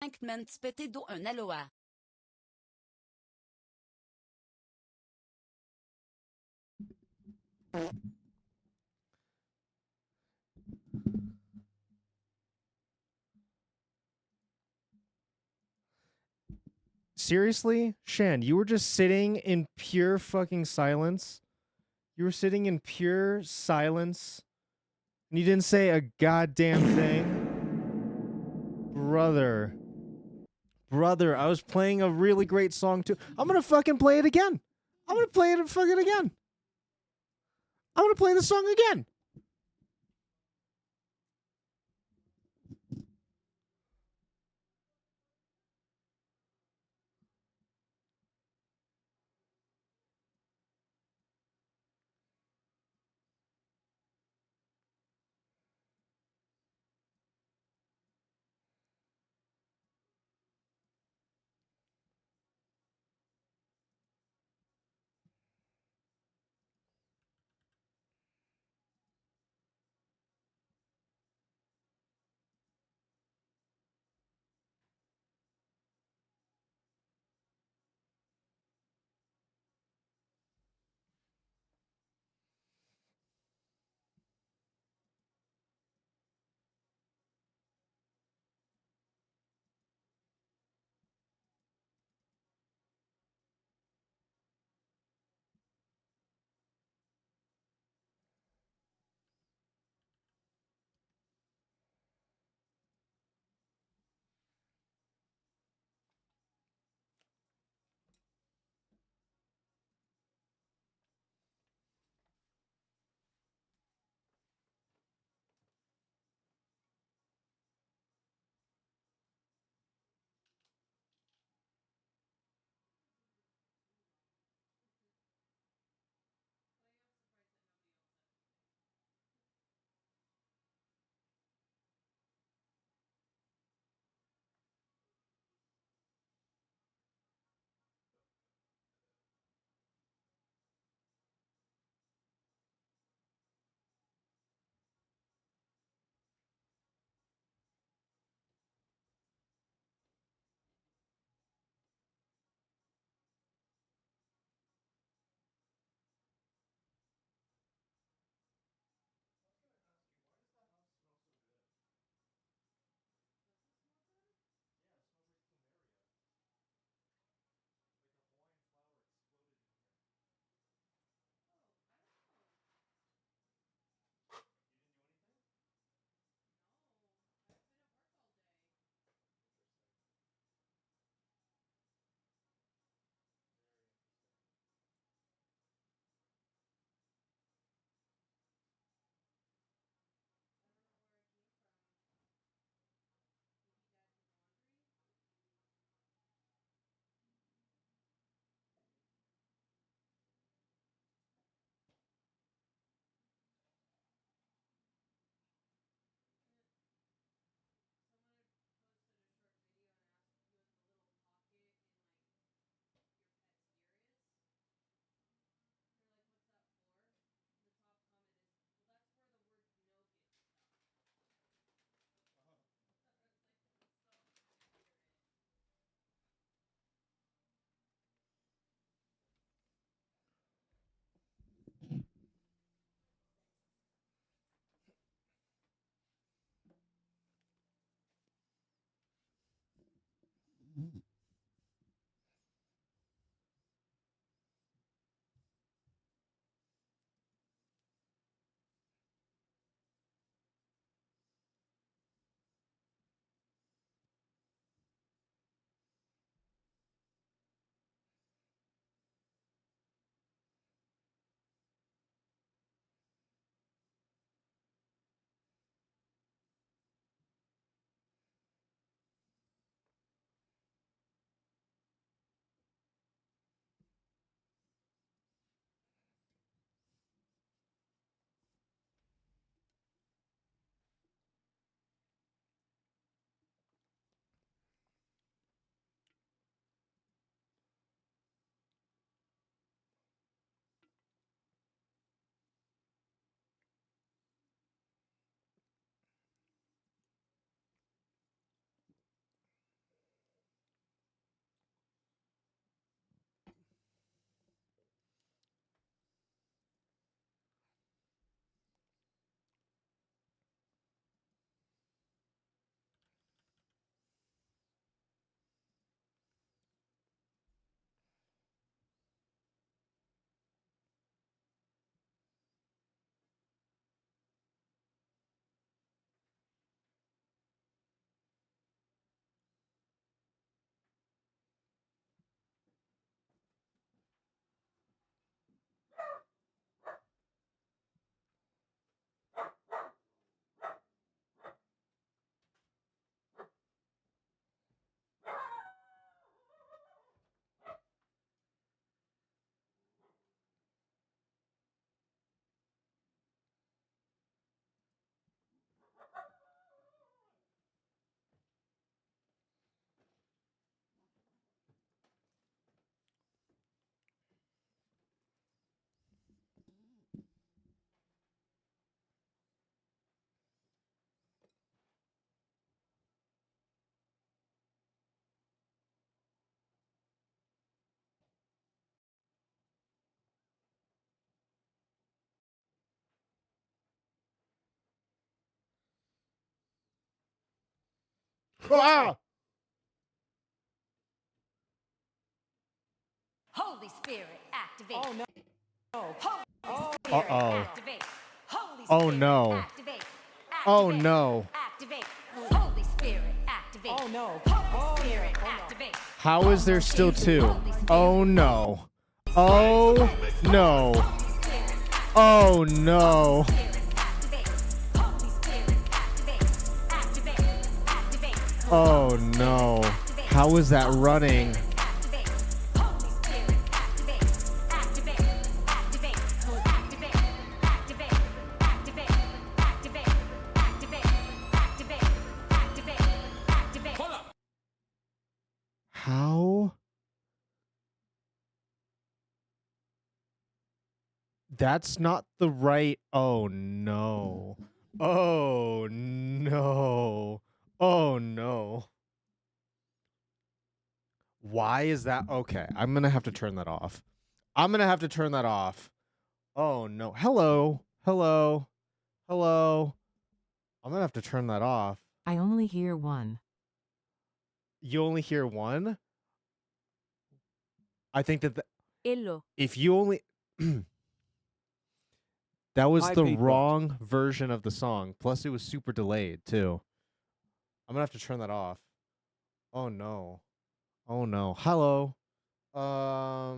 PETEDotPNG. Seriously? Shan, you were just sitting in pure fucking silence? You were sitting in pure silence? And you didn't say a goddamn thing? Brother. Brother, I was playing a really great song too. I'm gonna fucking play it again. I'm gonna play it fucking again. I'm gonna play the song again. Ah! Holy Spirit, activate. Oh no. Holy Spirit, Uh-oh. activate. Holy Oh, Spirit, no. activate. Oh, Activate. no. Activate. Holy Spirit, activate. Oh no. Holy Spirit, activate. How is there still two? Holy Spirit. Oh, no. Oh, no. Holy Spirit, Oh, no. activate. Holy Spirit, activate. Activate. Activate. Oh, no. How is that running? Activate. Holy Spirit, activate. Activate. Activate. Activate. Activate. Activate. Activate. Activate. Activate. Activate. Activate. Hold up. How? That's not the right. Oh, no. Oh, no. Oh, no. Why is that? Okay, I'm going to have to turn that off. I'm going to have to turn that off. Oh, no. Hello. Hello. Hello. I'm going to have to turn that off. I only hear one. You only hear one? I think that Hello. if you only... that was Hi, the Pete Bot. wrong version of the song. Plus, it was super delayed, too. I'm going to have to turn that off. Oh, no. Oh, no. Hello. I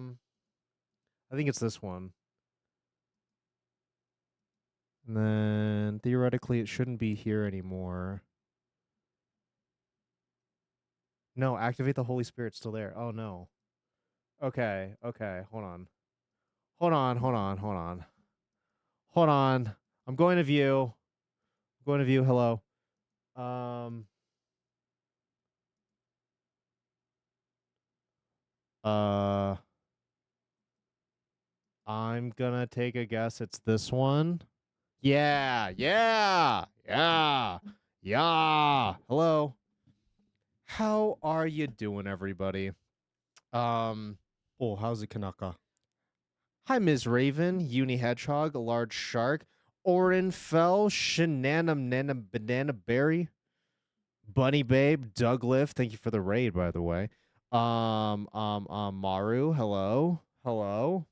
think it's this one. And then, theoretically, it shouldn't be here anymore. No, activate the Holy Spirit still there. Oh, no. Okay, okay, hold on. Hold on, hold on, hold on. Hold on. I'm going to view. I'm going to view, hello. I'm gonna take a guess it's this one. Yeah, yeah, yeah, yeah. Hello. How are you doing, everybody? Oh, how's it, Kanaka? Hi, Ms. Raven, Uni Hedgehog, a large shark, Orin Fell, Shenanam Nana Banana Berry, Bunny Babe, Doug Lift, thank you for the raid, by the way. Maru, hello. Hello.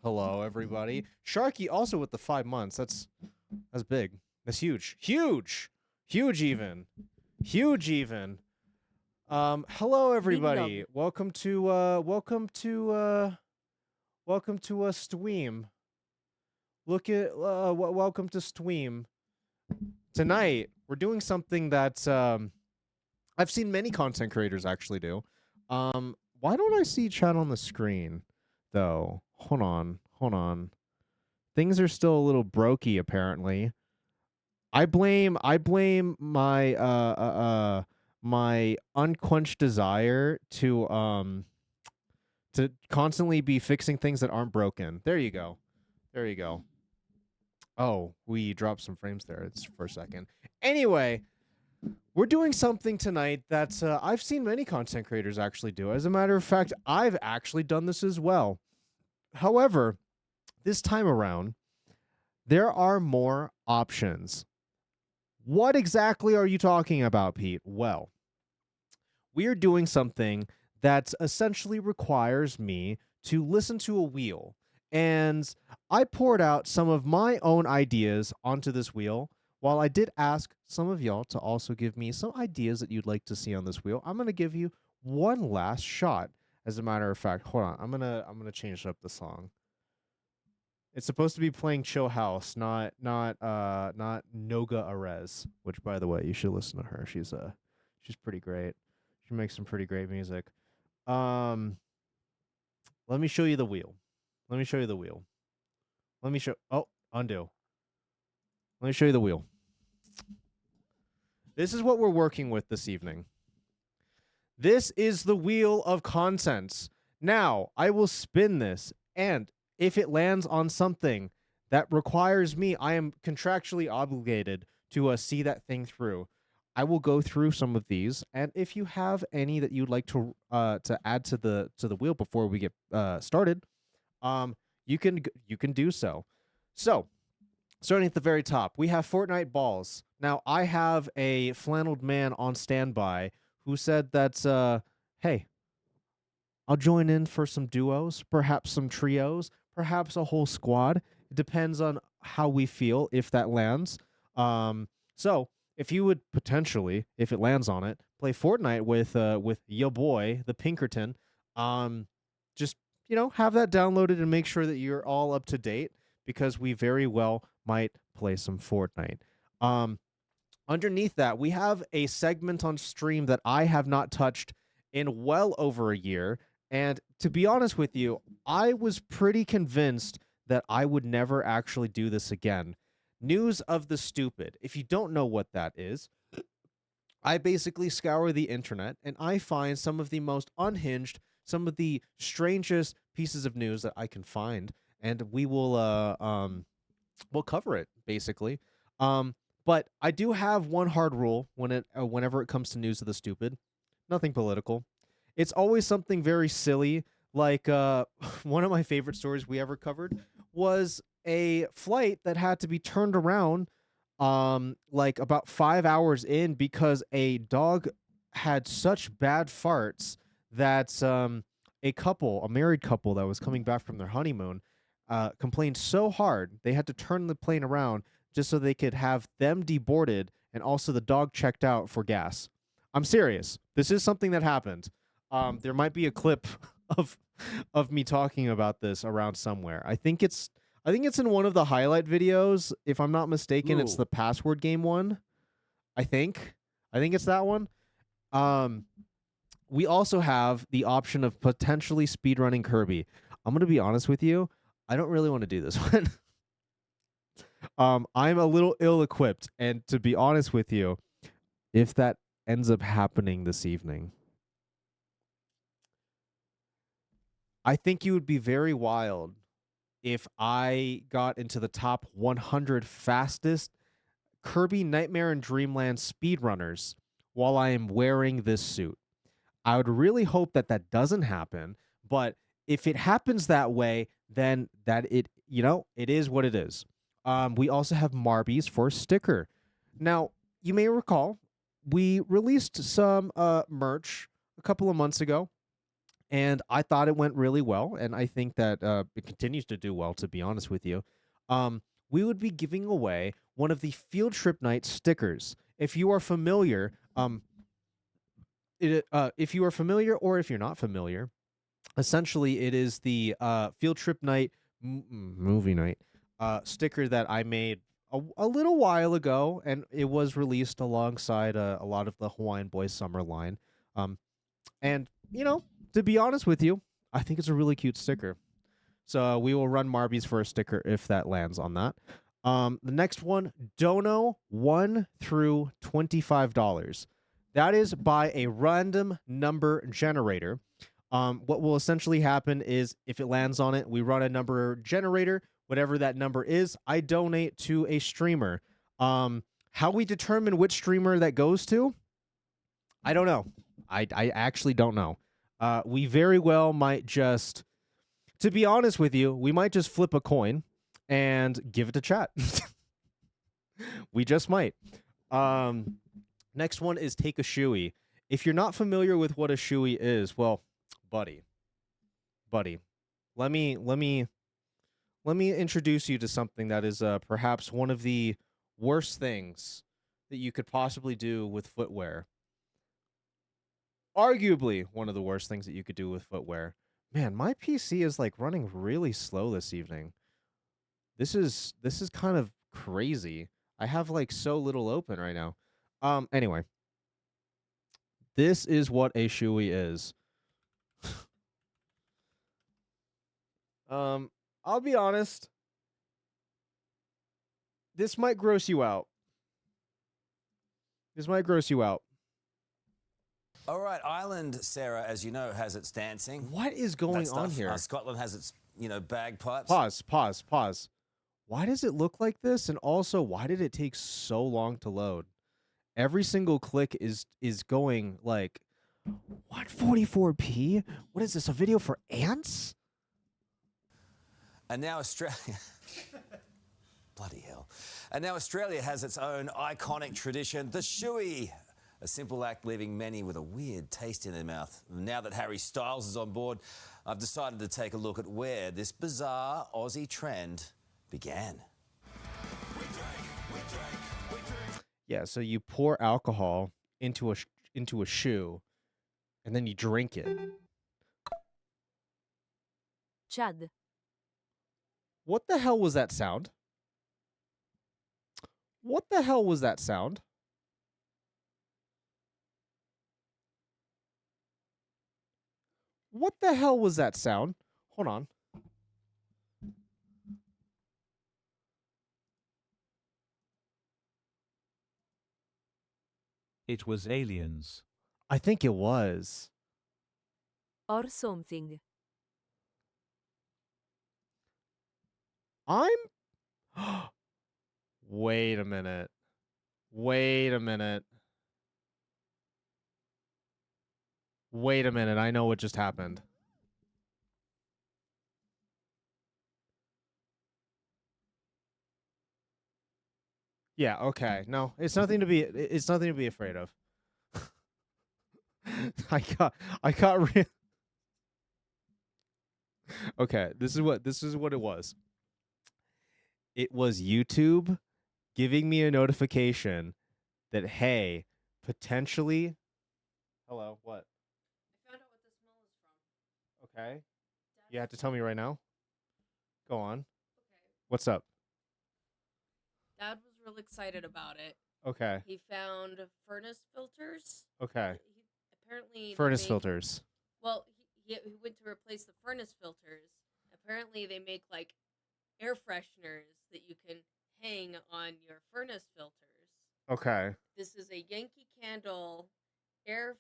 Hello, everybody. Sharky also with the 5 months. That's big. That's huge. Huge. Huge even. Huge even. Hello everybody. Welcome to Steam. Look at welcome to Steam. Tonight we're doing something that I've seen many content creators actually do. Why don't I see chat on the screen though? Hold on. Things are still a little brokey apparently. I blame my my unquenched desire to constantly be fixing things that aren't broken. There you go. There you go. Oh, we dropped some frames there. It's for a second. Anyway, we're doing something tonight that I've seen many content creators actually do. As a matter of fact, I've actually done this as well. However, this time around, there are more options. What exactly are you talking about, Pete? Well, we are doing something that essentially requires me to listen to a wheel. And I poured out some of my own ideas onto this wheel. While I did ask some of y'all to also give me some ideas that you'd like to see on this wheel, I'm going to give you one last shot. As a matter of fact, hold on. I'm going to change up the song. It's supposed to be playing Chill House, not Noga Arez, which by the way, you should listen to her. She's pretty great. She makes some pretty great music. Let me show you the wheel. Let me show you the wheel. Undo. Let me show you the wheel. This is what we're working with this evening. This is the wheel of contents. Now, I will spin this, and if it lands on something that requires me, I am contractually obligated to see that thing through. I will go through some of these, and if you have any that you'd like to add to the wheel before we get started, you can do so. So, starting at the very top, we have Fortnite balls. Now, I have a flanneled man on standby who said that, hey, I'll join in for some duos, perhaps some trios, perhaps a whole squad. It depends on how we feel if that lands. So if you would potentially, if it lands on it, play Fortnite with your boy, the Pinkerton, just have that downloaded and make sure that you're all up to date because we very well might play some Fortnite. Underneath that, we have a segment on stream that I have not touched in well over a year. And to be honest with you, I was pretty convinced that I would never actually do this again. News of the Stupid. If you don't know what that is, I basically scour the internet and I find some of the most unhinged, some of the strangest pieces of news that I can find, and we'll cover it basically. But I do have one hard rule whenever it comes to News of the Stupid. Nothing political. It's always something very silly. Like one of my favorite stories we ever covered was a flight that had to be turned around like about 5 hours in because a dog had such bad farts that a married couple that was coming back from their honeymoon complained so hard they had to turn the plane around just so they could have them deboarded and also the dog checked out for gas. I'm serious. This is something that happened. There might be a clip of me talking about this around somewhere. I think it's in one of the highlight videos. If I'm not mistaken, it's the password game one. I think it's that one. We also have the option of potentially speedrunning Kirby. I'm going to be honest with you. I don't really want to do this one. I'm a little ill-equipped, and to be honest with you, if that ends up happening this evening, I think you would be very wild if I got into the top 100 fastest Kirby Nightmare and Dreamland speedrunners while I am wearing this suit. I would really hope that that doesn't happen, but if it happens that way, then it is what it is. We also have Marbies for a sticker. Now, you may recall, we released some merch a couple of months ago, and I thought it went really well, and I think that it continues to do well, to be honest with you. We would be giving away one of the Field Trip Night stickers. If you are familiar, if you are familiar or if you're not familiar, essentially it is the Field Trip Night movie night sticker that I made a little while ago, and it was released alongside a lot of the Hawaiian Boys summer line. And to be honest with you, I think it's a really cute sticker. So we will run Marbies for a sticker if that lands on that. The next one, Dono, $1 through $25. That is by a random number generator. What will essentially happen is if it lands on it, we run a number generator. Whatever that number is, I donate to a streamer. How we determine which streamer that goes to, I don't know. I actually don't know. We very well might just, to be honest with you, we might just flip a coin and give it to chat. We just might. Next one is Take a Shoey. If you're not familiar with what a shoey is, well, buddy, let me introduce you to something that is perhaps one of the worst things that you could possibly do with footwear. Arguably one of the worst things that you could do with footwear. Man, my PC is like running really slow this evening. This is kind of crazy. I have like so little open right now. Anyway. This is what a shoey is. I'll be honest. This might gross you out. All right, Ireland, Sarah, as you know, has its dancing. What is going on here? Scotland has its, bagpipes. Pause. Why does it look like this? And also, why did it take so long to load? Every single click is going like 144p. What is this? A video for ants? And now Australia. Bloody hell. And now Australia has its own iconic tradition, the shoey. A simple act leaving many with a weird taste in their mouth. Now that Harry Styles is on board, I've decided to take a look at where this bizarre Aussie trend began. Yeah, so you pour alcohol into a shoe, and then you drink it. Chad. What the hell was that sound? What the hell was that sound? What the hell was that sound? Hold on. It was aliens. I think it was. Or something. I'm Wait a minute. Wait a minute. Wait a minute. I know what just happened. Yeah, okay. No, it's nothing to be afraid of. I got Okay, this is what it was. It was YouTube giving me a notification that, hey, potentially. Hello, what? I found out what the smell is from. Okay. You have to tell me right now. Go on. Okay. What's up? Dad was real excited about it. Okay. He found furnace filters. Okay. Apparently. Furnace filters. Well, he went to replace the furnace filters. Apparently, they make like air fresheners that you can hang on your furnace filters. Okay. This is a Yankee Candle air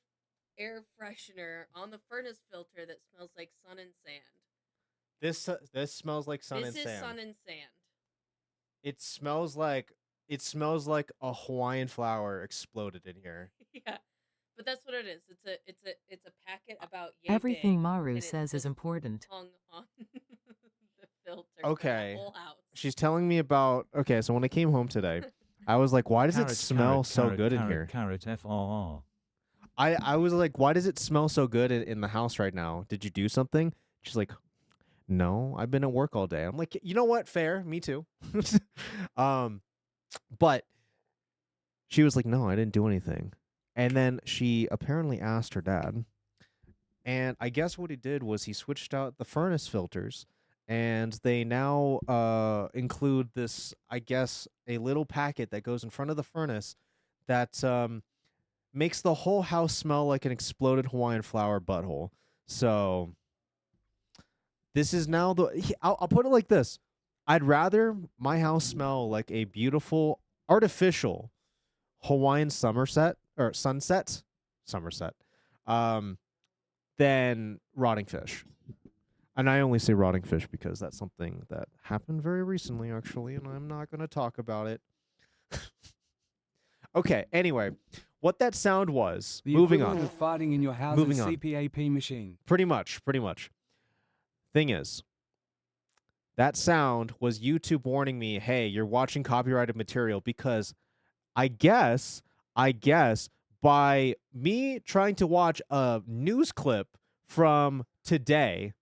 freshener on the furnace filter that smells like sun and sand. This smells like sun and This sand. is sun and sand. It smells like a Hawaiian flower exploded in here. Yeah, but that's what it is. It's a packet about yay Everything big, Maru and it says is just important. hung on the filter for the Okay. whole house. She's telling me about. Okay, so when I came home today, I was like, why does it smell so good in here? Carrot FRR. I was like, why does it smell so good in the house right now? Did you do something? She's like, no, I've been at work all day. I'm like, you know what? Fair. Me too. But she was like, no, I didn't do anything. And then she apparently asked her dad. And I guess what he did was he switched out the furnace filters. And they now include this, I guess, a little packet that goes in front of the furnace that makes the whole house smell like an exploded Hawaiian flower butthole. So this is now I'll put it like this. I'd rather my house smell like a beautiful artificial Hawaiian sunset, than rotting fish. And I only say rotting fish because that's something that happened very recently, actually, and I'm not going to talk about it. Okay, anyway, what that sound was, The moving equivalent on. of farting in your house Moving on. CPAP machine. Pretty much. Thing is, that sound was YouTube warning me, hey, you're watching copyrighted material, because I guess by me trying to watch a news clip from today,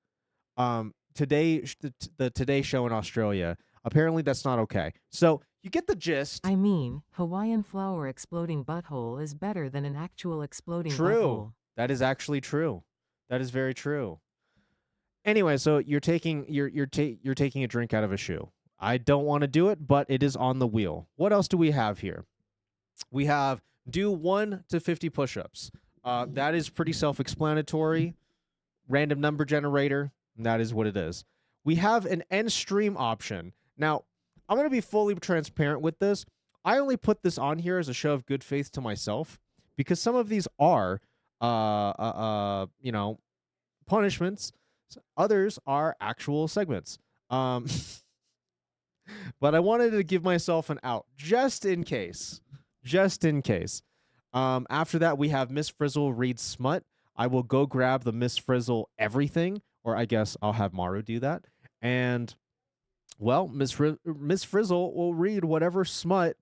the Today Show in Australia, apparently that's not okay. So you get the gist. I mean, Hawaiian flower exploding butthole is better than an actual exploding True. butthole. That is actually true. That is very true. Anyway, so you're taking a drink out of a shoe. I don't want to do it, but it is on the wheel. What else do we have here? We have do 1 to 50 push-ups. That is pretty self-explanatory. Random number generator. And that is what it is. We have an end stream option. Now, I'm going to be fully transparent with this. I only put this on here as a show of good faith to myself because some of these are, punishments. Others are actual segments. But I wanted to give myself an out just in case. After that, we have Miss Frizzle reads Smut. I will go grab the Miss Frizzle everything, or I guess I'll have Maru do that. And well, Miss Frizzle will read whatever smut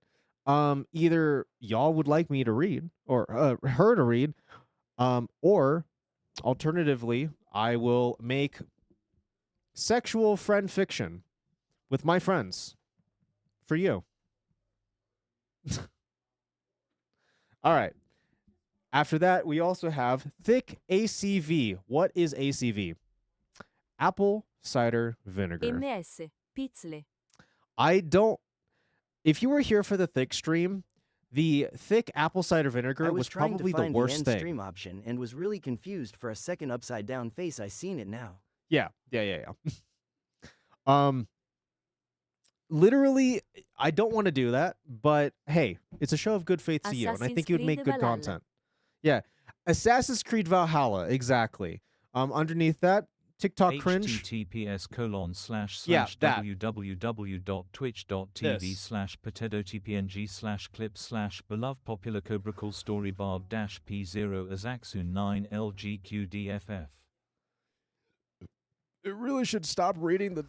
either y'all would like me to read or her to read, or alternatively, I will make sexual friend fiction with my friends for you. All right. After that, we also have thick ACV. What is ACV? Apple cider vinegar. MS, Pizzle. I don't. If you were here for the thick stream, the thick apple cider I vinegar was was trying probably to the find worst end thing. stream option and was really confused for a second upside down face. I seen it now. Yeah. Literally, I don't want to do that, but hey, it's a show of good faith to you, and I Assassin's think you would make Creed good Valhalla. content. Yeah, Assassin's Creed Valhalla, exactly. Underneath that, TikTok cringe. https:// Yeah, that. www.twitch.tv This. / PETEDotPNG / clips / beloved popular Cobra Cool story barb -P0 Azaxun 9 LGQDFF. It really should stop reading the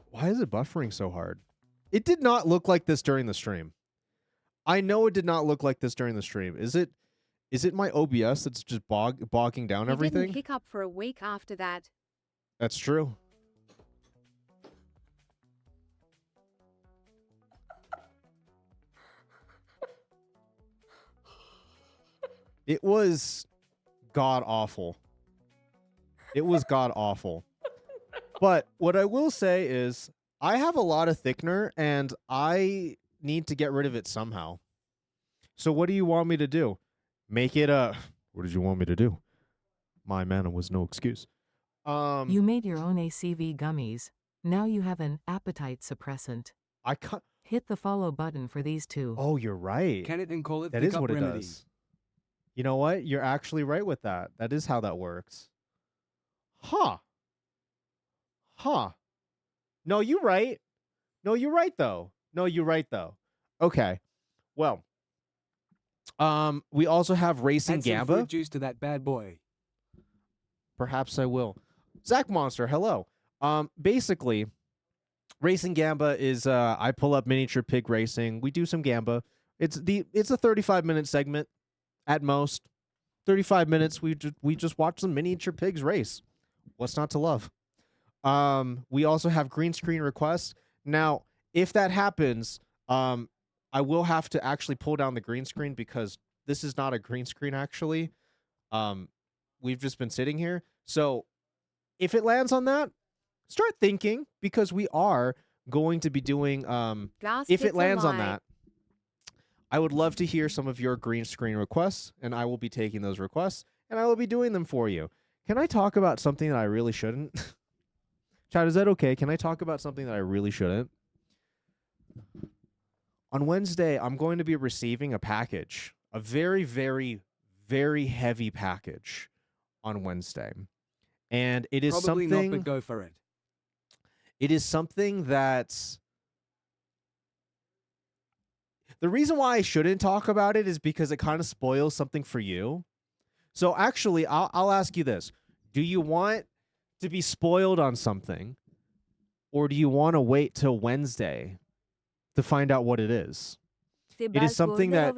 Why is it buffering so hard? It did not look like this during the stream. I know it did not look like this during the stream. Is it my OBS that's just bogging down We everything? didn't hiccup for a week after that. That's true. It was god awful. It was god awful. But what I will say is I have a lot of thickener and I need to get rid of it somehow. So what do you want me to do? Make it what did you want me to do? My mana was no excuse. You made your own ACV gummies. Now you have an appetite suppressant. I can't. Hit the follow button for these two. Oh, you're right. Can it and call it That the is cup what it remedy? does. You know what? You're actually right with that. That is how that works. Huh. No, you're right. No, you're right though. Okay. Well, we also have Racing Add some Gamba. fruit juice to that bad boy. Perhaps I will. Zach Monster, hello. Basically, Racing Gamba is I pull up miniature pig racing. We do some Gamba. It's a 35-minute segment at most. 35 minutes. We just watch some miniature pigs race. What's not to love? We also have green screen requests. Now, if that happens, I will have to actually pull down the green screen because this is not a green screen actually. We've just been sitting here. So if it lands on that, start thinking because we are going to be doing Glass if it pizza lands on light. that, I would love to hear some of your green screen requests, and I will be taking those requests, and I will be doing them for you. Can I talk about something that I really shouldn't? Chad, is that okay? Can I talk about something that I really shouldn't? On Wednesday, I'm going to be receiving a package, a very, very, very heavy package on Wednesday. And it is Probably something... not, but go for it. It is something that... The reason why I shouldn't talk about it is because it kind of spoils something for you. So actually, I'll ask you this. Do you want to be spoiled on something? Or do you want to wait till Wednesday to find out what it is? It is something that...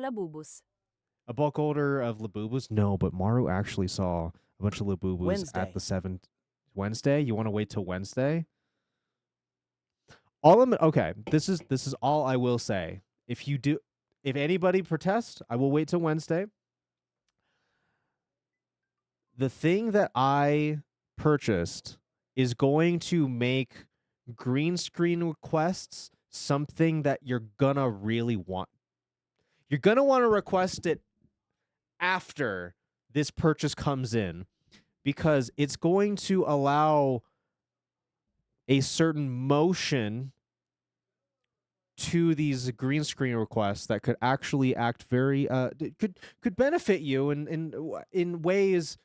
A bulk order of Labubus? No, but Maru actually saw a bunch of Labubus Wednesday. at the 7th. Wednesday? You want to wait till Wednesday? Okay, this is all I will say. If anybody protests, I will wait till Wednesday. The thing that I purchased is going to make green screen requests something that you're gonna really want. You're gonna want to request it after this purchase comes in because it's going to allow a certain motion to these green screen requests that could actually act very could benefit you in ways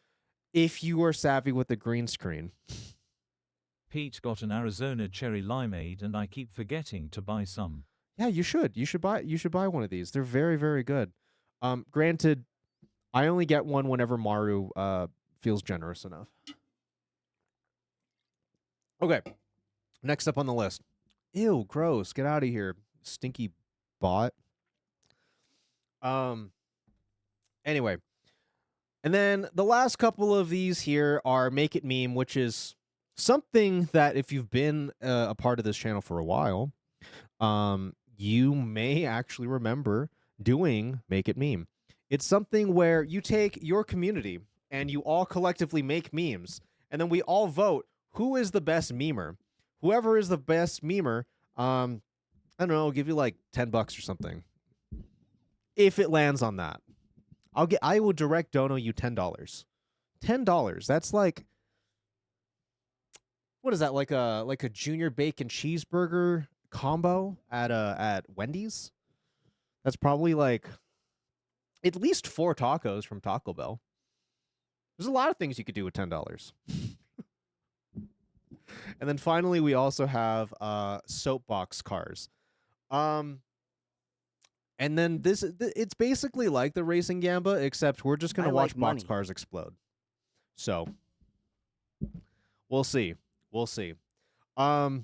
if you are savvy with the green screen. Pete got an Arizona cherry limeade and I keep forgetting to buy some. Yeah, you should. You should buy one of these. They're very, very good. Granted, I only get one whenever Maru feels generous enough. Okay. Next up on the list. Ew, gross. Get out of here, stinky bot. Anyway. And then the last couple of these here are Make It Meme, which is something that if you've been a part of this channel for a while, you may actually remember doing Make It Meme. It's something where you take your community and you all collectively make memes, and then we all vote who is the best memer. Whoever is the best memer, I don't know, I'll give you like $10 or something. If it lands on that. I will direct dono you $10. $10. That's like, what is that? Like a junior bacon cheeseburger combo at Wendy's? That's probably like at least 4 tacos from Taco Bell. There's a lot of things you could do with $10. And then finally we also have soapbox cars. And then it's basically like the Racing Gamba, except we're just going to watch like box cars explode. So we'll see. We'll see. That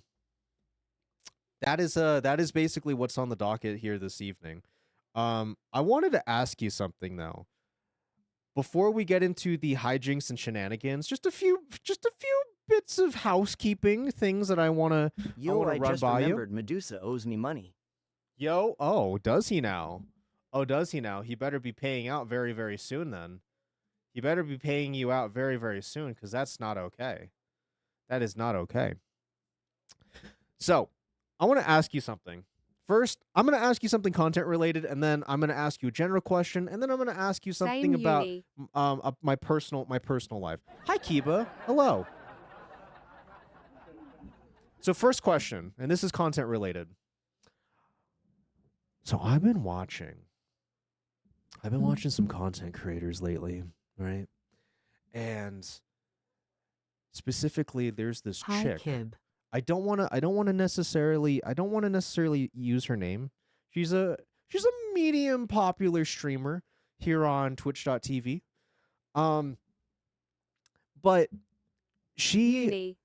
is basically what's on the docket here this evening. I wanted to ask you something though. Before we get into the hijinks and shenanigans, just a few bits of housekeeping things that I want to I run just by you. remembered Medusa owes me money. Yo, oh, does he now? Oh, does he now? He better be paying out very, very soon then. He better be paying you out very, very soon, because that's not okay. That is not okay. So, I want to ask you something. First, I'm going to ask you something content related, and then I'm going to ask you a general question, and then I'm going to ask you something Same about uni. my personal life. Hi, Kiba. Hello. So, first question, and this is content related. So I've been watching some content creators lately, right? And specifically there's this Hi, chick. Kib. I don't want to necessarily use her name. She's a medium popular streamer here on twitch.tv. But she Uni.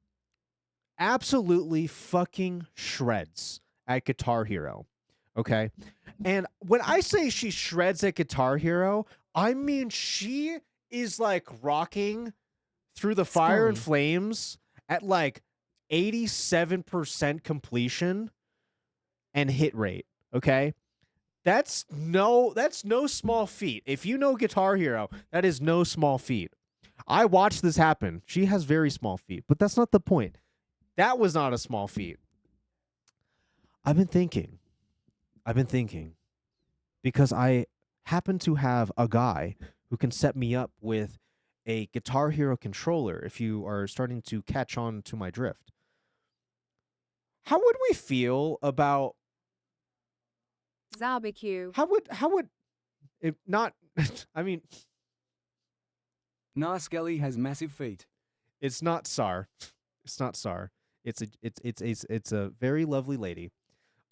absolutely fucking shreds at Guitar Hero. Okay. And when I say she shreds at Guitar Hero, I mean she is like rocking through the fire and Scully. flames at like 87% completion and hit rate. Okay. That's no small feat. If you know Guitar Hero, that is no small feat. I watched this happen. She has very small feet, but that's not the point. That was not a small feat. I've been thinking, because I happen to have a guy who can set me up with a Guitar Hero controller if you are starting to catch on to my drift. How would we feel about Barbecue. how would it not I mean Nah, Skelly has massive feet. it's not Sar. It's not Sar. It's a very lovely lady.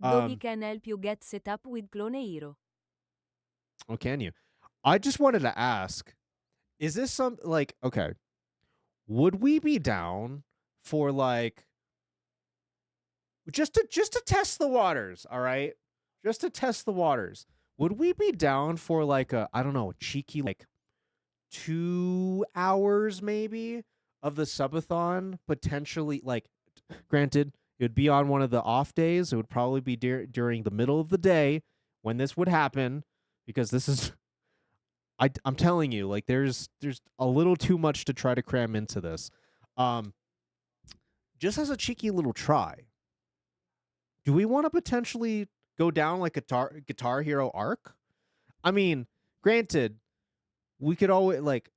Doggy can help you get set up with Clone Hero. Oh, can you? I just wanted to ask, is this something like, okay, would we be down for like just to test the waters, all right? Just to test the waters. Would we be down for like a, I don't know, a cheeky like 2 hours maybe of the subathon, potentially, like, granted, it would be on one of the off days. It would probably be during the middle of the day when this would happen, because this is, I'm telling you, like, there's a little too much to try to cram into this. Just as a cheeky little try, do we want to potentially go down like a Guitar Hero arc? I mean, granted, we could always, like...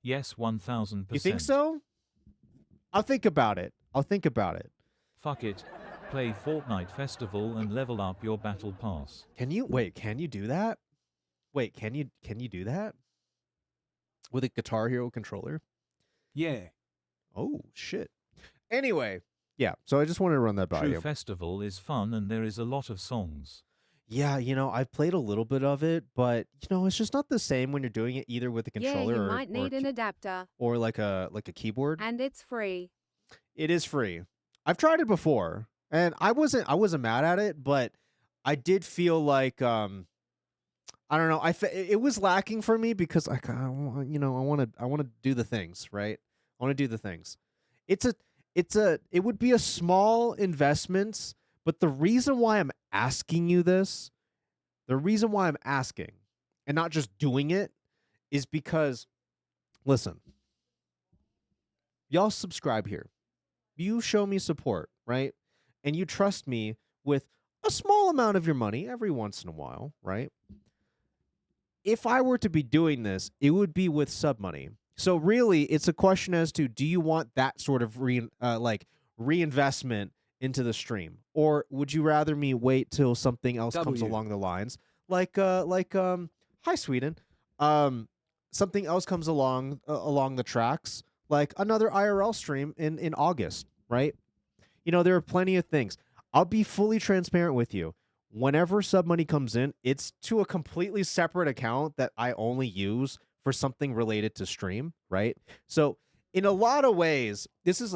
Yes, 1000%. You think so? I'll think about it. Fuck it. Play Fortnite Festival and level up your battle pass. Can you do that? Can you do that? With a Guitar Hero controller? Yeah. Oh, shit. Anyway, yeah, so I just wanted to run that by True you. Festival is fun and there is a lot of songs. Yeah, I've played a little bit of it, but it's just not the same when you're doing it either with a Yeah, controller you might need an adapter. or like a keyboard. And it's free. It is free. I've tried it before, and I wasn't mad at it, but I did feel like I don't know. It was lacking for me because like I want to do the things right. I want to do the things. It would be a small investment, but the reason why I'm asking you this, the reason why I'm asking and not just doing it is because listen, y'all subscribe here. You show me support, right? And you trust me with a small amount of your money every once in a while, right? If I were to be doing this, it would be with sub money. So really, it's a question as to do you want that sort of reinvestment into the stream, or would you rather me wait till something else comes W. along the lines, like hi Sweden, something else comes along the tracks, like another IRL stream in August, right? You know, there are plenty of things. I'll be fully transparent with you. Whenever sub money comes in, it's to a completely separate account that I only use for something related to stream, right? So in a lot of ways, this is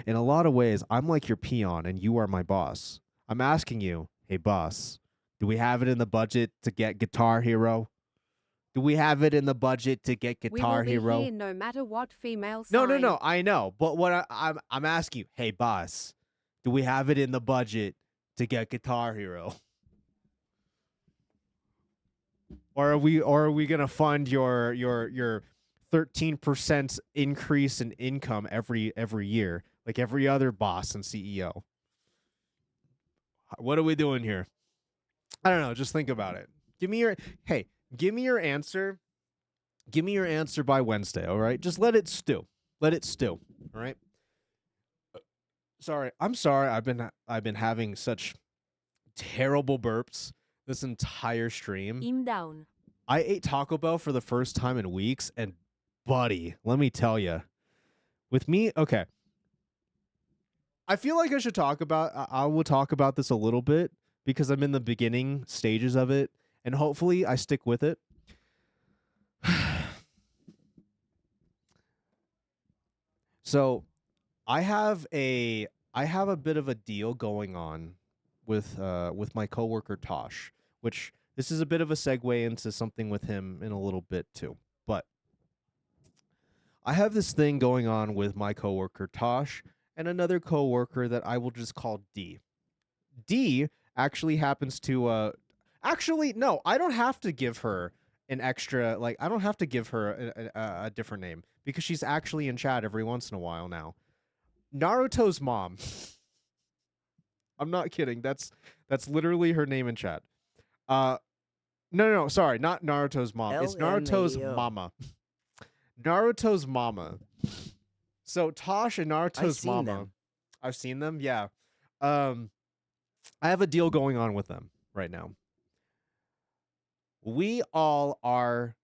in a lot of ways, I'm like your peon and you are my boss. I'm asking you, hey boss, do we have it in the budget to get Guitar Hero? Do we have it in the budget to get We Guitar will be Hero? here no matter what female No, sign. I know. But what I'm asking you, hey boss, do we have it in the budget to get Guitar Hero? Or are we gonna fund your 13% increase in income every year, like every other boss and CEO? What are we doing here? I don't know. Just think about it. Give me your answer. Give me your answer by Wednesday. All right. Just let it stew. Let it stew. All right. Sorry. I'm sorry. I've been having such terrible burps this entire stream. I'm down. I ate Taco Bell for the first time in weeks, and buddy, let me tell you, with me, okay. I feel like I should talk about. I will talk about this a little bit because I'm in the beginning stages of it, and hopefully I stick with it. So, I have a bit of a deal going on with my coworker Tosh, which this is a bit of a segue into something with him in a little bit too. But I have this thing going on with my coworker Tosh and another coworker that I will just call D. D actually happens to actually no, I don't have to give her an extra, like I don't have to give her a different name because she's actually in chat every once in a while now. Naruto's mom. I'm not kidding. That's literally her name in chat. No, sorry, not Naruto's mom. It's Naruto's LMAO. mama. Naruto's mama. So Tosh and Naruto's seen mama. them. I've seen them, yeah. I have a deal going on with them right now. We all are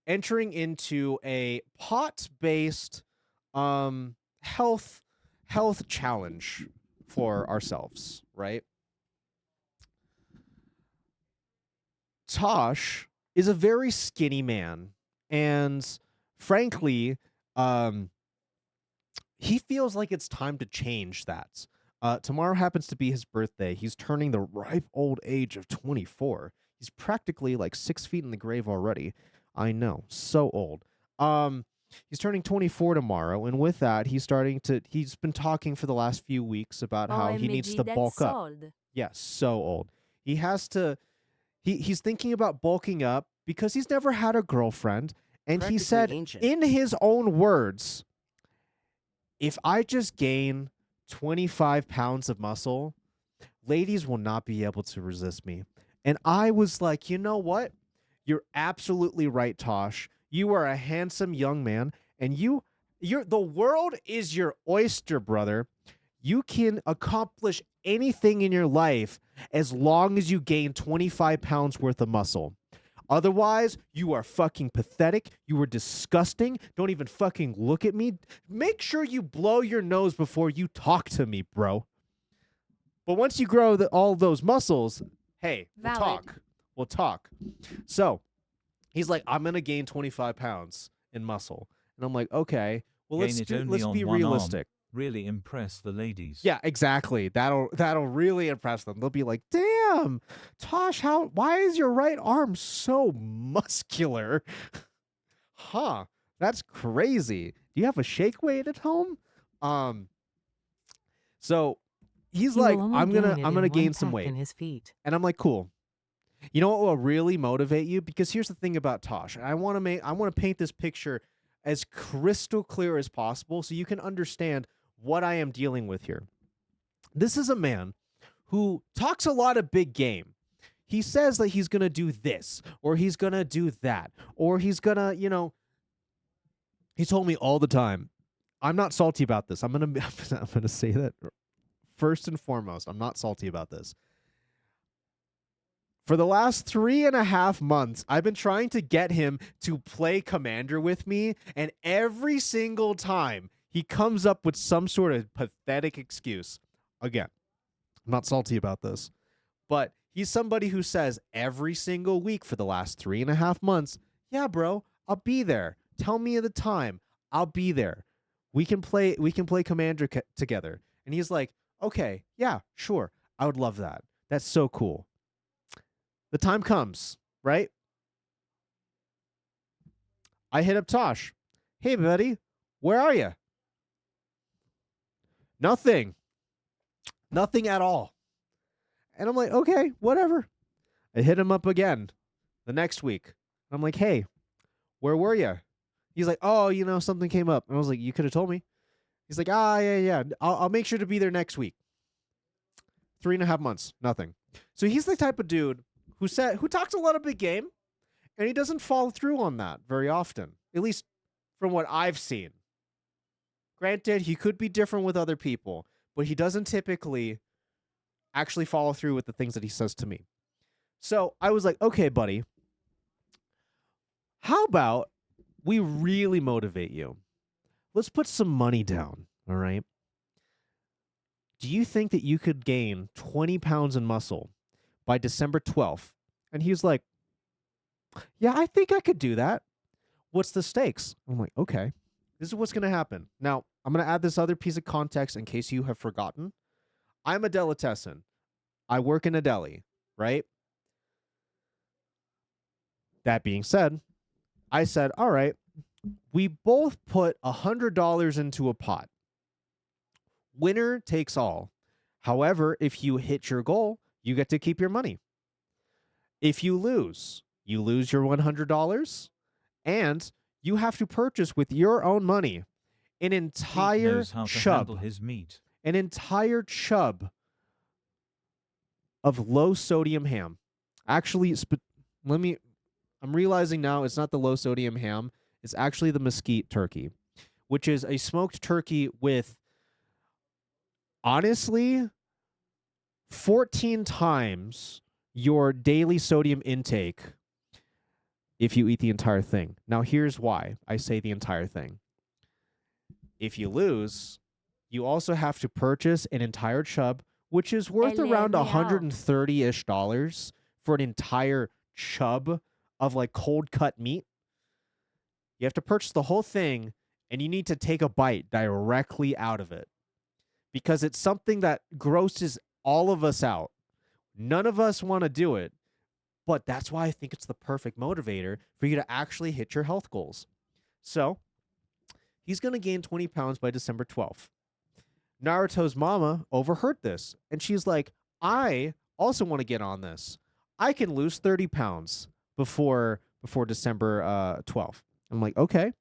entering into a pot-based health challenge for ourselves, right? Tosh is a very skinny man, and frankly, he feels like it's time to change that. Tomorrow happens to be his birthday. He's turning the ripe old age of 24. He's practically like 6 feet in the grave already. I know, so old. He's turning 24 tomorrow, and with that, he's been talking for the last few weeks about how he needs to OMG, bulk that's up. old. Yeah, so old. He has to. He's thinking about bulking up because he's never had a girlfriend, and he Practically said, ancient. in his own words, if I just gain 25 pounds of muscle, ladies will not be able to resist me. And I was like, you know what? You're absolutely right, Tosh. You are a handsome young man, and the world is your oyster, brother. You can accomplish anything in your life as long as you gain 25 pounds worth of muscle. Otherwise, you are fucking pathetic. You are disgusting. Don't even fucking look at me. Make sure you blow your nose before you talk to me, bro. But once you grow all those muscles, hey, we'll Valid. talk. We'll talk. So he's like, I'm going to gain 25 pounds in muscle. And I'm like, okay, well, Gain it only let's on be one arm. realistic. Really impress the ladies. Yeah, exactly. That'll really impress them. They'll be like, "Damn, Tosh, why is your right arm so muscular?" Huh. That's crazy. Do you have a shake weight at home? So he's He like, will only I'm gain gonna it I'm in gonna one gain some peck weight. in his feet. And I'm like, cool. You know what will really motivate you? Because here's the thing about Tosh. I want to paint this picture as crystal clear as possible so you can understand what I am dealing with here. This is a man who talks a lot of big game. He says that he's going to do this or he's going to do that or he's going to, he told me all the time, I'm not salty about this. I'm going to say that first and foremost. I'm not salty about this. For the last 3.5 months, I've been trying to get him to play Commander with me, and every single time he comes up with some sort of pathetic excuse. Again, I'm not salty about this, but he's somebody who says every single week for the last 3.5 months, yeah, bro, I'll be there. Tell me the time. I'll be there. We can play Commander together. And he's like, okay, yeah, sure. I would love that. That's so cool. The time comes, right? I hit up Tosh. Hey, buddy, where are you? Nothing. Nothing at all. And I'm like, okay, whatever. I hit him up again the next week. I'm like, hey, where were you? He's like, oh, something came up. And I was like, you could have told me. He's like, yeah. I'll make sure to be there next week. 3.5 months, nothing. So he's the type of dude who talks a lot of big game, and he doesn't follow through on that very often, at least from what I've seen. Granted, he could be different with other people, but he doesn't typically actually follow through with the things that he says to me. So I was like, okay, buddy, how about we really motivate you? Let's put some money down, all right? Do you think that you could gain 20 pounds in muscle by December 12th? And he was like, yeah, I think I could do that. What's the stakes? I'm like, okay, this is what's going to happen. Now, I'm going to add this other piece of context in case you have forgotten. I'm a delicatessen. I work in a deli, right? That being said, I said, all right, we both put $100 into a pot. Winner takes all. However, if you hit your goal, you get to keep your money. If you lose your $100, and you have to purchase with your own money an entire knows how to chub, handle his meat. an entire chub of low sodium ham. Actually, I'm realizing now it's not the low sodium ham. It's actually the mesquite turkey, which is a smoked turkey with, honestly, 14 times your daily sodium intake if you eat the entire thing. Now, here's why I say the entire thing. If you lose, you also have to purchase an entire chub, which is worth around $130-ish for an entire chub of like cold cut meat. You have to purchase the whole thing, and you need to take a bite directly out of it because it's something that grosses all of us out. None of us want to do it, but that's why I think it's the perfect motivator for you to actually hit your health goals. So he's going to gain 20 pounds by December 12th. Naruto's mama overheard this, and she's like, I also want to get on this. I can lose 30 pounds before December 12th. I'm like, okay.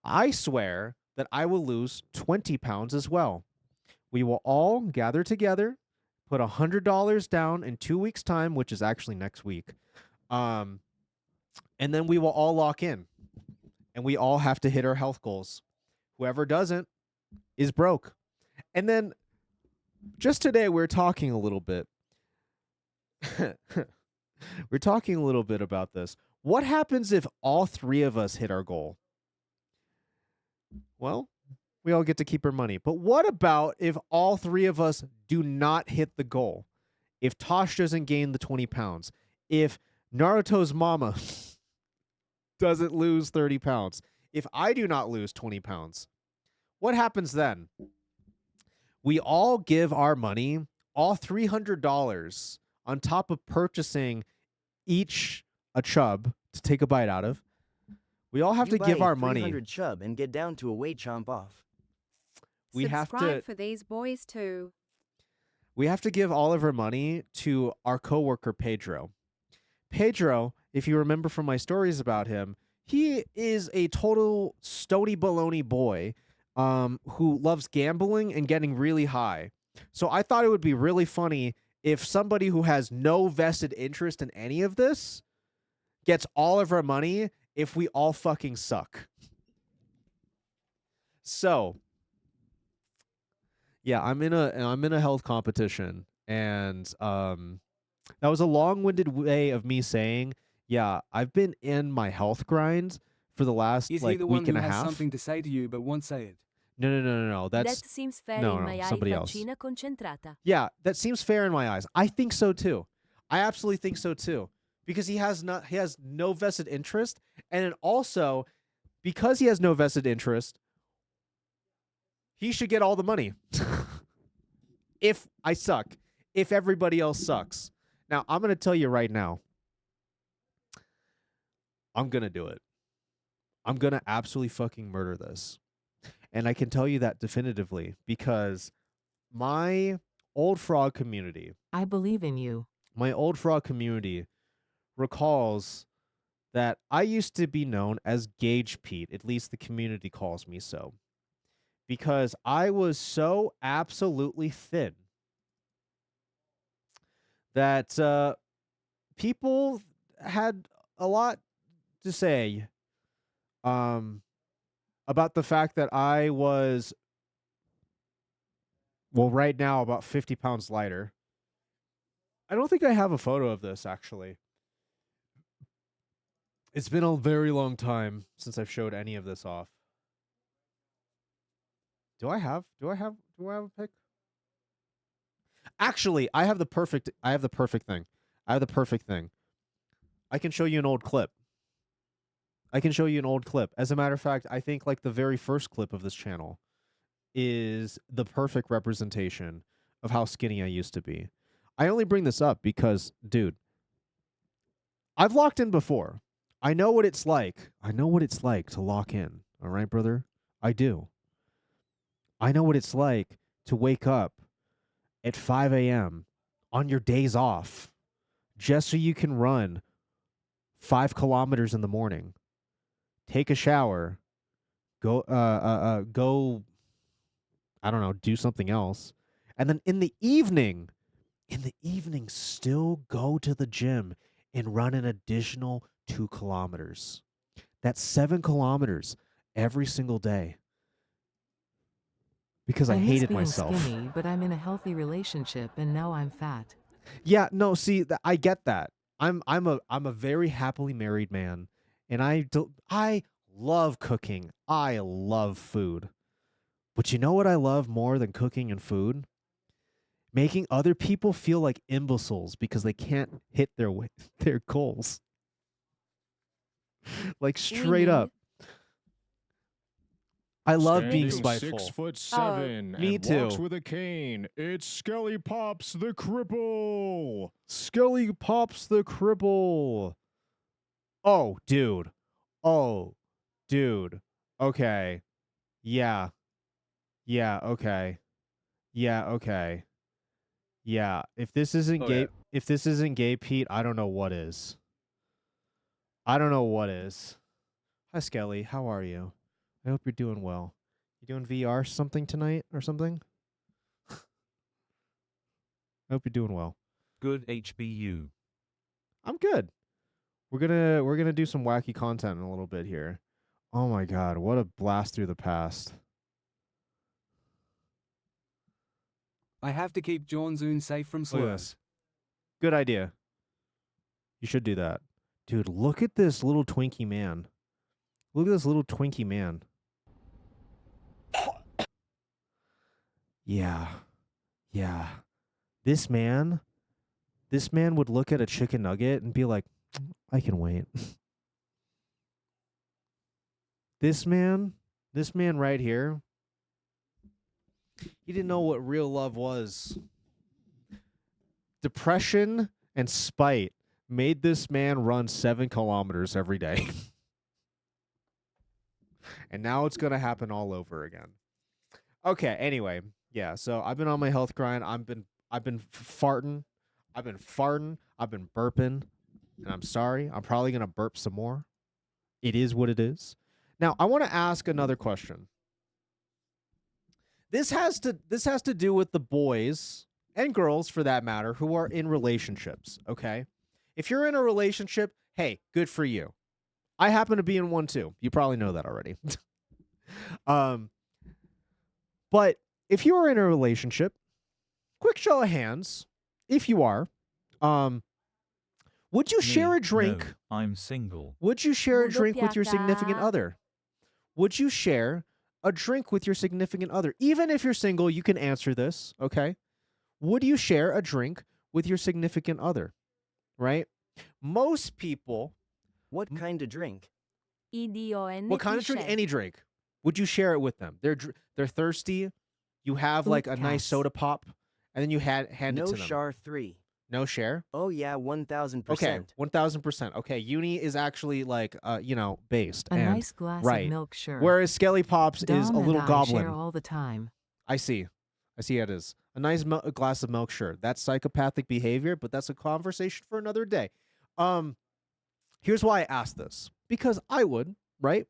I swear that I will lose 20 pounds as well. We will all gather together, put $100 down in 2 weeks' time, which is actually next week. And then we will all lock in. And we all have to hit our health goals. Whoever doesn't is broke. And then just today we're talking a little bit. We're talking a little bit about this. What happens if all three of us hit our goal? Well, we all get to keep our money. But what about if all three of us do not hit the goal? If Tosh doesn't gain the 20 pounds? If Naruto's mama doesn't lose 30 pounds? If I do not lose 20 pounds? what happens then? We all give our money, all $300 on top of purchasing each a chub to take a bite out of. We all have You to buy give a our money. 300 chub and get down to a weight chomp off. We have Subscribe to for these boys too. we have to give all of our money to our coworker Pedro. Pedro, if you remember from my stories about him, he is a total stony baloney boy who loves gambling and getting really high. So I thought it would be really funny if somebody who has no vested interest in any of this gets all of our money if we all fucking suck. So, yeah, I'm in a health competition, and that was a long-winded way of me saying, yeah, I've been in my health grind for the last Is he like the one week who and a has half. something to say to you but won't say it? No. That That's seems fair no, in no, my eye, somebody else. faccina concentrata. Yeah, that seems fair in my eyes. I think so too. I absolutely think so too. Because he has no vested interest, and then also because he has no vested interest, he should get all the money. If I suck, if everybody else sucks. Now, I'm going to tell you right now. I'm going to do it. I'm going to absolutely fucking murder this. And I can tell you that definitively because my old frog community, I believe in you. recalls that I used to be known as Gauge Pete. At least the community calls me so. Because I was so absolutely thin that people had a lot to say about the fact that I was, well, right now about 50 pounds lighter. I don't think I have a photo of this, actually. It's been a very long time since I've showed any of this off. Do I have a pic? Actually, I have the perfect thing. I can show you an old clip. As a matter of fact, I think like the very first clip of this channel is the perfect representation of how skinny I used to be. I only bring this up because, dude, I've locked in before. I know what it's like. To lock in. All right, brother? I do. I know what it's like to wake up at 5 a.m. on your days off just so you can run 5 kilometers in the morning, take a shower, go, I don't know, do something else, and then in the evening, still go to the gym and run an additional 2 kilometers. That's 7 kilometers every single day. Because I miss hated being myself. skinny, but I'm in a healthy relationship and now I'm fat. Yeah, no, see, I get that. I'm a very happily married man, and I love cooking. I love food. But you know what I love more than cooking and food? Making other people feel like imbeciles because they can't hit their goals. Like straight up. I love being spiteful. 6'7" me and too. walks with a cane. It's Skelly Pops the Cripple. Skelly Pops the Cripple. Oh, dude. Okay. Yeah. Okay. Yeah. If this isn't gay Pete, I don't know what is. Hi, Skelly. How are you? I hope you're doing well. You doing VR something tonight or something? I hope you're doing well. Good HBU. I'm good. We're gonna do some wacky content in a little bit here. Oh my god, what a blast through the past. I have to keep John Zoon safe from Look at slurs. this. Good idea. You should do that. Dude, look at this little Twinkie man. Yeah. This man would look at a chicken nugget and be like, I can wait. This man right here He didn't know what real love was. Depression and spite made this man run 7 kilometers every day. And now it's going to happen all over again. Okay, anyway. Yeah, so I've been on my health grind. I've been farting. I've been burping. And I'm sorry. I'm probably going to burp some more. It is what it is. Now, I want to ask another question. This has to do with the boys and girls, for that matter, who are in relationships, okay? If you're in a relationship, hey, good for you. I happen to be in one too. You probably know that already. But if you are in a relationship, quick show of hands, if you are, would you share a drink? No, I'm single. Would you share a Budo drink with your significant piyaka. other? Would you share a drink with your significant other? Even if you're single, you can answer this, okay? Would you share a drink with your significant other? Right? Most people, What kind of drink? Idione what kind of drink? cliché. Any drink. Would you share it with them? They're thirsty. You have like a nice Ootcast. soda pop, and then you hand it No to them. Char 3. No share? Oh yeah, 1000%. Okay, 1000%. Okay, uni is actually like based. A and nice glass right. of milk, sure. Whereas Skelly Pops is Dom a and little I goblin. share all the time. I see how it is. A nice glass of milk, sure. That's psychopathic behavior, but that's a conversation for another day. Here's why I asked this. Because I would, right?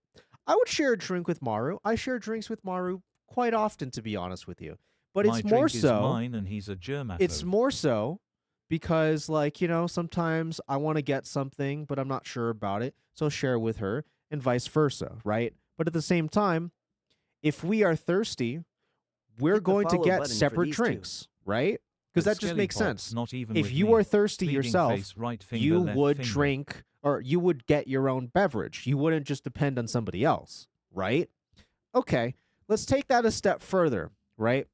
I would share a drink with Maru. I share drinks with Maru quite often, to be honest with you. But My it's more drink is so. mine and he's a germaphobe. It's more so because, like, sometimes I want to get something, but I'm not sure about it. So I'll share with her and vice versa, right? But at the same time, if we are thirsty, we're Hit the going to follow get button for separate these two. drinks, right? Because But that just Skelly makes Pops, sense. Not even If with you me. are thirsty Pleading yourself, face, right finger, you left would finger. drink, or you would get your own beverage. You wouldn't just depend on somebody else, right? Okay, let's take that a step further, right?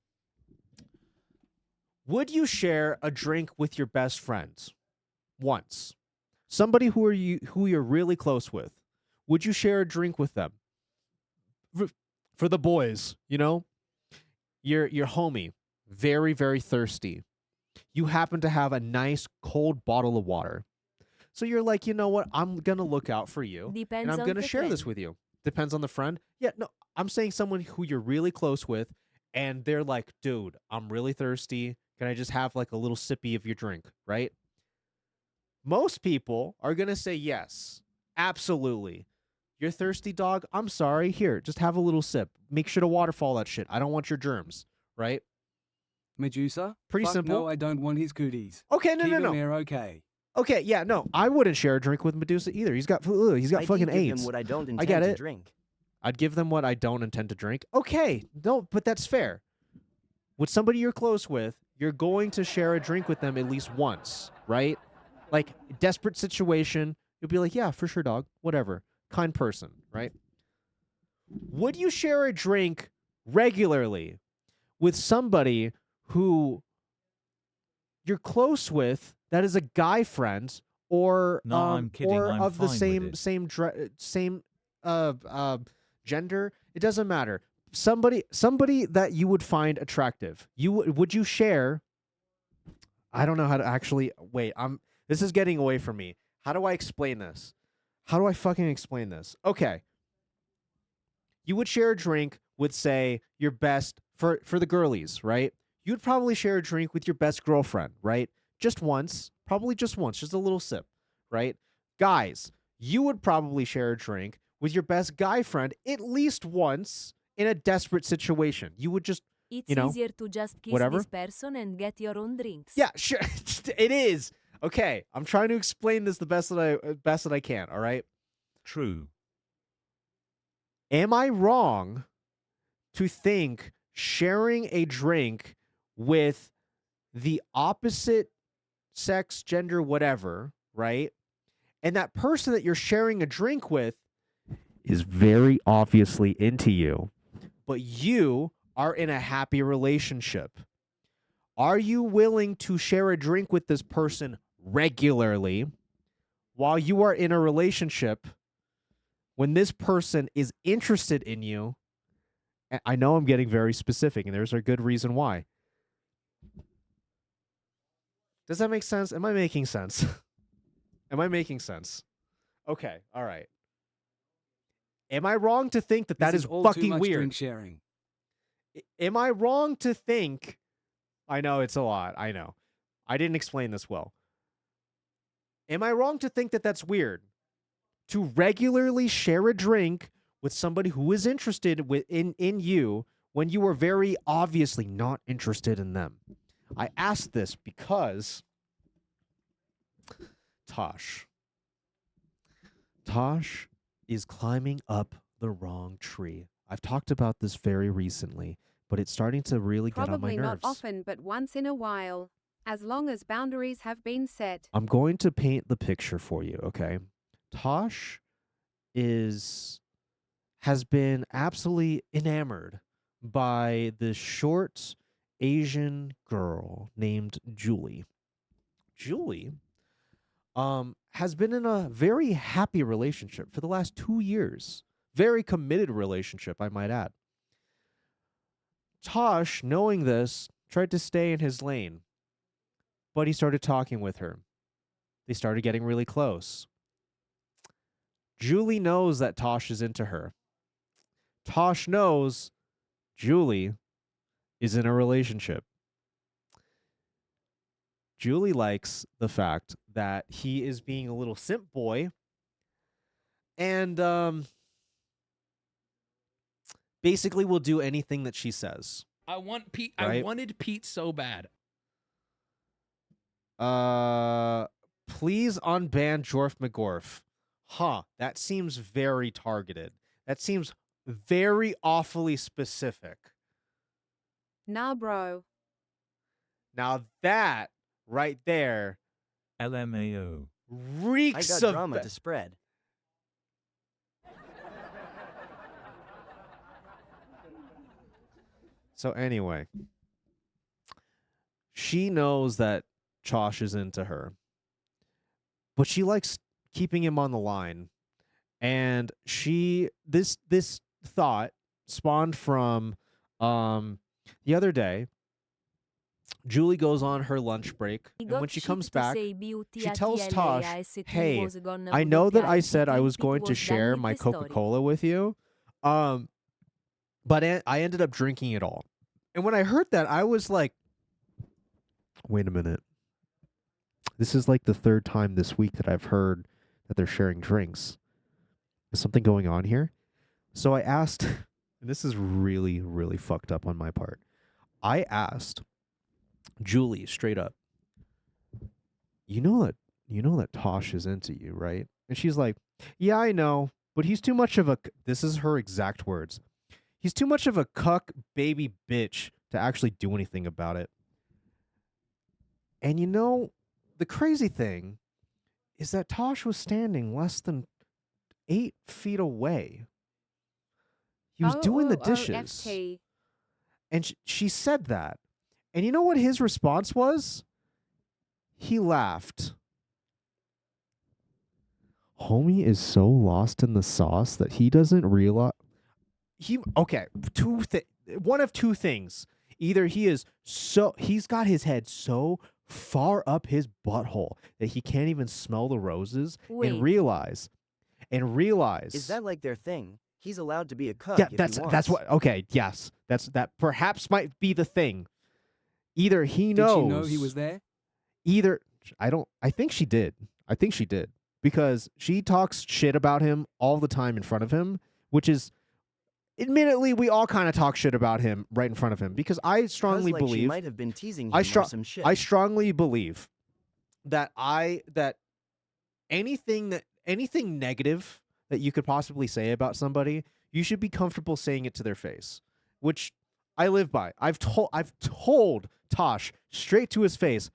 Would you share a drink with your best friends once? Somebody who you're really close with. Would you share a drink with them? For the boys, your homie, very, very thirsty. You happen to have a nice cold bottle of water. So you're like, you know what? I'm going to look out for you. Depends And I'm on going to the share this friend. with you. Depends on the friend. Yeah, no, I'm saying someone who you're really close with, and they're like, dude, I'm really thirsty. Can I just have like a little sippy of your drink, right? Most people are going to say yes, absolutely. You're thirsty, dog? I'm sorry. Here, just have a little sip. Make sure to waterfall that shit. I don't want your germs, right? Medusa? Pretty Fuck simple. No, I don't want his cooties. Okay, no, Keep no, him no. here, okay. Okay, yeah, no. I wouldn't share a drink with Medusa either. He's got I fucking give AIDS. him what I don't I intend get to it. drink. I'd give them what I don't intend to drink. Okay, no, but that's fair. With somebody you're close with, you're going to share a drink with them at least once, right? Like, desperate situation, you'll be like, yeah, for sure, dog, whatever. Kind person, right? Would you share a drink regularly with somebody who you're close with that is a guy friend or No, I'm kidding, or I'm of the fine with same gender? It doesn't matter. Somebody that you would find attractive. Would you share? I don't know how to actually wait. This is getting away from me. How do I explain this? How do I fucking explain this? Okay. You would share a drink with, say, your best for the girlies, right? You'd probably share a drink with your best girlfriend, right? Just once, probably just once, just a little sip, right? Guys, you would probably share a drink with your best guy friend at least once in a desperate situation. You would just, It's you know, easier to just kiss whatever. this person and get your own drinks. Yeah, sure. It is. Okay, I'm trying to explain this the best that I can, all right? True. Am I wrong to think sharing a drink with the opposite sex, gender, whatever, right? And that person that you're sharing a drink with is very obviously into you, but you are in a happy relationship. Are you willing to share a drink with this person regularly while you are in a relationship when this person is interested in you I know I'm getting very specific, and there's a good reason why. Does that make sense? Am I making sense? Am I making sense? Okay, all right. Am I wrong to think that that This is all too fucking much weird? drink sharing. Am I wrong to think? I know it's a lot. I know. I didn't explain this well. Am I wrong to think that that's weird? To regularly share a drink with somebody who is interested in you when you are very obviously not interested in them. I asked this because Tosh is climbing up the wrong tree. I've talked about this very recently, but it's starting to really get on my Probably not nerves. often, but once in a while. As long as boundaries have been set. I'm going to paint the picture for you, okay? Tosh has been absolutely enamored by this short Asian girl named Julie. Julie has been in a very happy relationship for the last 2 years. Very committed relationship, I might add. Tosh, knowing this, tried to stay in his lane, but he started talking with her. They started getting really close. Julie knows that Tosh is into her. Tosh knows Julie is in a relationship. Julie likes the fact that he is being a little simp boy and basically will do anything that she says. I want Pete. Right? I wanted Pete so bad. Please unban Jorf McGorf. Huh, that seems very targeted. That seems very awfully specific. Nah, bro. Now that right there LMAO. I reeks got of drama to spread. So anyway, she knows that Josh is into her, but she likes keeping him on the line. And this thought spawned from the other day. Julie goes on her lunch break, and when she comes back, she tells Tosh, "Hey, I know that I said I was going to share my Coca-Cola with you, but I ended up drinking it all." And when I heard that, I was like, "Wait a minute. This is like the third time this week that I've heard that they're sharing drinks. Is something going on here?" So I asked, and this is really, really fucked up on my part. I asked Julie straight up, you know that Tosh is into you, right? And she's like, "Yeah, I know, but he's too much of a," this is her exact words, "he's too much of a cuck baby bitch to actually do anything about it." And you know, the crazy thing is that Tosh was standing less than 8 feet away. He was doing the dishes. FT. And she said that. And you know what his response was? He laughed. Homie is so lost in the sauce that he doesn't realize. Okay, one of two things. Either he's got his head so far up his butthole that he can't even smell the roses and realize. Is that like their thing? He's allowed to be a cuck. Yeah, if that's he wants. that's what. Okay, yes, that perhaps might be the thing. Either he Did knows. she know he was there? Either I think she did. I think she did because she talks shit about him all the time in front of him, which is, admittedly, we all kind of talk shit about him right in front of him because I strongly She believe might have been teasing him or some shit. I strongly believe that anything negative that you could possibly say about somebody, you should be comfortable saying it to their face, which I live by. I've told Tosh straight to his face,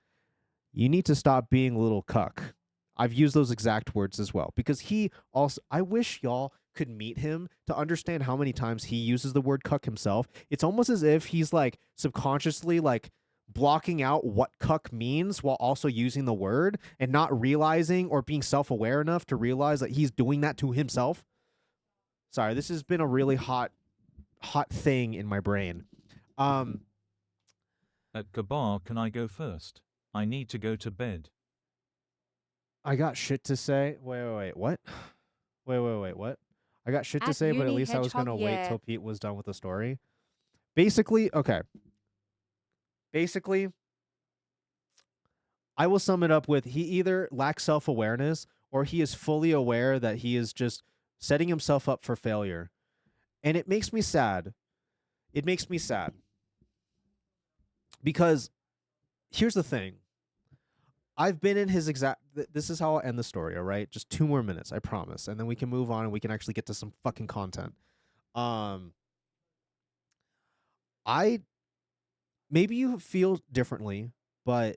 you need to stop being a little cuck. I've used those exact words as well because he also, I wish y'all could meet him to understand how many times he uses the word cuck himself. It's almost as if he's like subconsciously like blocking out what cuck means while also using the word and not realizing or being self-aware enough to realize that he's doing that to himself. Sorry, this has been a really hot hot thing in my brain. At Gabar, can I go first? I need to go to bed. I got shit to say. Wait, what? Wait, what? I got shit to At say, but at uni least I was hedgehog, gonna wait yeah. till Pete was done with the story. Basically, okay. Basically, I will sum it up with he either lacks self-awareness or he is fully aware that he is just setting himself up for failure. And it makes me sad. It makes me sad. Because here's the thing. I've been in his exact this is how I'll end the story, all right? Just 2 more minutes, I promise. And then we can move on and we can actually get to some fucking content. I maybe you feel differently, but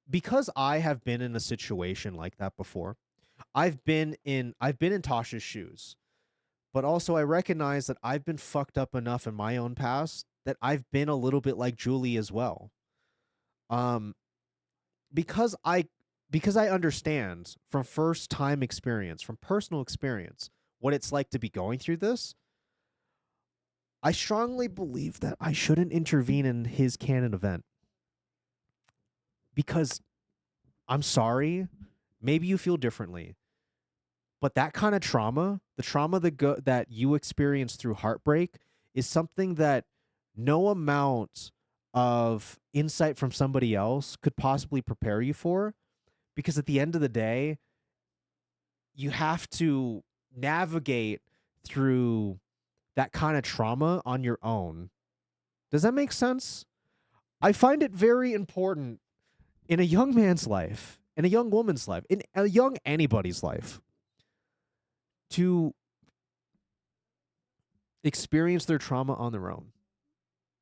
because I have been in a situation like that before, I've been in Tasha's shoes. But also I recognize that I've been fucked up enough in my own past that I've been a little bit like Julie as well. Because I understand from first time experience, from personal experience, what it's like to be going through this, I strongly believe that I shouldn't intervene in his canon event. Because I'm sorry, maybe you feel differently. But that kind of trauma, the trauma that you experience through heartbreak, is something that no amount of insight from somebody else could possibly prepare you for. Because at the end of the day, you have to navigate through that kind of trauma on your own. Does that make sense? I find it very important in a young man's life, in a young woman's life, in a young anybody's life, to experience their trauma on their own.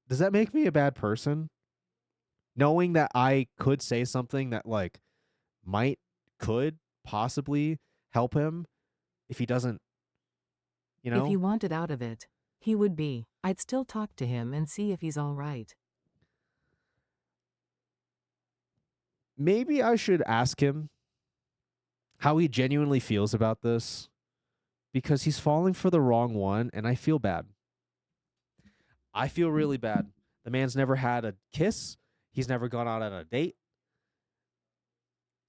Does that make me a bad person? Knowing that I could say something that could possibly help him if he doesn't, If he wanted out of it, he would be. I'd still talk to him and see if he's all right. Maybe I should ask him how he genuinely feels about this, because he's falling for the wrong one, and I feel bad. I feel really bad. The man's never had a kiss. He's never gone out on a date.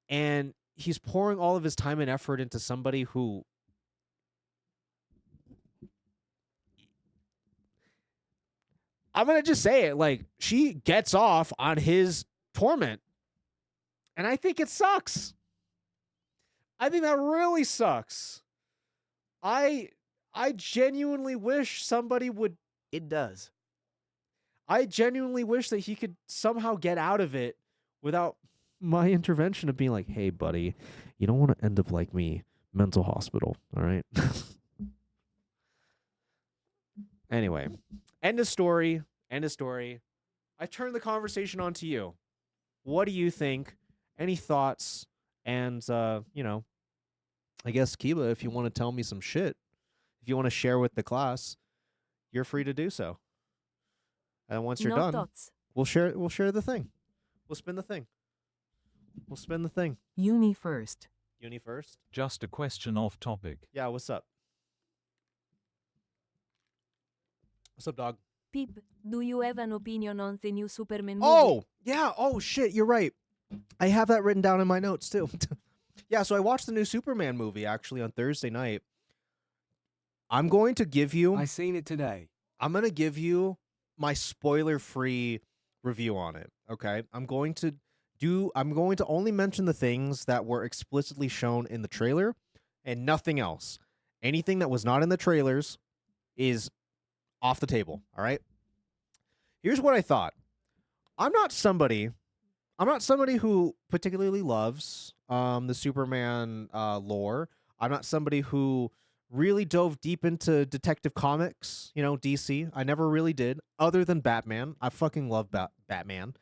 And he's pouring all of his time and effort into somebody who I'm going to just say it, like, she gets off on his torment. And I think it sucks. I think that really sucks. I genuinely wish somebody would. It does. I genuinely wish that he could somehow get out of it without my intervention of being like, hey, buddy, you don't want to end up like me, mental hospital, all right? Anyway, end of story. End of story. I turn the conversation on to you. What do you think? Any thoughts? And, I guess, Kiba, if you want to tell me some shit, if you want to share with the class, you're free to do so. And once you're No done, thoughts. we'll share the thing. We'll spin the thing. We'll spin the thing. Uni first. Uni first? Just a question off topic. Yeah, what's up? What's up, dog? Pip, do you have an opinion on the new Superman movie? Oh, yeah. Oh, shit. You're right. I have that written down in my notes, too. Yeah, so I watched the new Superman movie, actually, on Thursday night. I'm going to give you... I seen it today. I'm going to give you my spoiler-free review on it, okay? I'm going to only mention the things that were explicitly shown in the trailer and nothing else. Anything that was not in the trailers is off the table, all right? Here's what I thought. I'm not somebody who particularly loves the Superman lore. I'm not somebody who really dove deep into Detective Comics, DC. I never really did, other than Batman. I fucking love Batman.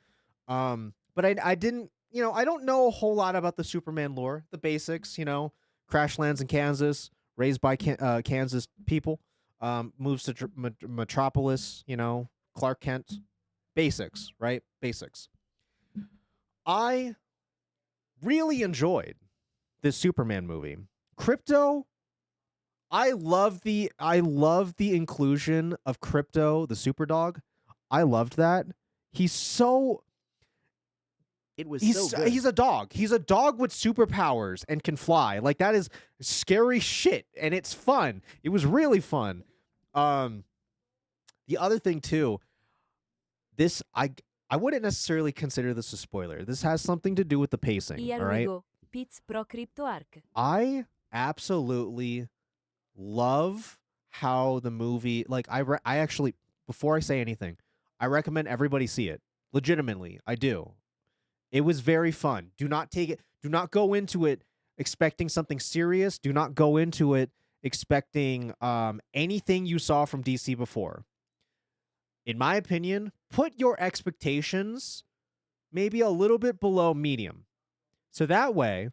But I didn't, I don't know a whole lot about the Superman lore, the basics, crash lands in Kansas, raised by Kansas people, moves to Metropolis, Clark Kent. Basics, right? Basics. I really enjoyed this Superman movie. Crypto, I love the inclusion of Crypto, the super dog. I loved that. He's so It was so good. he's a dog. He's a dog with superpowers and can fly. Like that is scary shit, and it's fun. It was really fun. The other thing too, this I wouldn't necessarily consider this a spoiler. This has something to do with the pacing. Here all we right. go. Pits pro crypto arc. I absolutely love how the movie, like I actually, before I say anything, I recommend everybody see it. Legitimately, I do. It was very fun. Do not go into it expecting something serious. Do not go into it expecting anything you saw from DC before. In my opinion, put your expectations maybe a little bit below medium. So that way,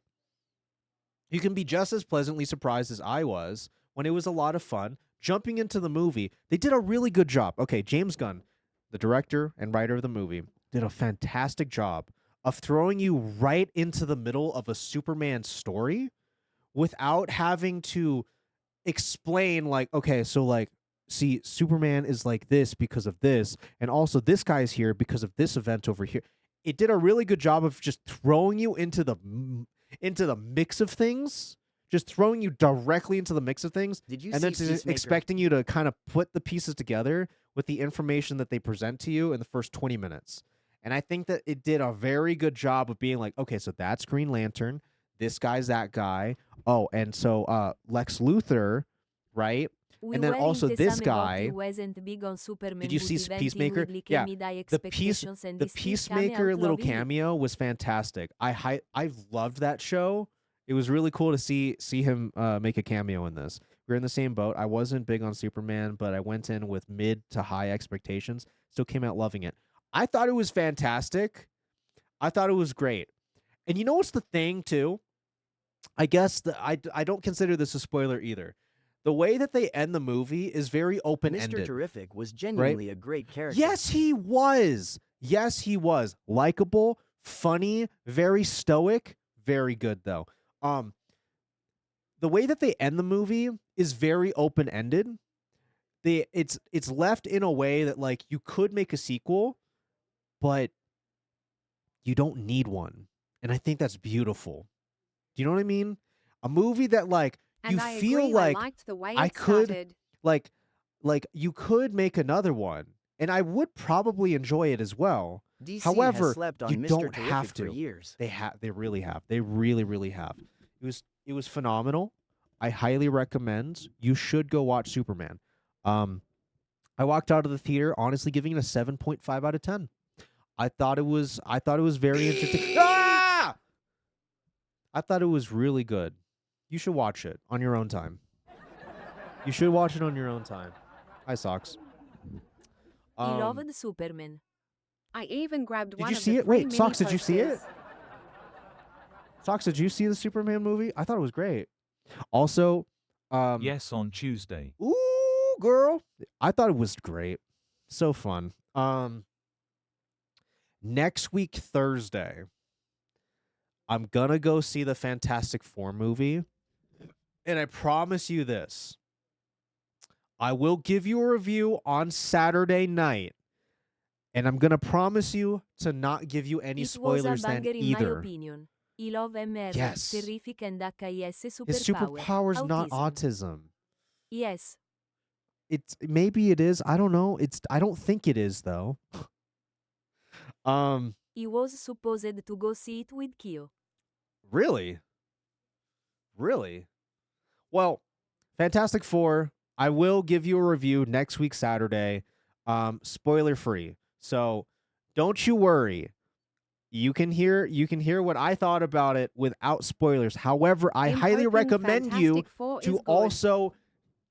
you can be just as pleasantly surprised as I was when it was a lot of fun. Jumping into the movie, they did a really good job. Okay, James Gunn, the director and writer of the movie, did a fantastic job of throwing you right into the middle of a Superman story without having to explain, like, okay, so, like, see, Superman is like this because of this, and also this guy's here because of this event over here. It did a really good job of just throwing you into the mix of things, just throwing you directly into the mix of things, Did you and then see just Peacemaker? expecting you to kind of put the pieces together with the information that they present to you in the first 20 minutes. And I think that it did a very good job of being like, okay, so that's Green Lantern, this guy's that guy. Oh, and so Lex Luthor, right? We And then were also in this Tesame guy. Boki wasn't big on Superman Did you see but eventing Peacemaker? weirdly Yeah, came die the expectations and the this thing came Peacemaker out little loving it. cameo was fantastic. I loved that show. It was really cool to see him make a cameo in this. We were in the same boat. I wasn't big on Superman, but I went in with mid to high expectations. Still came out loving it. I thought it was fantastic. I thought it was great. And you know what's the thing too? I guess I don't consider this a spoiler either. The way that they end the movie is very open-ended. Mr. Terrific was genuinely a great character. Yes, he was. Yes, he was. Likable, funny, very stoic. Very good though. The way that they end the movie is very open-ended. It's left in a way that, like, you could make a sequel, but you don't need one. And I think that's beautiful. Do you know what I mean? A movie that, like, And you I feel agree, like I liked the way I it could started. like you could make another one, and I would probably enjoy it as well. DC However, has slept on you Mr. don't Terrific have for to. years. They really have. They really have. It was phenomenal. I highly recommend. You should go watch Superman. I walked out of the theater honestly giving it a 7.5 out of 10. I thought it was very entertaining. Ah! I thought it was really good. You should watch it on your own time. You should watch it on your own time. Hi, Socks. He loved Superman. I even grabbed Did one you of see the it? three Wait, mini Socks, did you see it? posters. Socks, did you see the Superman movie? I thought it was great. Also, Yes, on Tuesday. ooh, girl, I thought it was great. So fun. Next week, Thursday, I'm gonna go see the Fantastic Four movie. And I promise you this. I will give you a review on Saturday night. And I'm gonna promise you to not give you any It was a spoilers then banger in my either. opinion. I love MR, Yes. terrific and HIS His superpower. superpower's not Autism. autism. Yes. It's maybe it is. I don't know. I don't think it is though. He was supposed to go see it with Kyo. Really? Really? Well, Fantastic Four, I will give you a review next week Saturday. Spoiler free. So don't you worry. You can hear what I thought about it without spoilers. However, I I'm highly hoping recommend you Fantastic Four to is good. also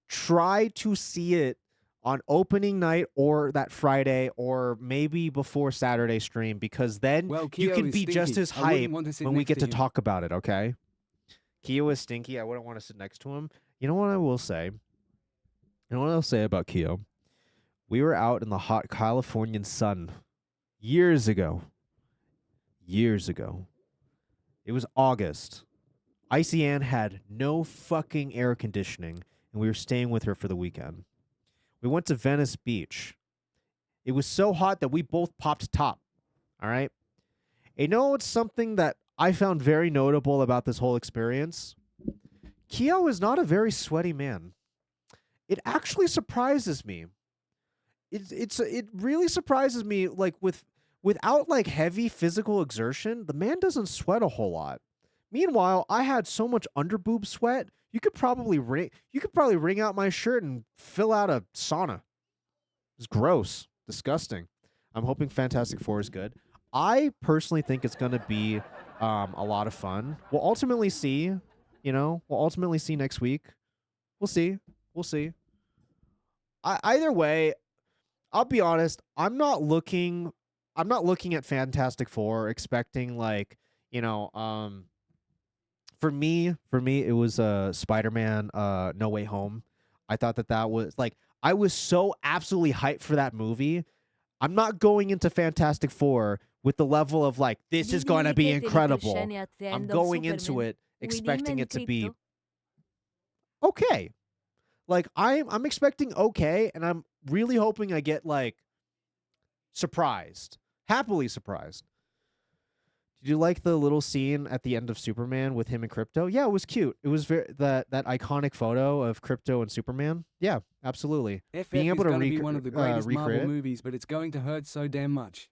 try to see it on opening night or that Friday or maybe before Saturday stream, because then Well, you Kyo can is be just stinky. as I wouldn't hyped want to sit when we next get to to him. talk about it, okay? Kyo is stinky. I wouldn't want to sit next to him. You know what I will say? You know what I'll say about Kyo? We were out in the hot Californian sun years ago. Years ago. It was August. Icy Ann had no fucking air conditioning. and we were staying with her for the weekend. We went to Venice Beach. It was so hot that we both popped top. All right. You know, it's something that I found very notable about this whole experience. Keo is not a very sweaty man. It actually surprises me. It really surprises me. Like without like heavy physical exertion, the man doesn't sweat a whole lot. Meanwhile, I had so much underboob sweat. You could probably wring out my shirt and fill out a sauna. It's gross, disgusting. I'm hoping Fantastic Four is good. I personally think it's going to be a lot of fun. We'll ultimately see. We'll ultimately see next week. We'll see. Either way, I'll be honest. I'm not looking at Fantastic Four expecting like for me it was Spider-Man No Way Home. I thought that was like I was so absolutely hyped for that movie. I'm not going into Fantastic Four with the level of like this is going to be incredible. I'm going into it expecting it to be okay. Like I'm expecting okay, and I'm really hoping I get like surprised, happily surprised. Did you like the little scene at the end of Superman with him and Crypto? Yeah, it was cute. It was that iconic photo of Crypto and Superman. Yeah, absolutely. FF Being able is to gonna be one of the greatest Marvel recreate it? movies, but it's going to hurt so damn much.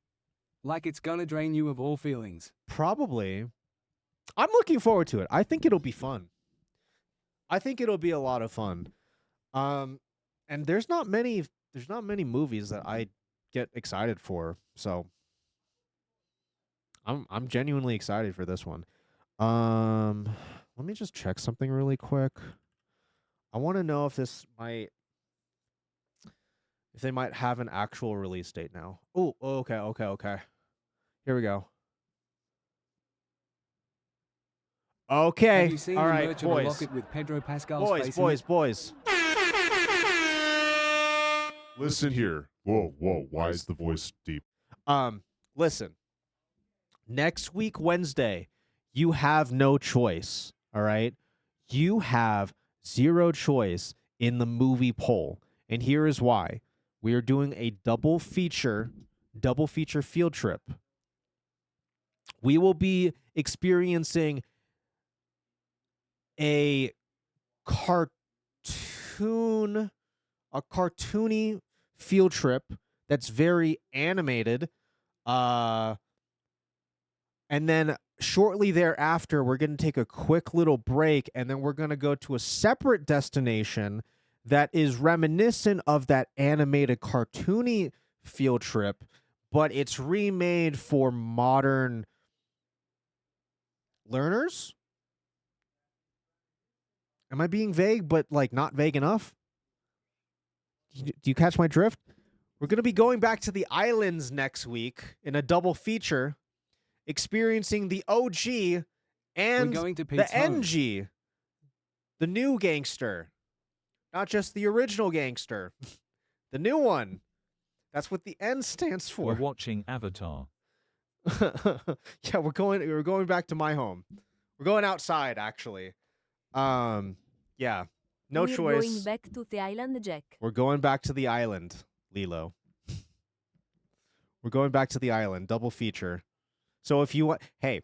Like it's gonna drain you of all feelings. Probably. I'm looking forward to it. I think it'll be fun. I think it'll be a lot of fun. And there's not many movies that I get excited for. So I'm genuinely excited for this one. Let me just check something really quick. I want to know if they might have an actual release date now. Oh, okay. Here we go. Okay. Have you seen All the right, merch of a locket with Pedro Pascal's face in it? Boys. Listen here. Whoa. Why is the voice deep? Listen. Next week, Wednesday, you have no choice. All right? You have zero choice in the movie poll. And here is why. We are doing a double feature field trip. We will be experiencing a cartoony field trip that's very animated. And then shortly thereafter, we're going to take a quick little break, and then we're going to go to a separate destination that is reminiscent of that animated cartoony field trip, but it's remade for modern learners. Am I being vague, but like not vague enough? Do you catch my drift? We're going to be going back to the islands next week in a double feature, experiencing the OG and We're going to the Pete's home. NG, the new gangster, not just the original gangster, the new one. That's what the N stands for. We're watching Avatar. Yeah, we're going back to my home. We're going outside, actually. Yeah, no We're choice. going back to the island, Jack. We're going back to the island, Lilo. We're going back to the island, double feature. So if you want, hey,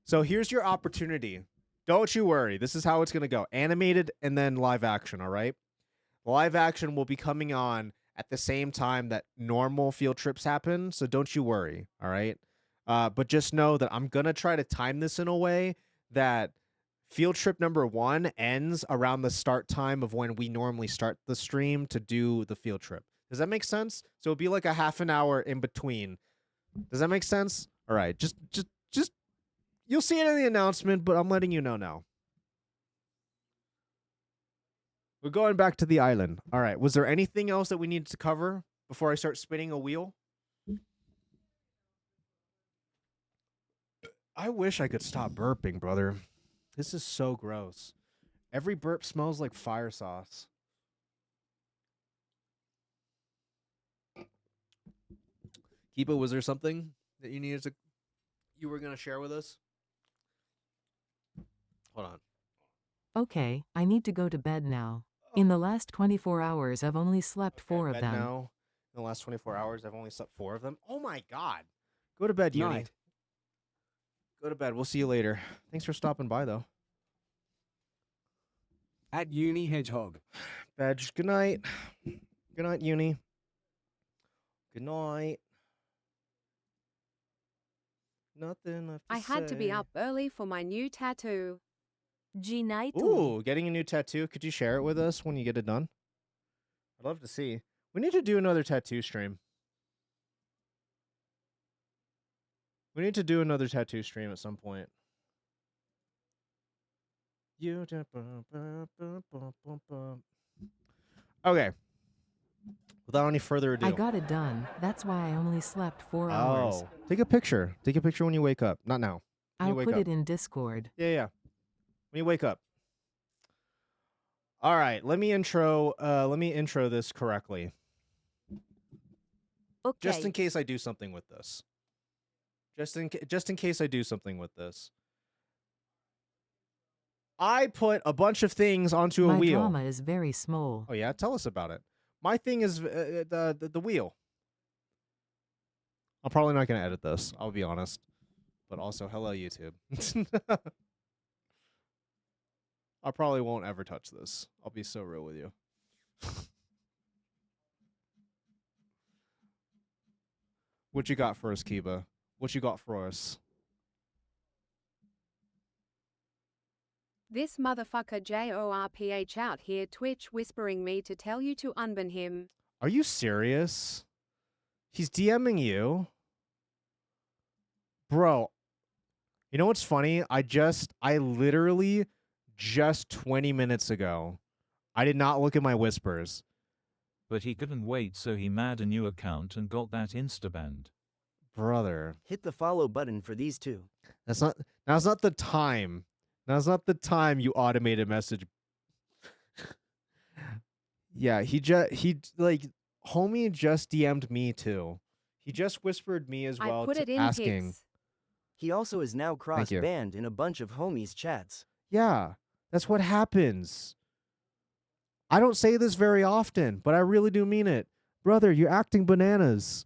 so here's your opportunity. Don't you worry. This is how it's going to go. Animated and then live action, all right? Live action will be coming on at the same time that normal field trips happen, so don't you worry, all right? But just know that I'm going to try to time this in a way that field trip number 1 ends around the start time of when we normally start the stream to do the field trip. Does that make sense? So it'll be like a half an hour in between. Does that make sense? All right. Just you'll see it in the announcement, but I'm letting you know now. We're going back to the island. All right. Was there anything else that we needed to cover before I start spinning a wheel? I wish I could stop burping, brother. This is so gross. Every burp smells like fire sauce. Kiba, was there something that you were gonna share with us? Hold on. Okay, I need to go to bed now. In the last 24 hours, I've only slept 4 of Bed them. now. In the last 24 hours, I've only slept 4 of them. Oh my god. Go to bed, Uni. Night. Go to bed. We'll see you later. Thanks for stopping by, though. At Uni Hedgehog. Badge, good night. Good night, Uni. Good night. Nothing left to I had to be say. up early for my new tattoo. G-night. Ooh, getting a new tattoo. Could you share it with us when you get it done? I'd love to see. We need to do another tattoo stream. We need to do another tattoo stream at some point. Okay. Without any further ado. I got it done. That's why I only slept 4 hours. Oh. Take a picture. Take a picture when you wake up. Not now. When you I'll wake put up. it in Discord. Yeah. When you wake up. All right, let me intro this correctly. Okay. Just in case I do something with this. Just in case I do something with this. I put a bunch of things onto a My wheel. drama is very small. Oh yeah, tell us about it. My thing is the wheel. I'm probably not going to edit this, I'll be honest. But also, hello YouTube. I probably won't ever touch this. I'll be so real with you. What you got for us, Kiba? What you got for us? This motherfucker JORPH out here Twitch whispering me to tell you to unban him. Are you serious? He's DMing you? Bro, you know what's funny? I literally just 20 minutes ago, I did not look at my whispers. But he couldn't wait, so he made a new account and got that instabanned. Brother. Hit the follow button for these two. Now's not the time. Now's not the time, you automated message. Yeah, homie just DM'd me too. He just whispered me as well, I put it in asking. pics. He also is now you. cross-banned in a bunch of homies' chats. Yeah, that's what happens. I don't say this very often, but I really do mean it. Brother, you're acting bananas.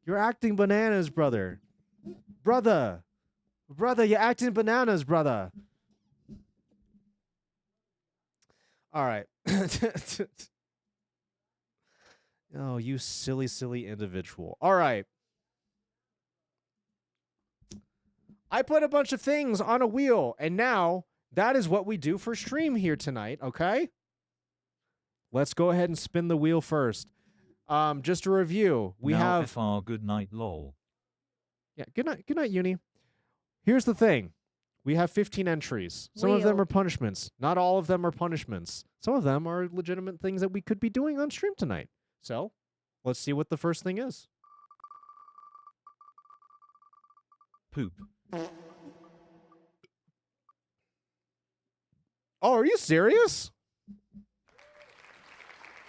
You're acting bananas, brother. Brother, you're acting bananas, brother. All right. Oh, you silly, silly individual. All right. I put a bunch of things on a wheel, and now that is what we do for stream here tonight, okay? Let's go ahead and spin the wheel first. Just a review. We now have FR good night lol. Yeah, good night, Uni. Here's the thing. We have 15 entries. Some of them Wheel. are punishments. Not all of them are punishments. Some of them are legitimate things that we could be doing on stream tonight. So, let's see what the first thing is. Poop. Oh, are you serious?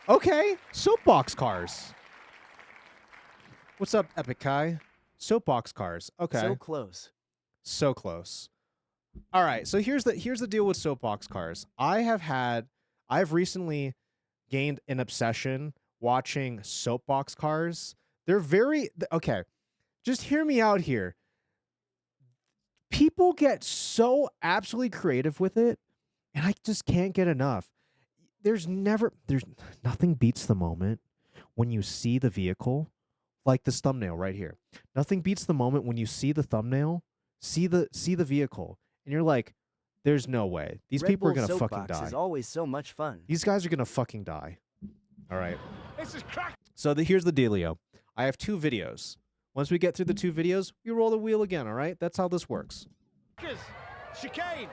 Okay, soapbox cars. What's up, Epic Kai? Soapbox cars. Okay. So close. So close. All right, so here's the deal with soapbox cars. I've recently gained an obsession watching soapbox cars. They're very okay. Just hear me out here. People get so absolutely creative with it, and I just can't get enough. There's nothing beats the moment when you see the vehicle, like this thumbnail right here. Nothing beats the moment when you see the thumbnail, see the vehicle, and you're like, there's no way. These Red people are Bull going to fucking Soapbox die. is always so much fun. These guys are going to fucking die. All right. So here's the dealio. I have 2 videos. Once we get through the 2 videos, we roll the wheel again, all right? That's how this works. Chicane.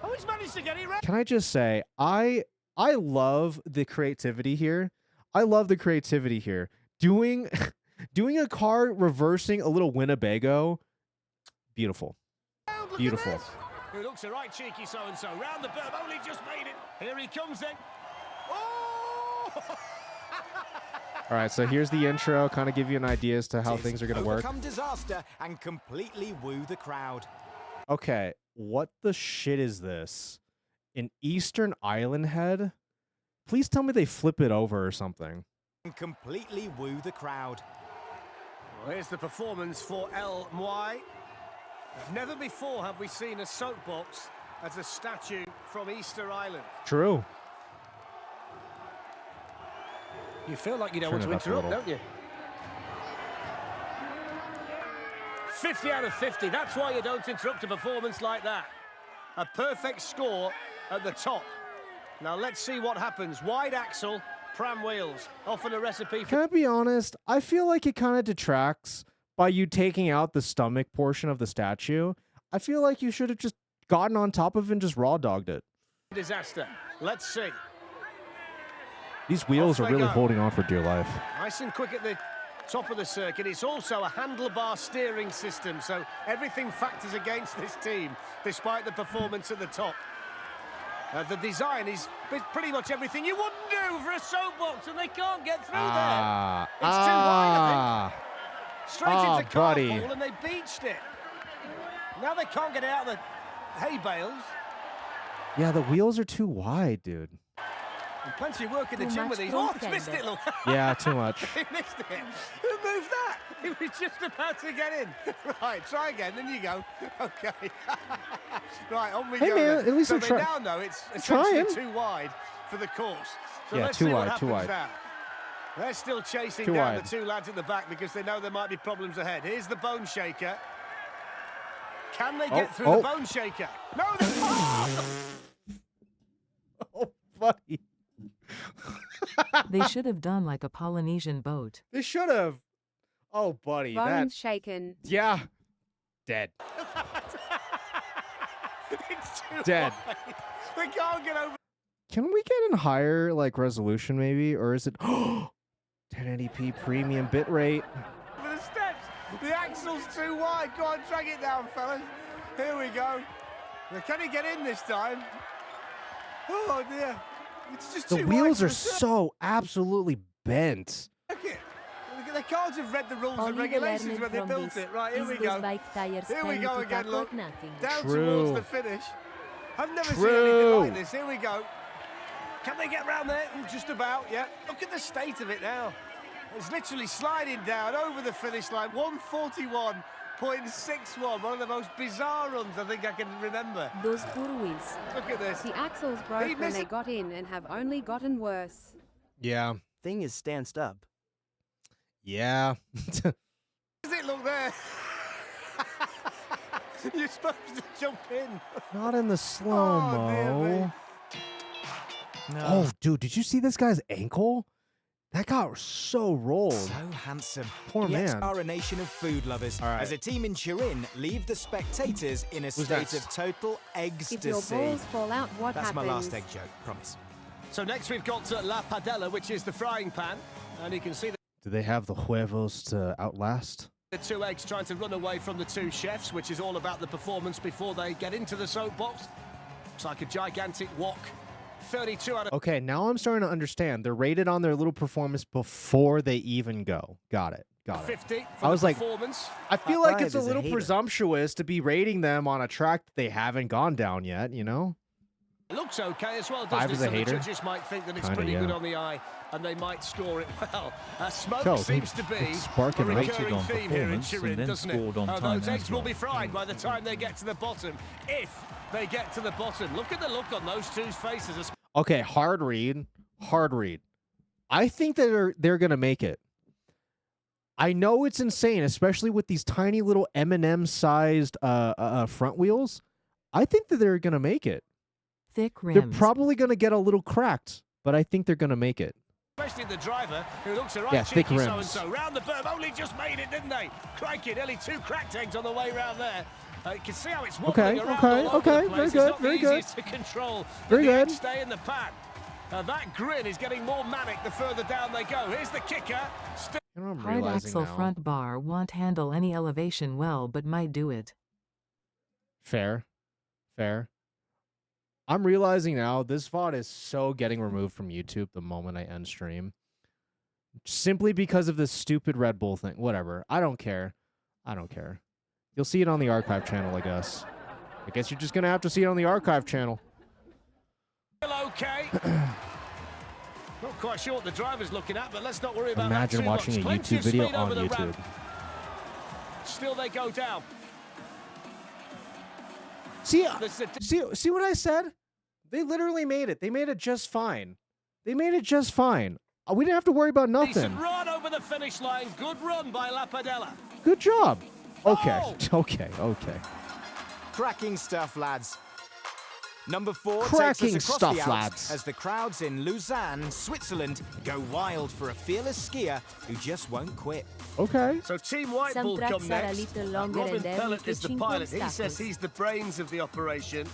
Oh, he's managed to get it right. Can I just say, I love the creativity here. I love the creativity here. Doing a car reversing a little Winnebago, beautiful. Beautiful. It looks a right cheeky so-and-so. Round the berm, only just made it. Here he comes then. Oh! All right, so here's the intro, kind of give you an idea as to how things are going to work. Overcome disaster and completely woo the crowd. Okay, what the shit is this? An Eastern Island head? Please tell me they flip it over or something. And completely woo the crowd. Well, here's the performance for El Mwai. Never before have we seen a soapbox as a statue from Easter Island. True. You feel like you don't Turn want to it up a interrupt, little. don't you? 50 out of 50. That's why you don't interrupt a performance like that. A perfect score at the top. Now let's see what happens. Wide axle, pram wheels. Often a recipe for... Can I be honest? I feel like it kind of detracts by you taking out the stomach portion of the statue. I feel like you should have just gotten on top of it and just raw dogged it. disaster. Let's see. These wheels Off are they really go. holding on for dear life. Nice and quick at the top of the circuit. It's also a handlebar steering system, so everything factors against this team, despite the performance at the top. The design is pretty much everything you wouldn't do for a soapbox, and they can't get through there. It's too wide, I think. Straight into carpool, and they beached it. Now they can't get out of the hay bales. Yeah, the wheels are too wide, dude. And plenty of work in the Too gym much with these. front Oh, he's missed it, look. Yeah, too much. He missed it. Who moved that? He was just about to get in. Right, try again, then you go. Okay. Right, on we Hey, go. man, then. at least so they're they trying. now know it's essentially Trying. too wide for the course. So Yeah, let's too see what wide, too happens wide. now. They're still chasing Too down wide. the two lads at the back because they know there might be problems ahead. Here's the bone shaker. Can they get through the bone shaker? No, they can't. Oh, buddy. They should have done like a Polynesian boat. They should have. Oh, buddy. Bones shaken. Yeah. Dead. It's too Dead. wide. They can't get over. Can we get in higher like resolution maybe? Or is it 1080p premium bitrate? For the steps. The axle's too wide. Go on, drag it down, fellas. Here we go. Now, can he get in this time? Oh, dear. It's just The too wheels wide are so absolutely bent. Look it. They can't have read the rules and Oliver regulations learned when they from built this. it. Right, here Is we those go. bike tires Here we tend go to again, tap look. like nothing. Down True. towards the finish. I've never seen True. anything like this. Here we go. Can they get round there? Just about, yeah. Look at the state of it now. It's literally sliding down over the finish line. 141.61. One of the most bizarre runs I think I can remember. Those poor wheels. Look at this. The axles broke when they got in and have only gotten worse. Yeah. Thing is stanced up. Yeah. Does it look there? You're supposed to jump in. Not in the slow-mo. Oh, dude, did you see this guy's ankle? That got so rolled. So handsome. Poor Yet man. are a nation of food lovers. All right. As a team in Turin leave the spectators in a Who's state next? of total If your ecstasy. balls fall out, what That's happens? my last egg joke, promise. So next we've got La Padella, which is the frying pan. And you can see Do they have the huevos to outlast? the two eggs trying to run away from the two chefs, which is all about the performance before they get into the soapbox. It's like a gigantic wok. 32 out of... Okay, now I'm starting to understand. They're rated on their little performance before they even go. Got it. Got it. 50 for I was the like, performance. I feel Top like it's a five is a little hater. presumptuous to be rating them on a track that they haven't gone down yet, you know? It looks okay as well, Five doesn't it? is a So the hater? judges might think that it's Kinda, pretty yeah. good on the eye, and they might score it well. Smoke Yo, seems to be it's sparking a right. recurring on theme here in performance and Turin, then doesn't scored it? on time Those as eggs will well. be fried by the time they get to the bottom, if they get to the bottom. Look at the look on those two's faces. Okay, hard read. Hard read. I think that they're going to make it. I know it's insane, especially with these tiny little M&M sized front wheels. I think that they're going to make it. Thick rims. They're probably going to get a little cracked, but I think they're going to make it. Especially the driver, who looks a right Yeah, thick cheeky rims. so-and-so. Round the berm, only just made it, didn't they? Crikey, nearly two cracked eggs on the way round there. You can see how it's wobbling Okay, around okay, all over okay, the place. very good, It's not very the good. easiest to control. Very The good. eggs stay in the pan. That grin is getting more manic the further down they go. Here's the kicker. You know, I'm Hard realizing axle now. front bar won't handle any elevation well, but might do it. Fair. Fair. I'm realizing now this VOD is so getting removed from YouTube the moment I end stream. Simply because of this stupid Red Bull thing. Whatever. I don't care. I don't care. You'll see it on the archive channel, I guess. I guess you're just going to have to see it on the archive channel. Okay. Not quite sure what the driver's looking at, but let's not worry about Imagine that too watching much. a Plenty YouTube of video speed on over the YouTube. ramp. Still they go down. See what I said? They literally made it. They made it just fine. They made it just fine. We didn't have to worry about nothing. Decent run over the finish line. Good run by Lapadella. Good job. Okay. Oh! Okay. Cracking stuff, lads. Number 4 Cracking takes us across stuff, the Alps lads. as the crowds in Lausanne, Switzerland, go wild for a fearless skier who just won't quit. Okay. So Team White Some Bull tracks come are a next. little longer Robin and every Pellet is the 15 pilot. He obstacles. says he's the brains of the operation,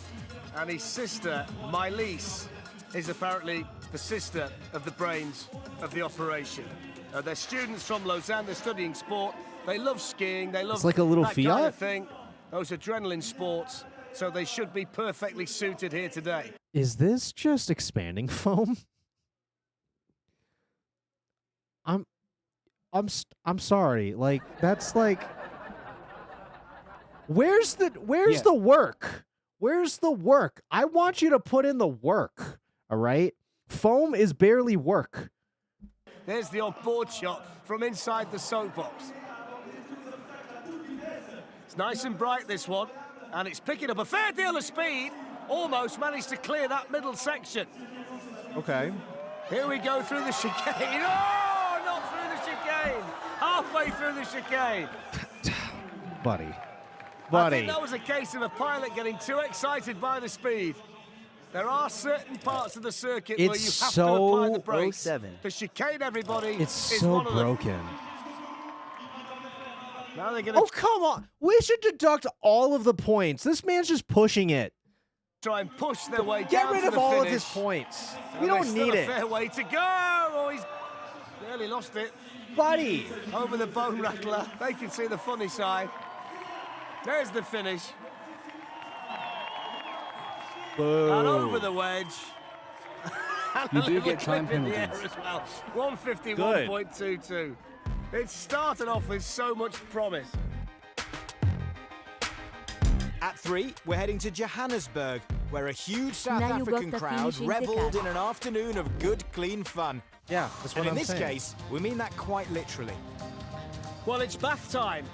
and his sister, Mylise, is apparently the sister of the brains of the operation. They're students from Lausanne. They're studying sport. They love skiing. They love It's like a little that kind of Fiat? thing. Those adrenaline sports. So they should be perfectly suited here today. Is this just expanding foam? I'm sorry. Like that's like where's the work? Where's the work? I want you to put in the work. All right? Foam is barely work. There's the on-board shot from inside the soapbox. It's nice and bright, this one, and it's picking up a fair deal of speed. Almost managed to clear that middle section. Okay. Here we go through the chicane. Oh, not through the chicane. Halfway through the chicane. Buddy. I think that was a case of a pilot getting too excited by the speed. There are certain parts of the circuit where you It's have to apply the so brakes. 07. The chicane, everybody, It's is so one of them. broken. Now they're going to Oh, come on. We should deduct all of the points. This man's just pushing it. try and push their way Get down rid to of the all finish. of his points. And We don't there's still need a it. fair way to go. Oh, he's nearly lost it. Buddy. Over the bone rattler. They can see the funny side. There's the finish. Boo. And over the wedge. And You a do little get time clip in the penalties. air as well. 151.22. It started off with so much promise. At 3, we're heading to Johannesburg, where a huge South Now you got African the crowd finishing revelled ticket. in an afternoon of good, clean fun. Yeah, that's what And in I'm this saying. case, we mean that quite literally. Well, it's bath time.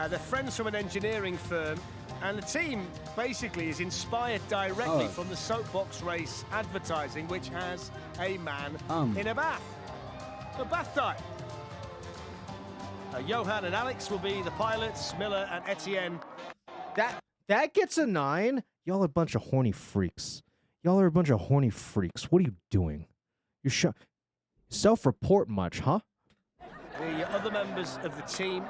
They're friends from an engineering firm, and the team basically is inspired directly from the soapbox race advertising, which has a man in a bath. So bath time. Johan and Alex will be the pilots, Miller and Etienne. That gets a 9. Y'all are a bunch of horny freaks. Y'all are a bunch of horny freaks. What are you doing? You're self-report much, huh? The other members of the team.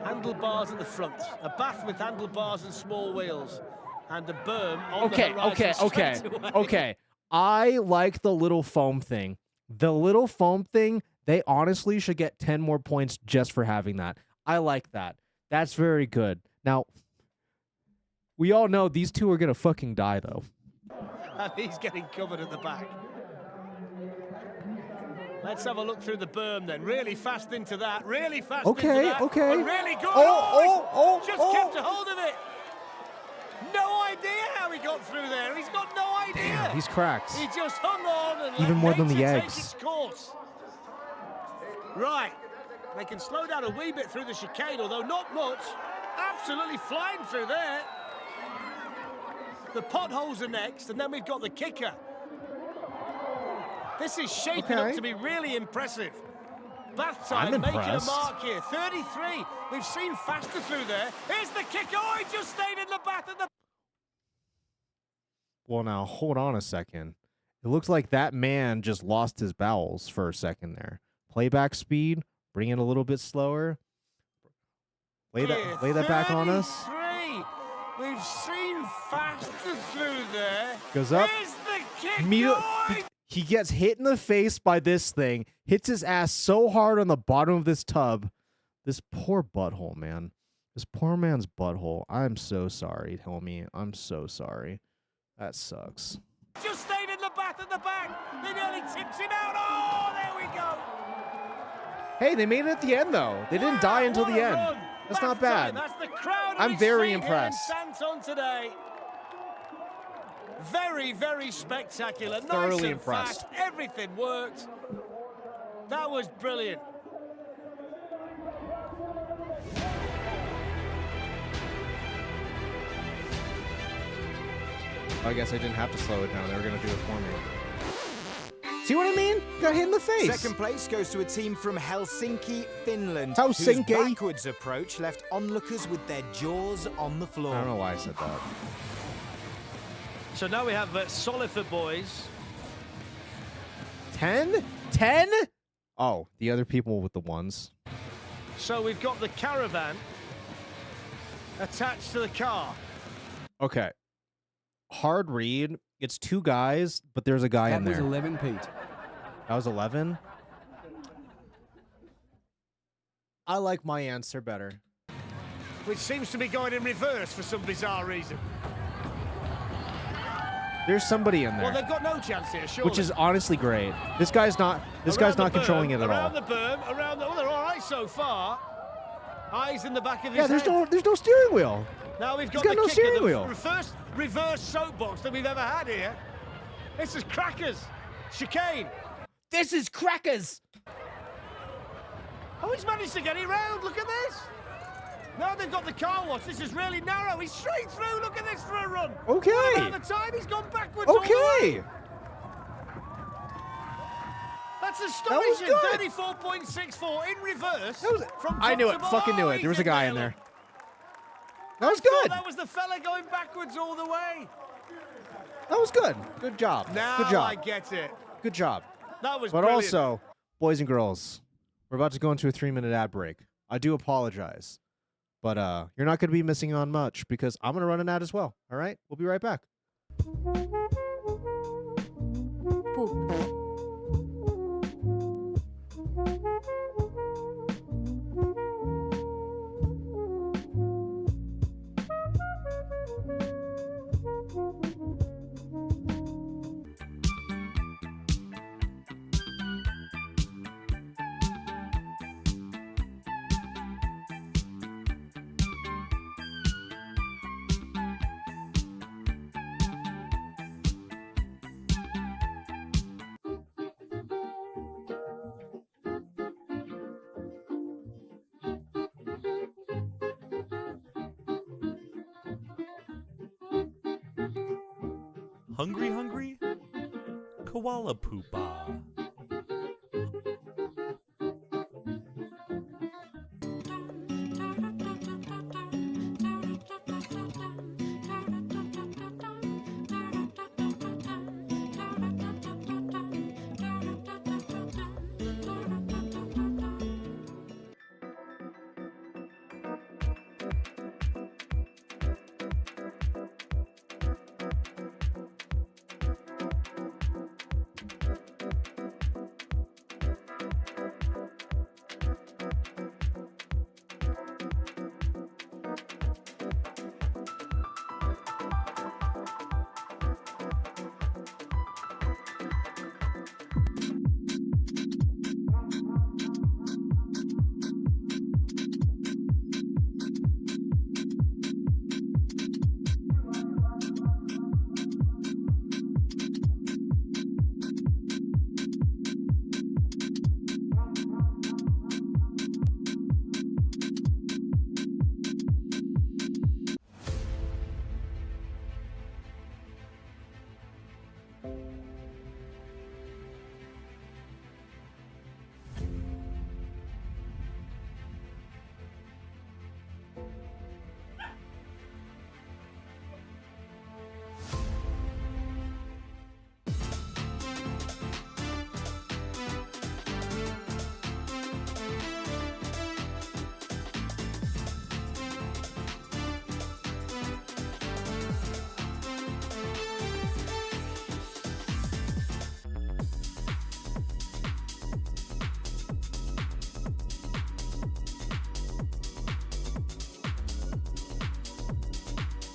Handlebars at the front. A bath with handlebars and small wheels. And a berm on the horizon straight away. Okay. I like the little foam thing. The little foam thing, they honestly should get 10 more points just for having that. I like that. That's very good. Now, we all know these two are going to fucking die, though. And he's getting covered at the back. Let's have a look through the berm then. Really fast into that. Really fast into that. Okay. But really good. Just kept a hold of it. No idea how he got through there. He's got no idea. Damn, these cracks. He just hung on and Even let more than the nature take eggs. its course. Right. They can slow down a wee bit through the chicane, although not much. Absolutely flying through there. The potholes are next, and then we've got the kicker. This is shaping up to be really impressive. Bath time I'm making a impressed. mark here. 33. We've seen faster through there. Here's the kicker. Oh, he just stayed in the bath at the... Well, now, hold on a second. It looks like that man just lost his bowels for a second there. Playback speed, bring it a little bit slower. Lay that back on us. 33. We've seen faster through there. Goes up. Here's the kick. Immediately, Oh, he gets hit in the face by this thing, hits his ass so hard on the bottom of this tub. This poor butthole, man. This poor man's butthole. I'm so sorry, homie. I'm so sorry. That sucks. just stayed in the bath at the back. They nearly tipped him out. Oh, there we go. Hey, they made it at the end, though. They didn't die until the end. Run. That's not Bath time. bad. That's the crowd I'm we've very seen here in impressed. Santon today. Very, very spectacular. Nice Thoroughly and impressed. fast. Everything worked. That was brilliant. I guess I didn't have to slow it down. They were going to do it for me. See what I mean? Got hit in the face. Second place goes to a team from Helsinki, Finland. Helsinki. Whose backwards approach left onlookers with their jaws on the floor. I don't know why I said that. So now we have Solifer boys. 10? 10? Oh, the other people with the ones. So we've got the caravan attached to the car. Okay. Hard read. It's 2 guys, but there's a guy in there. That was 11, Pete. That was 11? I like my answer better. Which seems to be going in reverse for some bizarre reason. There's somebody in there. Well, they've got no chance here, surely. Which is honestly great. This guy's not controlling it at all. Around the berm, around the... Well, they're all right so far. Eyes in the back of his Yeah, there's head. no steering wheel. Now we've got He's got the no kicker, steering the wheel. first reverse soapbox that we've ever had here. This is crackers. Chicane. This is crackers. Oh, he's managed to get it round. Look at this. Now they've got the car wash. This is really narrow. He's straight through. Look at this for a run. Okay. What about the time? He's gone backwards all the Okay. way. That's astonishing. good. 34.64 in reverse. From I top knew to it. bottom. Fucking knew Oh, it. There was a he's guy in there, there. look. That was I thought good. That was the fella going backwards all the way. That was good. Good job. Now Good job. I get it. Good job. That was But brilliant. also, boys and girls, we're about to go into a 3-minute ad break. I do apologize. But you're not going to be missing on much because I'm going to run an ad as well. All right? We'll be right back. Poop. Hungry? Koala poopa.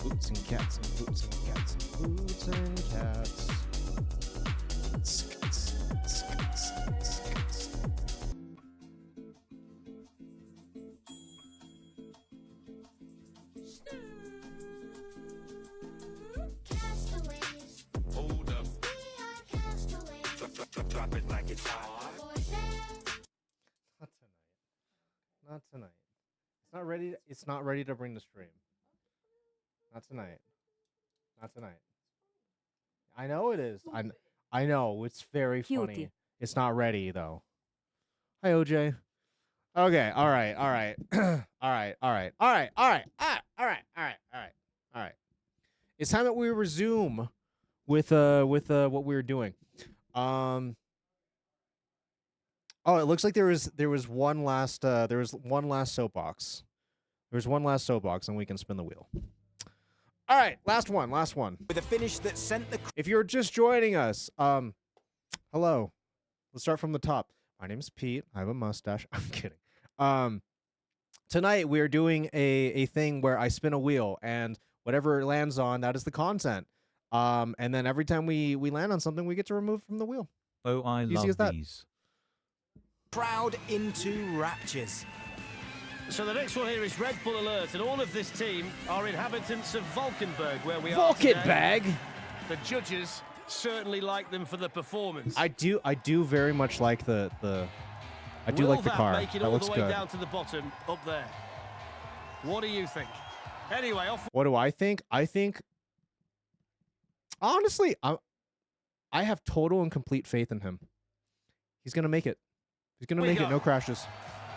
Boots and cats and boots and cats and boots and cats. Castaways Not tonight. It's not ready. It's not ready to bring the stream. Not tonight. Not tonight. I know it is. I know it's very funny. Cutie. It's not ready though. Hi OJ. Okay. All right. All right. all right. All right. All right. All right. All right. All right. All right. All right. All right. It's time that we resume with what we were doing. Oh, it looks like there was one last soapbox. There was one last soapbox, and we can spin the wheel. All right, last one. With a finish that sent the... If you're just joining us, hello. Let's start from the top. My name's Pete. I have a mustache. I'm kidding. Tonight we're doing a thing where I spin a wheel, and whatever it lands on, that is the content. And then every time we land on something, we get to remove from the wheel. Oh, I Easy as love that. these. Crowd into raptures. So the next one here is Red Bull Alert, and all of this team are inhabitants of Valkenburg, where we are today. Valkenburg. The judges certainly like them for the performance. I do very much like the I do Will like the that car. make it That all looks the way good. down to the bottom up there? What do you think? Anyway, off. What do I think? I think honestly, I have total and complete faith in him. He's gonna make it. He's gonna make it. No crashes.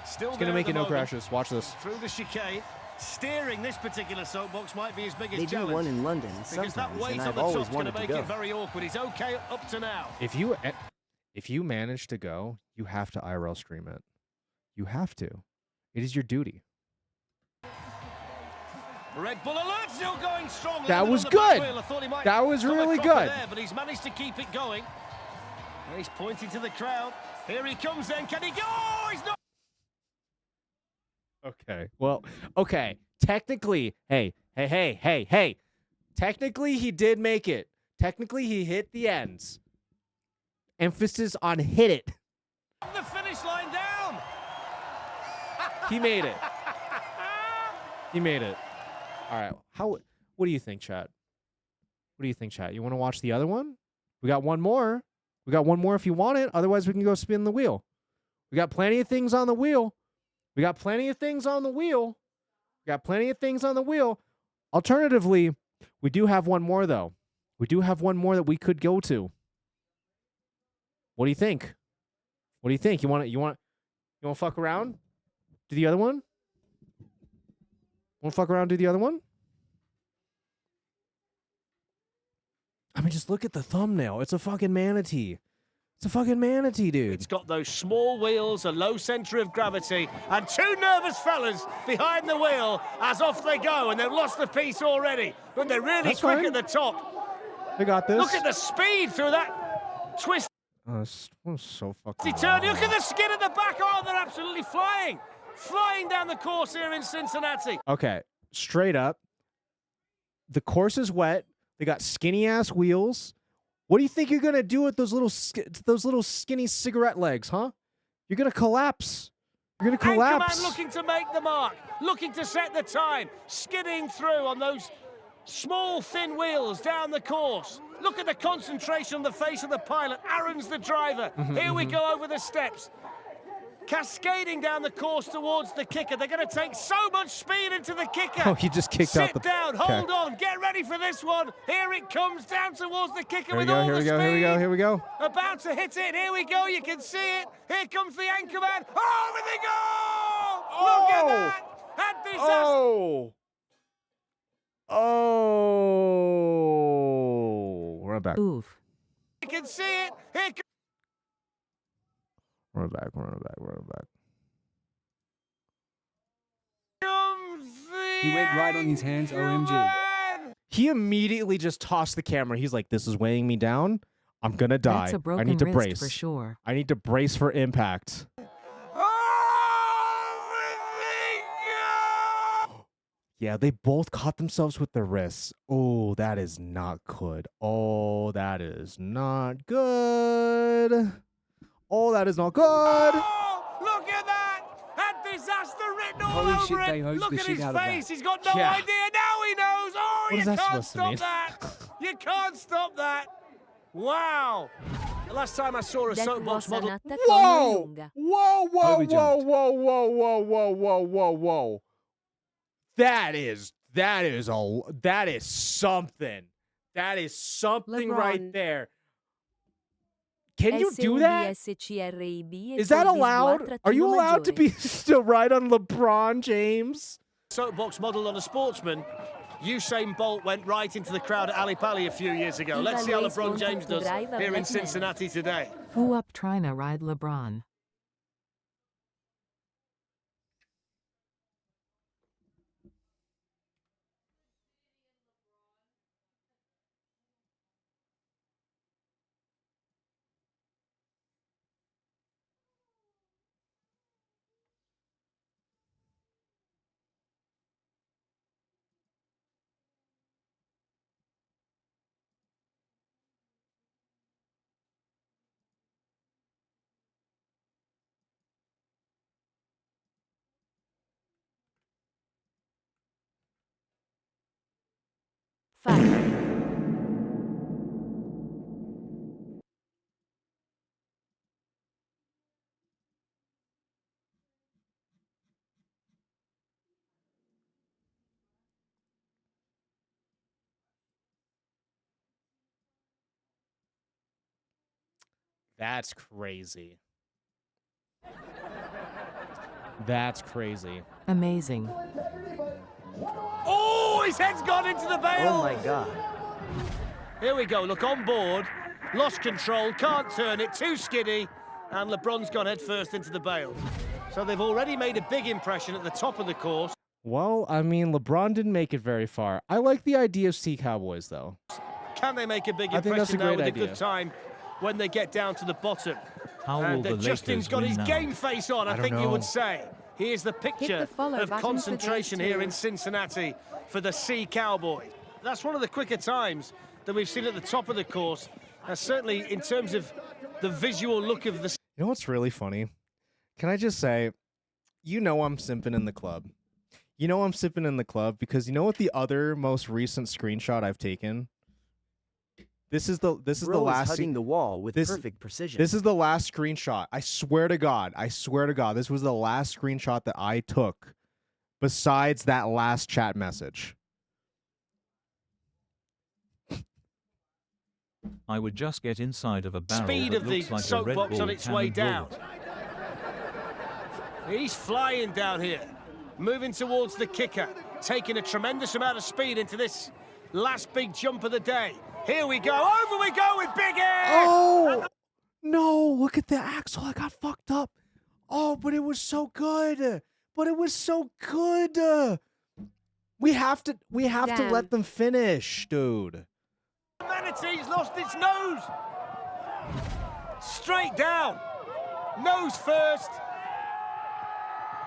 Still He's gonna make it. No crashes. Watch this. Through the chicane, steering this particular soapbox might be his biggest They do challenge. one in London Because that sometimes, weight and on I've the always top's going to wanted to make go. it very awkward. He's okay up to now. If you manage to go, you have to IRL stream it. You have to. It is your duty. Red Bull Alert still going strong. That was On the back good. wheel. I thought he might That was come really a cropper good. There, but he's managed to keep it going. And he's pointing to the crowd. Here he comes then. Can he go? Oh, he's not. Okay. Well, okay. Technically, hey. Technically, he did make it. Technically, he hit the ends. Emphasis on hit it. The finish line down. He made it. He made it. All right. What do you think, chat? What do you think, chat? You want to watch the other one? We got one more. We got one more if you want it. Otherwise, we can go spin the wheel. We got plenty of things on the wheel. Alternatively, we do have one more, though. We do have one more that we could go to. What do you think? You want to fuck around? Do the other one? Want to fuck around? Do the other one? I mean, just look at the thumbnail. It's a fucking manatee. It's a fucking manatee, dude. It's got those small wheels, a low centre of gravity, and two nervous fellas behind the wheel as off they go, and they've lost the piece already. But they're really That's quick fine. at the top. They got this. Look at the speed through that twist. It's so fucking. Turn. Look at the skin at the back. Oh, they're absolutely flying. Flying down the course here in Cincinnati. Okay, straight up. The course is wet. They got skinny ass wheels. What do you think you're gonna do with those little skinny cigarette legs, huh? You're gonna collapse. You're gonna collapse. Anchorman looking to make the mark, looking to set the time, skidding through on those small, thin wheels down the course. Look at the concentration on the face of the pilot. Aaron's the driver. Here we go over the steps. Cascading down the course towards the kicker. They're going to take so much speed into the kicker. Oh, he just kicked out the... Sit down, hold on, get ready for this one. Here it comes down towards the kicker with all the speed. Here we go. About to hit it. Here we go. You can see it. Here comes the Anchorman. Over they go! Look at that! And disaster. Oh. Run back. Oof. You can see it. Here comes... Run it back. He went right on his hands, OMG. He immediately just tossed the camera. He's like, this is weighing me down. I'm going to die. That's a broken I need to wrist brace. for sure. I need to brace for impact. Yeah, they both caught themselves with their wrists. Oh, that is not good. Oh, that is not good. Oh, that is not good. Oh, look at that! And disaster written all Holy over shit, they it. hosed Look the at shit his out of face. that. He's got no Yeah. idea. Now he knows. Oh, What is you that can't supposed to mean? stop that. You can't stop that. Wow. The last time I saw a That soapbox was an model. attack Whoa! on Lunga. Whoa, whoa, Overjumped. whoa, whoa, whoa, whoa, whoa, whoa, whoa, whoa. That is something. That is something right LeBron. there. Can you do that? Is that allowed? Are you allowed to be to ride on LeBron James? Soapbox model on a sportsman. Usain Bolt went right into the crowd at Ali Pali a few years ago. Let's see how LeBron James does here in Cincinnati today. Who up trying to ride LeBron? That's crazy. That's crazy. Amazing. Oh, his head's gone into the bail. Oh my God. Here we go. Look, on board. Lost control. Can't turn it. Too skiddy. And LeBron's gone head first into the bail. So they've already made a big impression at the top of the course. Well, I mean, LeBron didn't make it very far. I like the idea of Sea Cowboys, though. Can they make a big I think that's a impression now great with a idea. good time when they get down to the bottom? How will And the Justin's Lakers got win his now? game face on, I don't think you know. would say. Here's the picture follow of button for concentration those here two. in Cincinnati for the Sea Cowboys. That's one of the quicker times that we've seen at the top of the course. Certainly in terms of the visual look of the... You know what's really funny? Can I just say, you know I'm simping in the club. You know I'm simping in the club because you know what the other most recent screenshot I've taken? This is the Bro is last hugging the wall with this- perfect precision. This is the last screenshot. I swear to God, this was the last screenshot that I took besides that last chat message. I would just get inside of a barrel speed that of the looks like a Red soapbox Bull on its can way and roll down. it. He's flying down here, moving towards the kicker, taking a tremendous amount of speed into this last big jump of the day. Here we go, over we go with Big Air! Oh no! Look at the axle. I got fucked up. Oh, but it was so good. We have to Damn. let them finish, dude. Manatee's lost its nose! Straight down, nose first.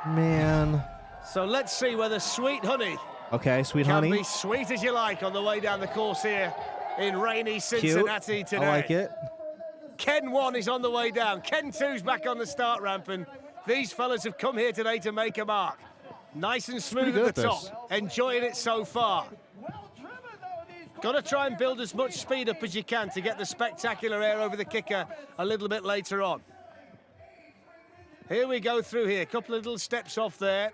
Man. So let's see whether Sweet Honey Okay, sweet can honey. be sweet as you like on the way down the course here in rainy Cincinnati Cute. today. I like it. Ken 1 is on the way down. Ken 2's back on the start ramp, and these fellas have come here today to make a mark. Nice and smooth pretty at the good top. at Enjoying it so far. Got to try and build as much speed up as you can to get the spectacular air over the kicker a little bit later on. Here we go through here. A couple of little steps off there.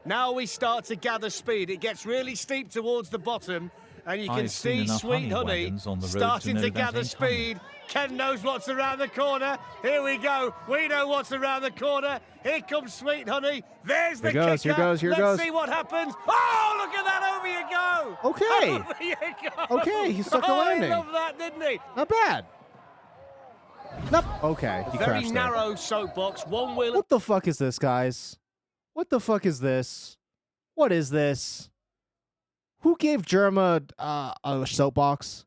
Now we start to gather speed. It gets really steep towards the bottom, and you can I've seen see enough Sweet Honey wagons on the road to starting know to that gather ain't honey. speed. Ken knows what's around the corner. Here we go. We know what's around the corner. Here comes Sweet Honey. There's the Here goes, kicker. here goes, here Let's goes. see what happens. Oh, look at that. Over you go. Okay. Over you go. Okay, he stuck the landing. He loved that, didn't he? Not bad. Nope. Okay, he Very crashed there. narrow soapbox. One wheel. What the fuck is this, guys? What the fuck is this? What is this? Who gave Jerma a soapbox?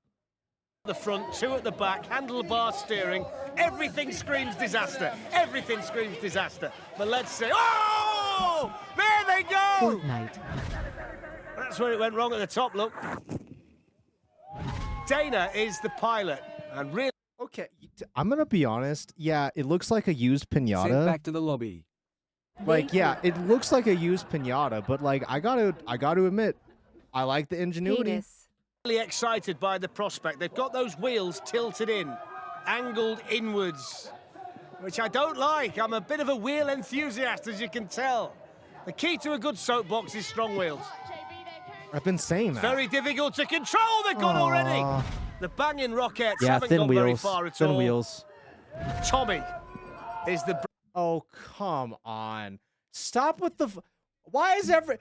The front, 2 at the back, handlebar steering. Everything screams disaster. Everything screams disaster. But let's see. Oh! There they go! Fortnite. That's where it went wrong at the top, look. Dana is the pilot. And really... Okay, I'm gonna be honest. Yeah, it looks like a used Sent pinata. back to the lobby. Like, yeah, it looks like a used pinata, but like, I gotta admit, I like the ingenuity. Penis. Really excited by the prospect. They've got those wheels tilted in angled inwards, which I don't like. I'm a bit of a wheel enthusiast, as you can tell. The key to a good soapbox is strong wheels. I've been saying that. Very difficult to control. They're gone already. The banging rockets haven't thin gone wheels. very far at thin all. wheels. Tommy is the... Oh, come on. Stop with the... Why is every...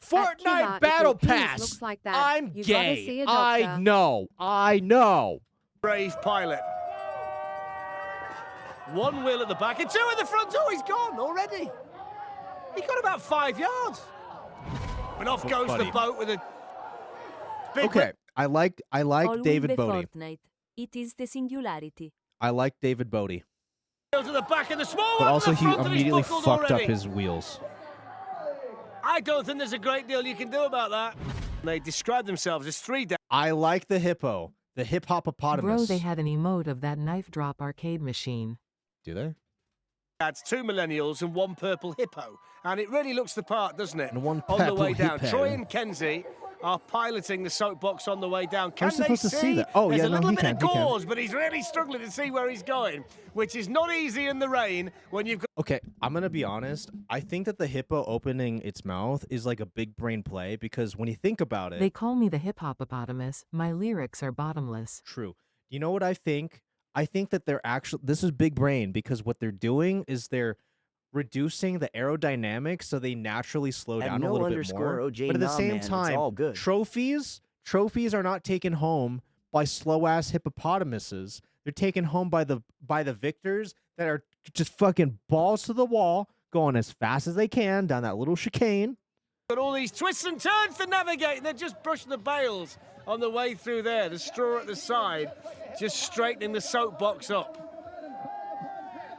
Fortnite Battle Pass. Looks like that. I'm You've gotta gay. see a I doctor. know. I know. brave pilot. One wheel at the back and two at the front. Oh, he's gone already. He got about 5 yards. And off goes the boat with a big... Okay, I like All David with the Bodie. Fortnite. It is the singularity. I like David Bodie. Goes to the back and the small But one also to the he front and he's immediately buckled fucked already. up his wheels. I don't think there's a great deal you can do about that. They describe themselves as three down. I like the hippo. The hip-hop-opotamus. Bro, they had an emote of that knife drop arcade machine. Do they? That's two millennials and one purple hippo. And it really looks the part, doesn't it? And one on the purple way down. hippo. Troy and Kenzie are piloting the soapbox on the way down. Can they supposed to see that. Oh, There's yeah, a no, little he bit can, of he can. gauze, but he's really struggling to see where he's going, which is not easy in the rain when you've got... Okay, I'm going to be honest. I think that the hippo opening its mouth is like a big brain play because when you think about it... They call me the hip-hop-opotamus. My lyrics are bottomless. True. You know what I think? I think that they're actually... This is big brain because what they're doing is they're reducing the aerodynamics so they naturally slow At down no a little bit underscore more. OJ But at the nah, same man, it's time, all good. trophies are not taken home by slow-ass hippopotamuses. They're taken home by the victors that are just fucking balls to the wall, going as fast as they can down that little chicane. Got all these twists and turns to navigate, and they're just brushing the bales on the way through there. The straw at the side, just straightening the soapbox up.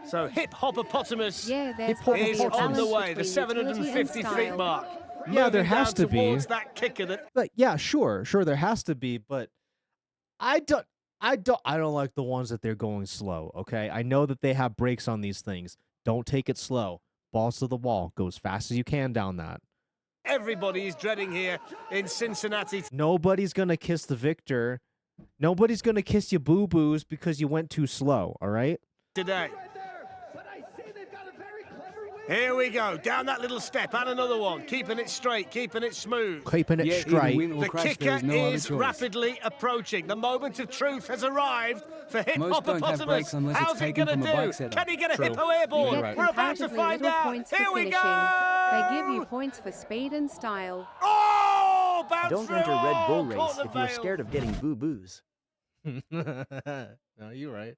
So hip-hoppopotamus there's is on the way, the 750 feet mark. Yeah, there Moving has down to be. towards that kicker that... But yeah, sure, there has to be, but I don't like the ones that they're going slow, okay? I know that they have brakes on these things. Don't take it slow. Balls to the wall. Go as fast as you can down that. Everybody is dreading here in Cincinnati. Nobody's going to kiss the victor. Nobody's going to kiss your boo-boos because you went too slow, all right? Today. Here we go, down that little step and another one, keeping it straight, keeping it smooth. Keeping it straight. The kicker is rapidly approaching. The moment of truth has arrived for Most don't have brakes hippopotamus. unless it's How's it taken going from a to bike do? setup. Can he get a True. hippo airborne? You get We're about to comparatively find little out. points for Here we finishing. go. They give you points for speed and style. Oh, bounce Don't through. enter Red Bull Oh, race caught the if you're bail. scared of getting boo-boos. No, you're right.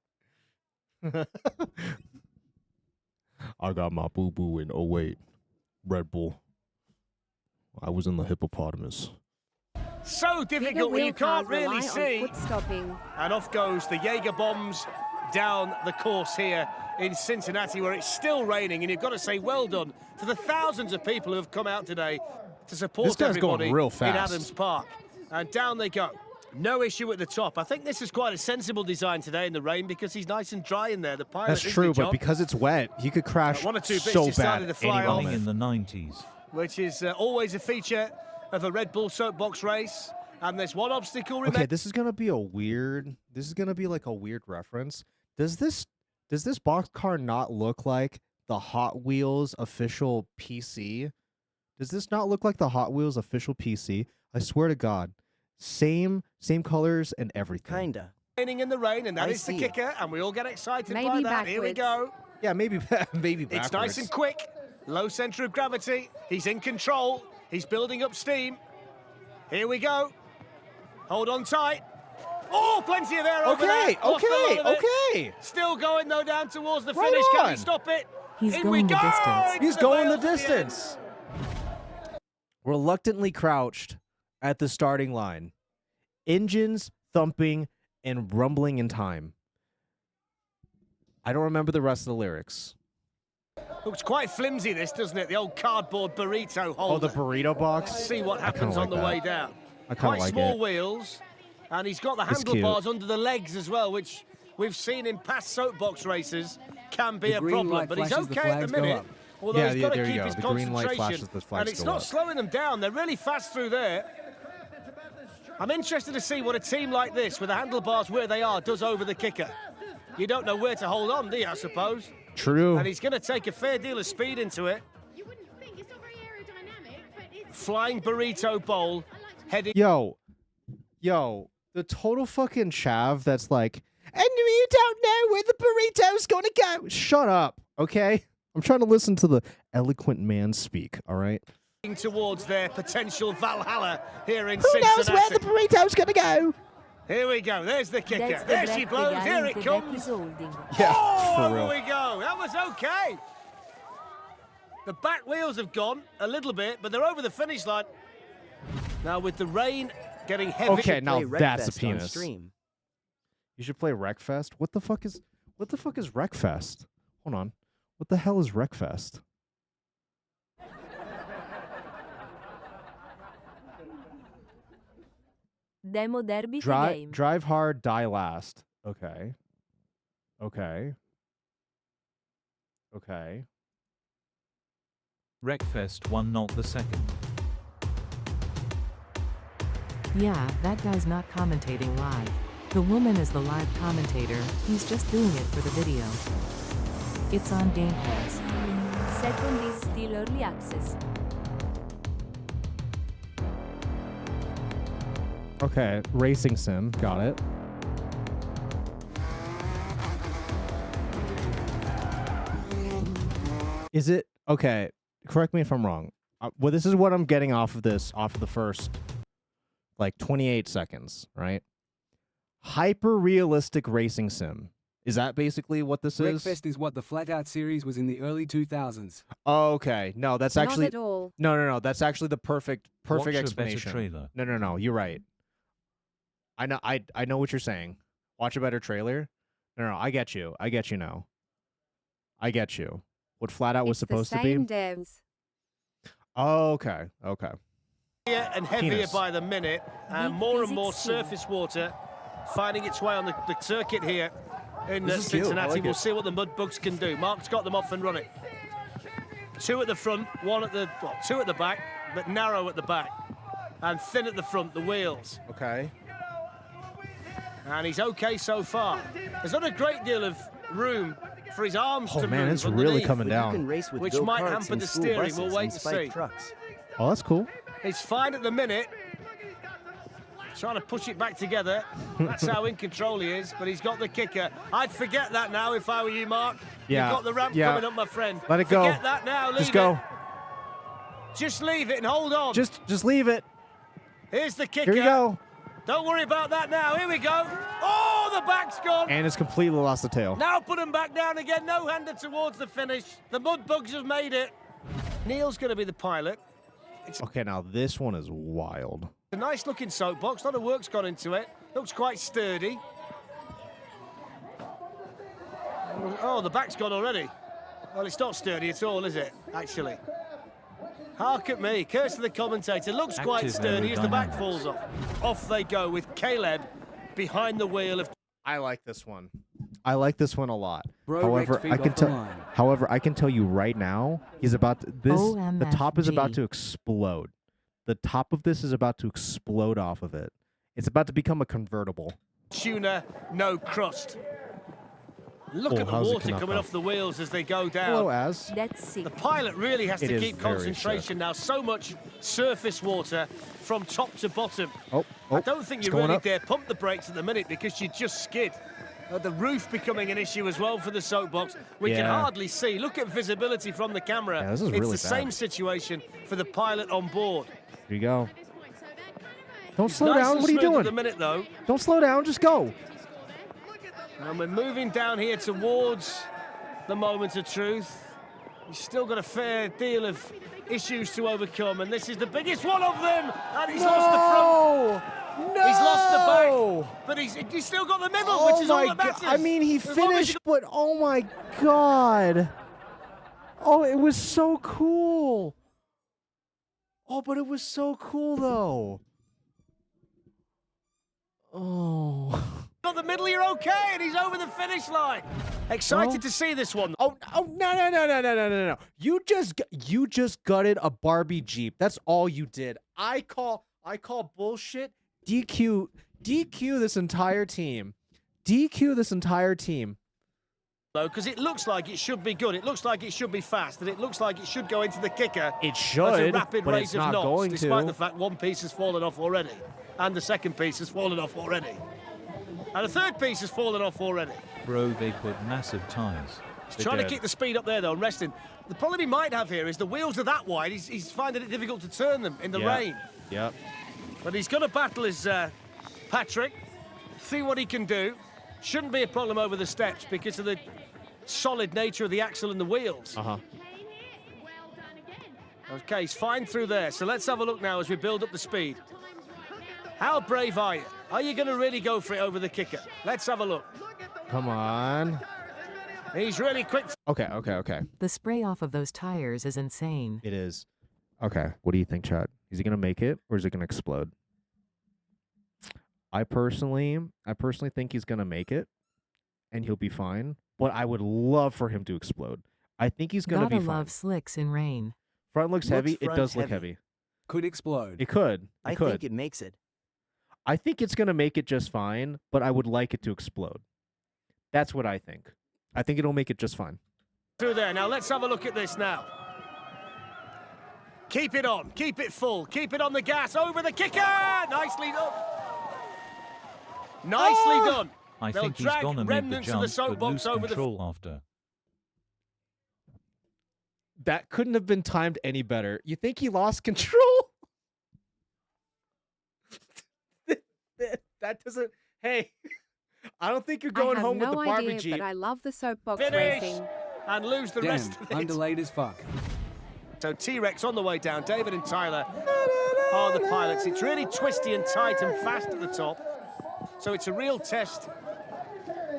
I got my boo-boo in 08. Red Bull. I was in the hippopotamus. So difficult when you can't really see. Foot stopping. And off goes the Jaeger bombs down the course here in Cincinnati, where it's still raining. And you've got to say well done to the thousands of people who have come out today to support This guy's going everybody real in fast. Adams Park. And down they go. No issue at the top. I think this is quite a sensible design today in the rain because he's nice and dry in there. The pilot, That's isn't true, he, but John? because it's wet, he could crash One or two bits so just started bad to fly any off. Running in moment. the 90s. Which is always a feature of a Red Bull soapbox race. And there's one obstacle remaining. Okay, this is gonna be a weird. This is gonna be like a weird reference. Does this box car not look like the Hot Wheels official PC? Does this not look like the Hot Wheels official PC? I swear to God, same colors and everything. Kinda. Raining in the rain, and that I is the see. kicker, and we all get excited by Maybe that. Here we go. Yeah, maybe maybe backwards. It's nice and quick. Low center of gravity. He's in control. He's building up steam. Here we go. Hold on tight. Oh, plenty of air over there. Lost a lot of it. Okay. Still going though down towards the Right finish. Can on. he stop it? He's In going we the go. distance. Into He's going the bales at end. distance. Reluctantly crouched at the starting line. Engines thumping and rumbling in time. I don't remember the rest of the lyrics. Looks quite flimsy, this, doesn't it? The old cardboard burrito holder. Oh, the burrito box? Let's see what I kinda happens on like the that. way down. I kinda Quite like small it. wheels, and he's got the It's cute. handlebars under the legs as well, which we've seen in past soapbox races can be The a green problem. light But he's flashes, the okay at the flags go minute. up. Although Yeah, he's got to there you keep go. his The green light concentration, flashes, the flags and it's go not up. slowing them down. They're really fast through there. I'm interested to see what a team like this, with the handlebars where they are, does over the kicker. you don't know where to hold on, do you, I suppose? True. And he's going to take a fair deal of speed into it. Flying burrito bowl, heading... Yo, the total fucking chav that's like, and you don't know where the burrito's gonna go. Shut up, okay? I'm trying to listen to the eloquent man speak, all right? Towards their potential Valhalla here in Who Cincinnati. knows where the burrito's gonna go? Here we go. There's the kicker. That's the There she black blows. guy Here in it Quebec comes. is holding. Yeah, Oh, for over real. we go. That was okay. The back wheels have gone a little bit, but they're over the finish line. Now with the rain getting heavy. Okay, now Play that's a Wreckfest on penis. stream. You should play Wreckfest. What the fuck is Wreckfest? Hold on. What the hell is Wreckfest? Demo derby the Drive game. drive hard, die last. Okay. Wreckfest 1 not the second. Yeah, that guy's not commentating live. The woman is the live commentator, he's just doing it for the video. It's on Game Pass. Second is still early access. Okay, racing sim, got it. Is it okay? Correct me if I'm wrong. Well, this is what I'm getting off of the first, like 28 seconds, right? Hyper realistic racing sim. Is that basically what this is? Wreckfest is what the Flat Out series was in the early 2000s. Oh, okay. No, that's Not actually at all. no. That's actually the perfect Watch a better explanation. trailer. No. You're right. I know what you're saying. Watch a better trailer. No. I get you now. I get you. What Flat Out was It's the supposed to same be. devs. Oh, okay. Heavier and heavier Penis. by the minute, and Big more and more physics soon. surface water finding its way on the circuit here in This is cute. I Cincinnati. like We'll it. see what the mud bugs can do. Mark's got them off and running. 2 at the front, 2 at the back, but narrow at the back, and thin at the front. The wheels, Okay. and he's okay so far. There's not a great deal of room for his arms Oh to man, move it's really underneath, coming But you can down. race with which go-karts might hamper and the school steering. buses We'll wait and and spiked see. trucks. Oh, that's cool. He's fine at the minute. Trying to push it back together. That's how in control he is, but he's got the kicker. I'd forget that now if I were you, Mark. Yeah, You've got the ramp yeah. coming up, my friend. Let it go. Forget that now. Leave Just go. it. Just leave it and hold on. Just leave it. Here's the kicker. Here we go. Don't worry about that now. Here we go. Oh, the back's gone. And it's completely lost the tail. Now put him back down again. No-hander towards the finish. The mud bugs have made it. Neil's going to be the pilot. It's Okay, now this one is wild. a nice-looking soapbox. A lot of work's gone into it. Looks quite sturdy. Oh, the back's gone already. Well, it's not sturdy at all, is it, actually? Hark at me. Curse to the commentator. Looks quite Active sturdy as the back aerodynamics. falls off. Off they go with Caleb behind the wheel of... I like this one. I like this one a lot. Bro However, wrecked feet I can off the tell. line. However, I can tell you right now, he's about to, this. The top is about OMFG. to explode. The top of this is about to explode off of it. It's about to become a convertible. Tuna, no crust. Look Oh, at the how's it water come coming up? off the wheels as they go down. Hello, Az. That's sick. The pilot really has It to is keep very concentration now. So much surface water from top to bottom. Oh, I don't think it's you going really up. dare pump the brakes at the minute because you just skid. The roof becoming an issue as well for the soapbox. We can Yeah. hardly see. Look at visibility from the camera. Yeah, this is it's really the same bad. situation for the pilot on board. Here you go. Don't It's slow nice down. and What are you smooth doing? At the minute, though. Don't slow down. Just go. And we're moving down here towards the moment of truth. He's still got a fair deal of issues to overcome, and this is the biggest one of them. And he's lost the front. No. He's lost the back, but he's still got the middle, Oh which is all my that god! matters. I mean, he As long as you finished, but oh my god! Oh, it was so cool. Oh, but it was so cool though. Oh. got the middle, you're okay, and he's over the finish line. Excited to see this one. Oh no! You just gutted a Barbie Jeep. That's all you did. I call bullshit. DQ this entire team. DQ this entire team. Though, because it looks like it should be good. It looks like it should be fast, and it looks like it should go into the kicker. It At a should, rapid but rate it's of not knots, going despite to. the fact one piece has fallen off already, and the second piece has fallen off already, and the third piece has fallen off already. Bro, they put massive tires. He's trying to keep the speed up there, though, and resting. The problem he might have here is the wheels are that wide. He's finding it difficult to turn them in the rain. Yep. But he's going to battle his Patrick, see what he can do. Shouldn't be a problem over the steps because of the solid nature of the axle and the wheels. Okay, he's fine through there. So let's have a look now as we build up the speed. How brave are you? Are you going to really go for it over the kicker? Let's have a look. Come on. He's really quick. Okay. The spray off of those tires is insane. It is. Okay. What do you think, Chad? Is he gonna make it or is it gonna explode? I personally think he's gonna make it, and he'll be fine. But I would love for him to explode. I think he's gonna be Gotta fine. love slicks in rain. Front looks heavy. It front does look heavy. heavy. Could explode. It could. I think it makes it. I think it's gonna make it just fine, but I would like it to explode. That's what I think. I think it'll make it just fine. Through there. Now let's have a look at this now. Keep it on. Keep it full. Keep it on the gas. Over the kicker. Nicely done. Nicely done. I They'll think he's drag gonna make the remnants of the jump, but lose soapbox over control after. That couldn't have been timed any better. You think he lost control? That doesn't. Hey, I don't think you're going home with the Barbie idea, Jeep. but I love the soapbox Finish racing. and lose the rest Damn, of it. I'm delayed as fuck. So T-Rex on the way down. David and Tyler are the pilots. It's really twisty and tight and fast at the top. So it's a real test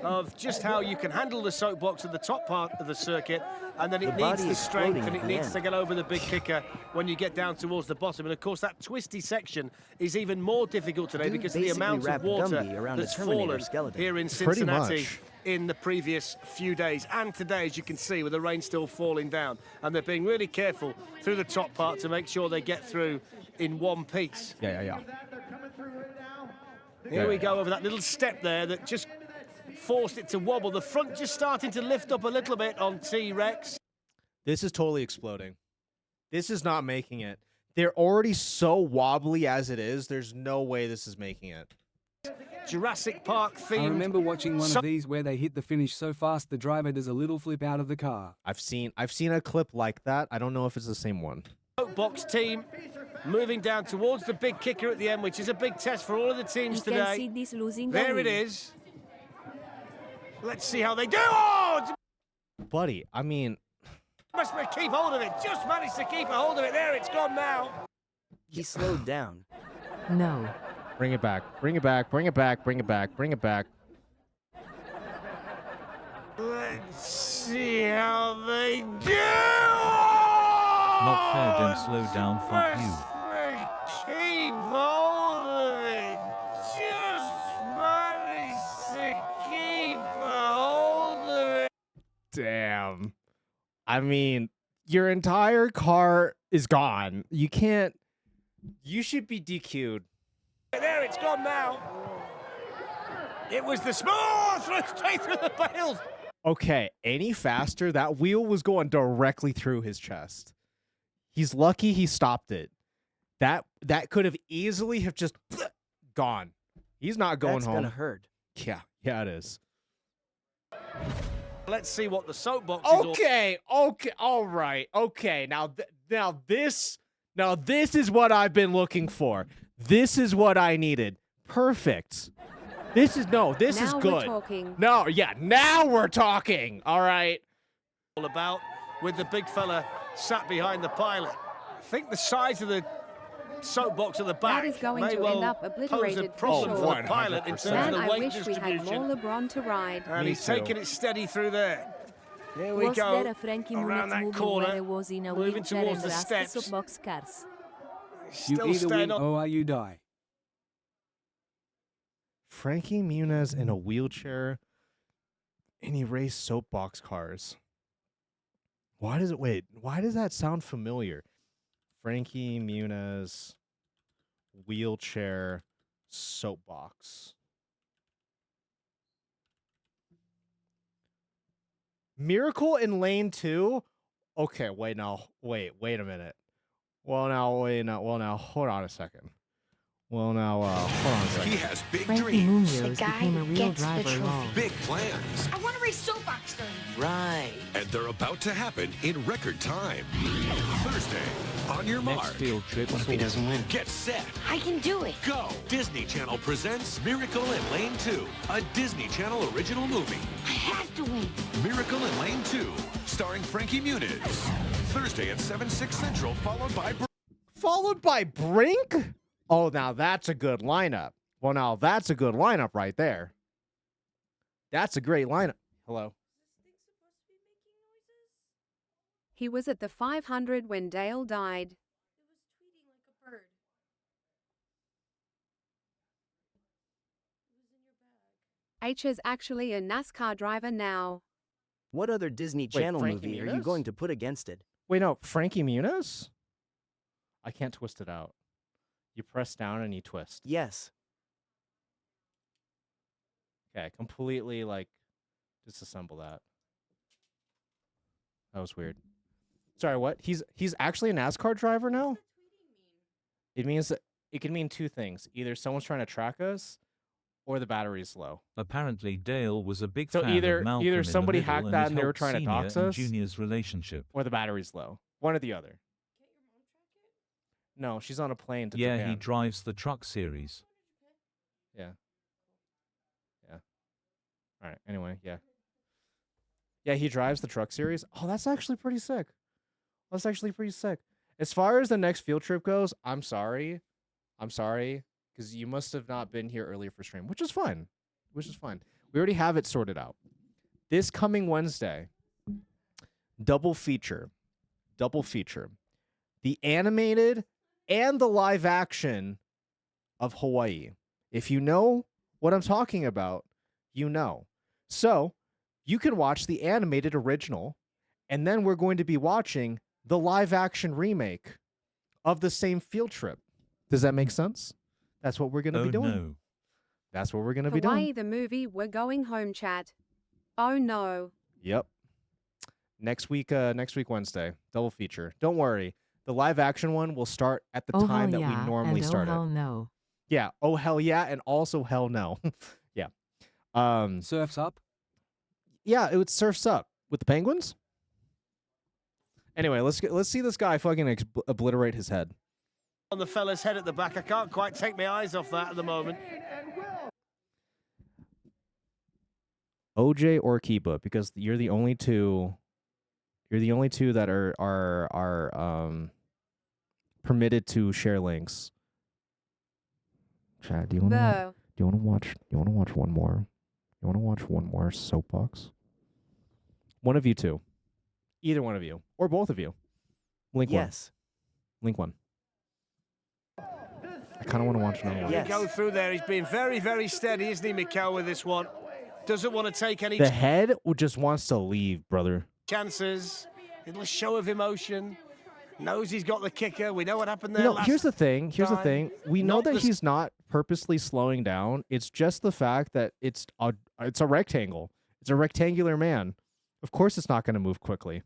of just how you can handle the soapbox at the top part of the circuit, and then it The needs body the is strength floating and at it the needs end. to get over the big kicker when you get down towards the bottom. And of course that twisty section is even more difficult today Dude because of the basically amount of wrapped water Gumby around a that's Terminator fallen skeleton. here in Pretty Cincinnati much. in the previous few days, and today, as you can see, with the rain still falling down. And they're being really careful through the top part to make sure they get through in one piece. Yeah. Here we go over that little step there that just forced it to wobble. The front just starting to lift up a little bit on T-Rex. This is totally exploding. This is not making it. They're already so wobbly as it is. There's no way this is making it. Jurassic Park theme. I remember watching one of these where they hit the finish so fast the driver does a little flip out of the car. I've seen a clip like that. I don't know if it's the same one. Box team moving down towards the big kicker at the end, which is a big test for all of the teams We can today. see this losing There a it win. is. Let's see how they do. Oh, Buddy, I mean, must keep hold of it. Just managed to keep a hold of it. There, it's gone now. He slowed down. No. bring it back. Let's see how they do. Not fair, don't slow down, fuck you. Keep hold of it. Just managed to keep a hold of it. Damn. I mean, your entire car is gone. You can't. You should be DQ'd. There, it's gone now. It was the smooth straight through the bales. Okay, any faster, that wheel was going directly through his chest. He's lucky he stopped it. That could have easily have just gone. He's not going That's home. gonna hurt. Yeah, it is. Let's see what the soapbox is all. Okay, all right. Okay, now this is what I've been looking for. This is what I needed. Perfect. This is Now good. we're talking. No, yeah, now we're talking. All right. All about with the big fella sat behind the pilot. I think the size of the soapbox at the back That is going may to well end up pose a obliterated for problem sure. for the pilot in terms Man, of the I weight wish we had distribution. more LeBron to ride. And Me he's too. taking it steady through there. Here we Was go. there a Frankie around Muniz that movie corner, where he was in a moving wheelchair towards and the rasped steps. soapbox cars? You Still either staying win up. or you die. Frankie Muniz in a wheelchair, and he raced soapbox cars. Why does that sound familiar? Frankie Muniz, wheelchair, soapbox. Miracle in lane 2? Okay, wait a minute. Well now, hold on a second. Hold on a second. He has big Frankie dreams. Munoz became a real driver lol. Big plans. I want to race soapbox things. Right. And they're about to happen in record time. Thursday, on your Next mark. field trip. What if he doesn't win? Get set. I can do it. Go. Disney Channel presents Miracle in Lane 2, a Disney Channel original movie. I have to win. Miracle in Lane 2, starring Frankie Muniz. Thursday at 7/6 Central, Followed by Brink? Oh, now that's a good lineup. Well, now that's a good lineup right there. That's a great lineup. Hello. He was at the 500 when Dale died. H is actually a NASCAR driver now. What other Disney Channel Frankie movie are you Muniz? going to put against it? Wait, no, Frankie Muniz? I can't twist it out. You press down and you twist. Yes. Okay, completely like disassemble that. That was weird. Sorry, what? He's actually a NASCAR driver now? It means that it can mean two things. Either someone's trying to track us or the battery's low. Apparently, Dale was a big So fan either of Malcolm in the somebody Middle hacked and that it and they were helped trying to Senior dox and us, Junior's relationship. or the battery's low. One or the other. No, she's on a plane to Yeah, Japan. he drives the truck series. Yeah. All right. Anyway, yeah. Yeah, he drives the truck series. Oh, that's actually pretty sick. That's actually pretty sick. As far as the next field trip goes, I'm sorry, because you must have not been here earlier for stream, which is fine. We already have it sorted out. This coming Wednesday, double feature. The animated and the live action of Hawaii. If you know what I'm talking about, you know. So you can watch the animated original, and then we're going to be watching the live action remake of the same field trip. Does that make sense? That's what we're going to be doing. No. That's what we're going to be doing. Hawaii the movie, we're going home chat. Oh no. Yep. Next week Wednesday, double feature. Don't worry. The live action one will start at the time that we normally start Oh, hell it. no. Yeah. Oh hell yeah, and also hell no. Yeah. Surf's Up? Yeah, it would Surf's Up with the Penguins. Anyway, let's see this guy fucking obliterate his head. On the fella's head at the back. I can't quite take my eyes off that at the moment. OJ or Kiba, because you're the only two. You're the only two that are permitted to share links. Chad, do you want to watch one more? You want to watch one more soapbox? One of you two. Either one of you. Or both of you. Link one. Yes. Link one. I kind of want to watch another one. Yes. Go through there. He's been very, very steady, isn't he, Mikel, with this one? Doesn't want to take any The head just wants to leave, brother. chances. A little show of emotion. Knows he's got the kicker. We know what happened there. No, last here's the thing. time. We know Not that the he's not purposely slowing down. It's just the fact that it's a rectangle. It's a rectangular man. Of course, it's not going to move quickly.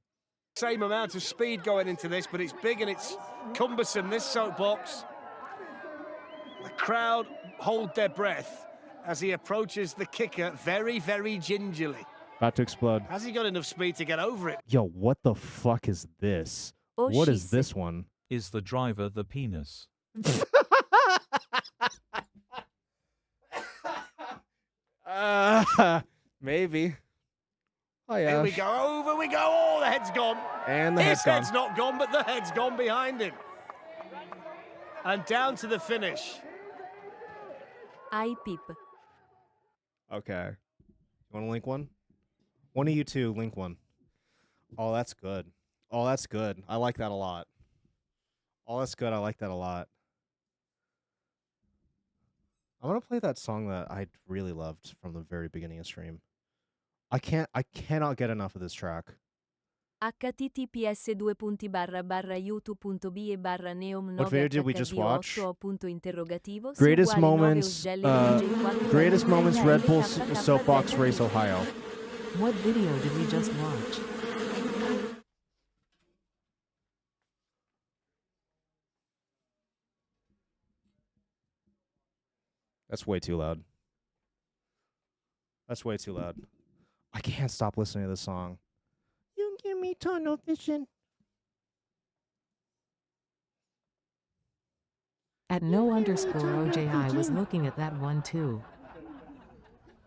Same amount of speed going into this, but it's big and it's cumbersome, this soapbox. The crowd hold their breath as he approaches the kicker very, very gingerly. About to explode. Has he got enough speed to get over it? Yo, what the fuck is this? Oh, What she is this one? Is the driver the penis? Maybe. Oh yeah. Here we go, over we go. Oh, the head's gone. And the His head's gone. head's not gone, but the head's gone behind him. And down to the finish. I peep. Okay. You want to link one? One of you two link one. Oh, that's good. Oh, that's good. I like that a lot. Oh, that's good. I like that a lot. I'm gonna play that song that I really loved from the very beginning of stream. I cannot get enough of this track. https://youtube.b/neom9 What video did we just watch? interrogativo, Greatest moments Red Bull Soapbox Race Ohio. What video did we just watch? That's way too loud. That's way too loud. I can't stop listening to this song. You give me tunnel vision. At no_OJ, I was looking at that one too.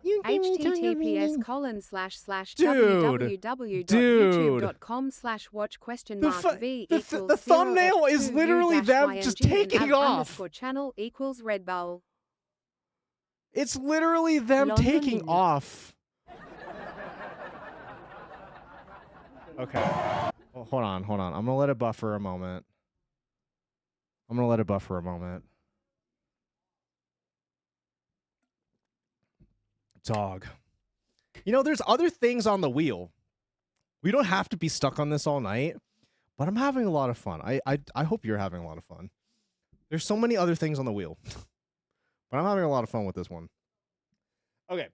https://www.youtube.com/watch?v the thumbnail is literally them just taking off. _channel equals Red Bull. It's literally them London taking Minute. off. Okay. Oh, hold on. I'm gonna let it buffer a moment. Dog. You know, there's other things on the wheel. We don't have to be stuck on this all night, but I'm having a lot of fun. I hope you're having a lot of fun. There's so many other things on the wheel, but I'm having a lot of fun with this one. Okay.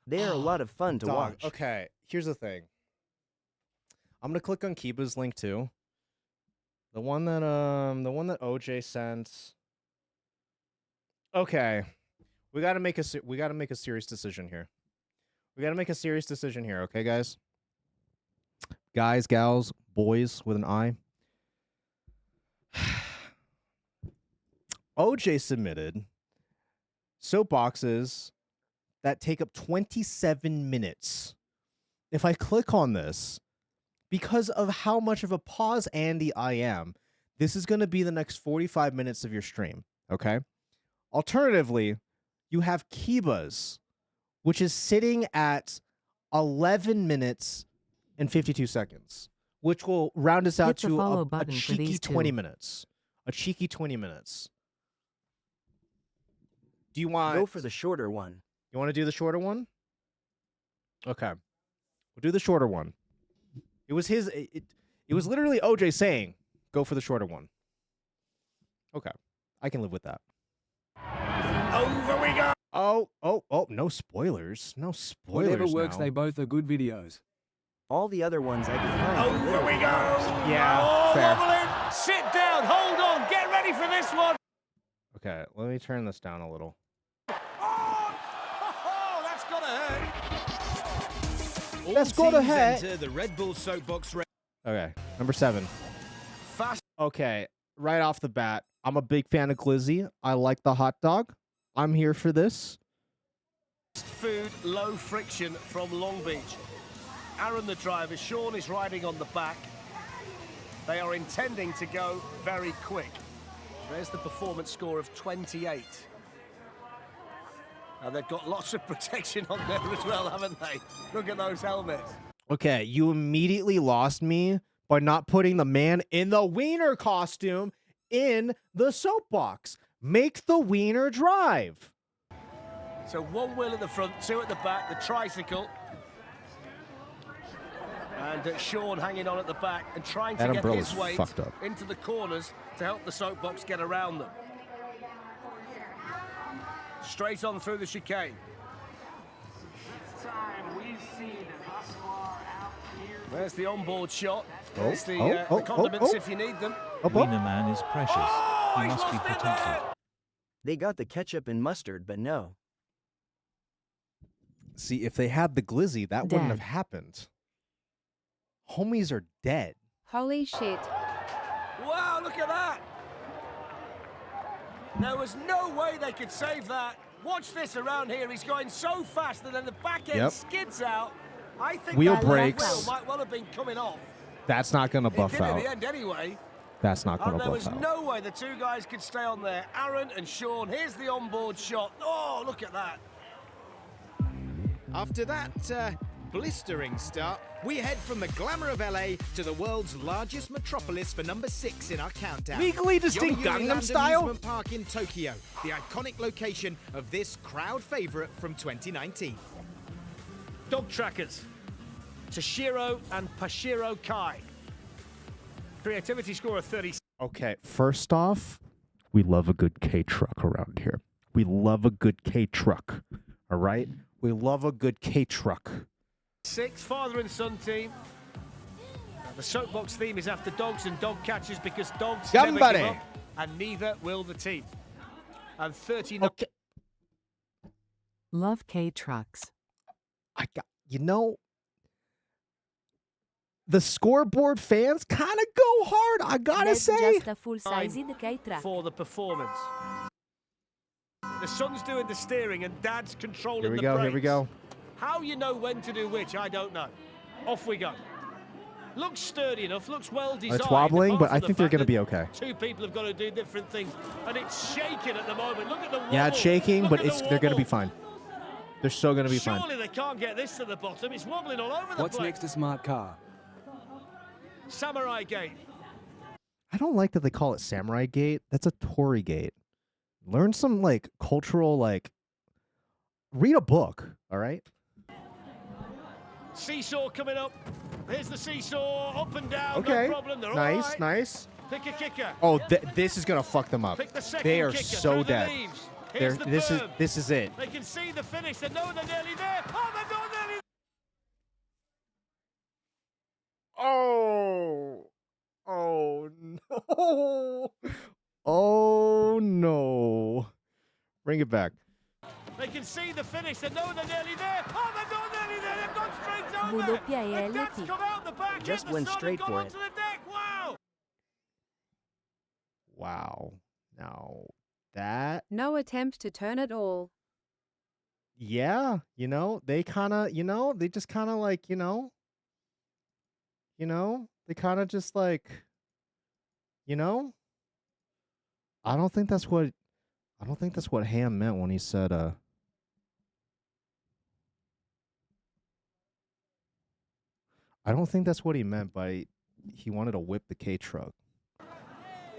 They are a lot of fun to Dog. watch. Okay, here's the thing. I'm gonna click on Kiba's link too. The one that OJ sent. Okay, we gotta make a serious decision here. Okay, guys, gals, boys with an I. OJ submitted soapboxes that take up 27 minutes. If I click on this, because of how much of a pause Andy I am, this is going to be the next 45 minutes of your stream, okay? Alternatively, you have Kiba's, which is sitting at 11 minutes and 52 seconds, which will round us out Hit the to follow a button for cheeky these 20 two. minutes. A cheeky 20 minutes. Do you want... Go for the shorter one. You want to do the shorter one? Okay. We'll do the shorter one. It was it was literally OJ saying, go for the shorter one. Okay. I can live with that. Over we go. Oh, no spoilers. No spoilers. Whatever works, now. they both are good videos. All the other ones I could find. Over we go. Yeah, Oh, fair. wobbling. Sit down. Hold on. Get ready for this one. Okay, let me turn this down a little. Oh, that's gotta hurt. Let's go to hurt. Enter the Red Bull soapbox. Okay, number 7. Fast. Okay, right off the bat, I'm a big fan of Glizzy. I like the hot dog. I'm here for this. Food, low friction from Long Beach. Aaron, the driver, Sean is riding on the back. They are intending to go very quick. There's the performance score of 28. And they've got lots of protection on there as well, haven't they? Look at those helmets. Okay, you immediately lost me by not putting the man in the wiener costume in the soapbox. Make the wiener drive. So one wheel at the front, two at the back, the tricycle. And Sean hanging on at the back and trying to That get umbrella's his weight fucked up. into the corners to help the soapbox get around them. Straight on through the chicane. There's the onboard shot. There's the condiments if you need them. Wiener Man is precious. He he's must be lost it protected. They got the ketchup and mustard, but no. See, if they had the Glizzy, that wouldn't have Dead. happened. Homies are dead. Holy shit. Wow, look at that. There was no way they could save that. Watch this around here. He's going so fast and then the back end Yep. skids out. I think Wheel that brakes. wheel might well have been coming off. That's not going to It buff did out. in the end anyway. That's not going And to there buff was out. no way the two guys could stay on there. Aaron and Sean, here's the onboard shot. Oh, look at that. After that blistering start, we head from the glamour of LA to the world's largest metropolis for number 6 in our countdown. Legally distinct Yomiuri Gangnam Land Style? Amusement Park in Tokyo, the iconic location of this crowd favorite from 2019. Dog trackers. Toshiro and Pashiro Kai. Creativity score of 30. Okay, first off, we love a good K truck around here. We love a good K truck. All right? We love a good K-truck. 6, father and son team. The soapbox theme is after dogs and dog catchers because dogs never give up, and neither will the team. And 39. Okay. Love K-trucks. The scoreboard fans kind of go hard, I gotta That's say. just a full-sized K-truck. For the performance. The son's doing the steering and dad's controlling the brakes. Here we go. How you know when to do which, I don't know. Off we go. Looks sturdy enough, looks well designed. It's wobbling, apart but from I the think they're fact going to that be okay. Two people have got to do different things, and it's shaking at the moment. Look at the wobble. Yeah, it's shaking, Look but at the they're going to be wobble. fine. They're still going to be fine. Surely they can't get this to the bottom. It's wobbling all over the What's place. next to smart car? Samurai Gate. I don't like that they call it Samurai Gate. That's a Tory Gate. Learn some like cultural read a book, all right? Seesaw coming up. Here's the seesaw, up and down, Okay. no problem. They're Nice, all right. nice. Pick a kicker. Oh, this is going to fuck them up. Pick the second They are kicker so through the dead. leaves. Here's the berm. This is it. They can see the finish. They know they're nearly there. Oh, they're not nearly Oh no. Oh no. Bring it back. They can see the finish. They know they're nearly there. Oh, they're not nearly there. They've gone straight over. WPLT. The dad's come out the back. Just hit the went sun, straight and gone for onto the deck. Wow. Wow. Now that No attempt to turn at all. yeah, they kind of, they just kind of like, they kind of just like, I don't think that's what Ham meant when he said, I don't think that's what he meant by he wanted to whip the K-truck.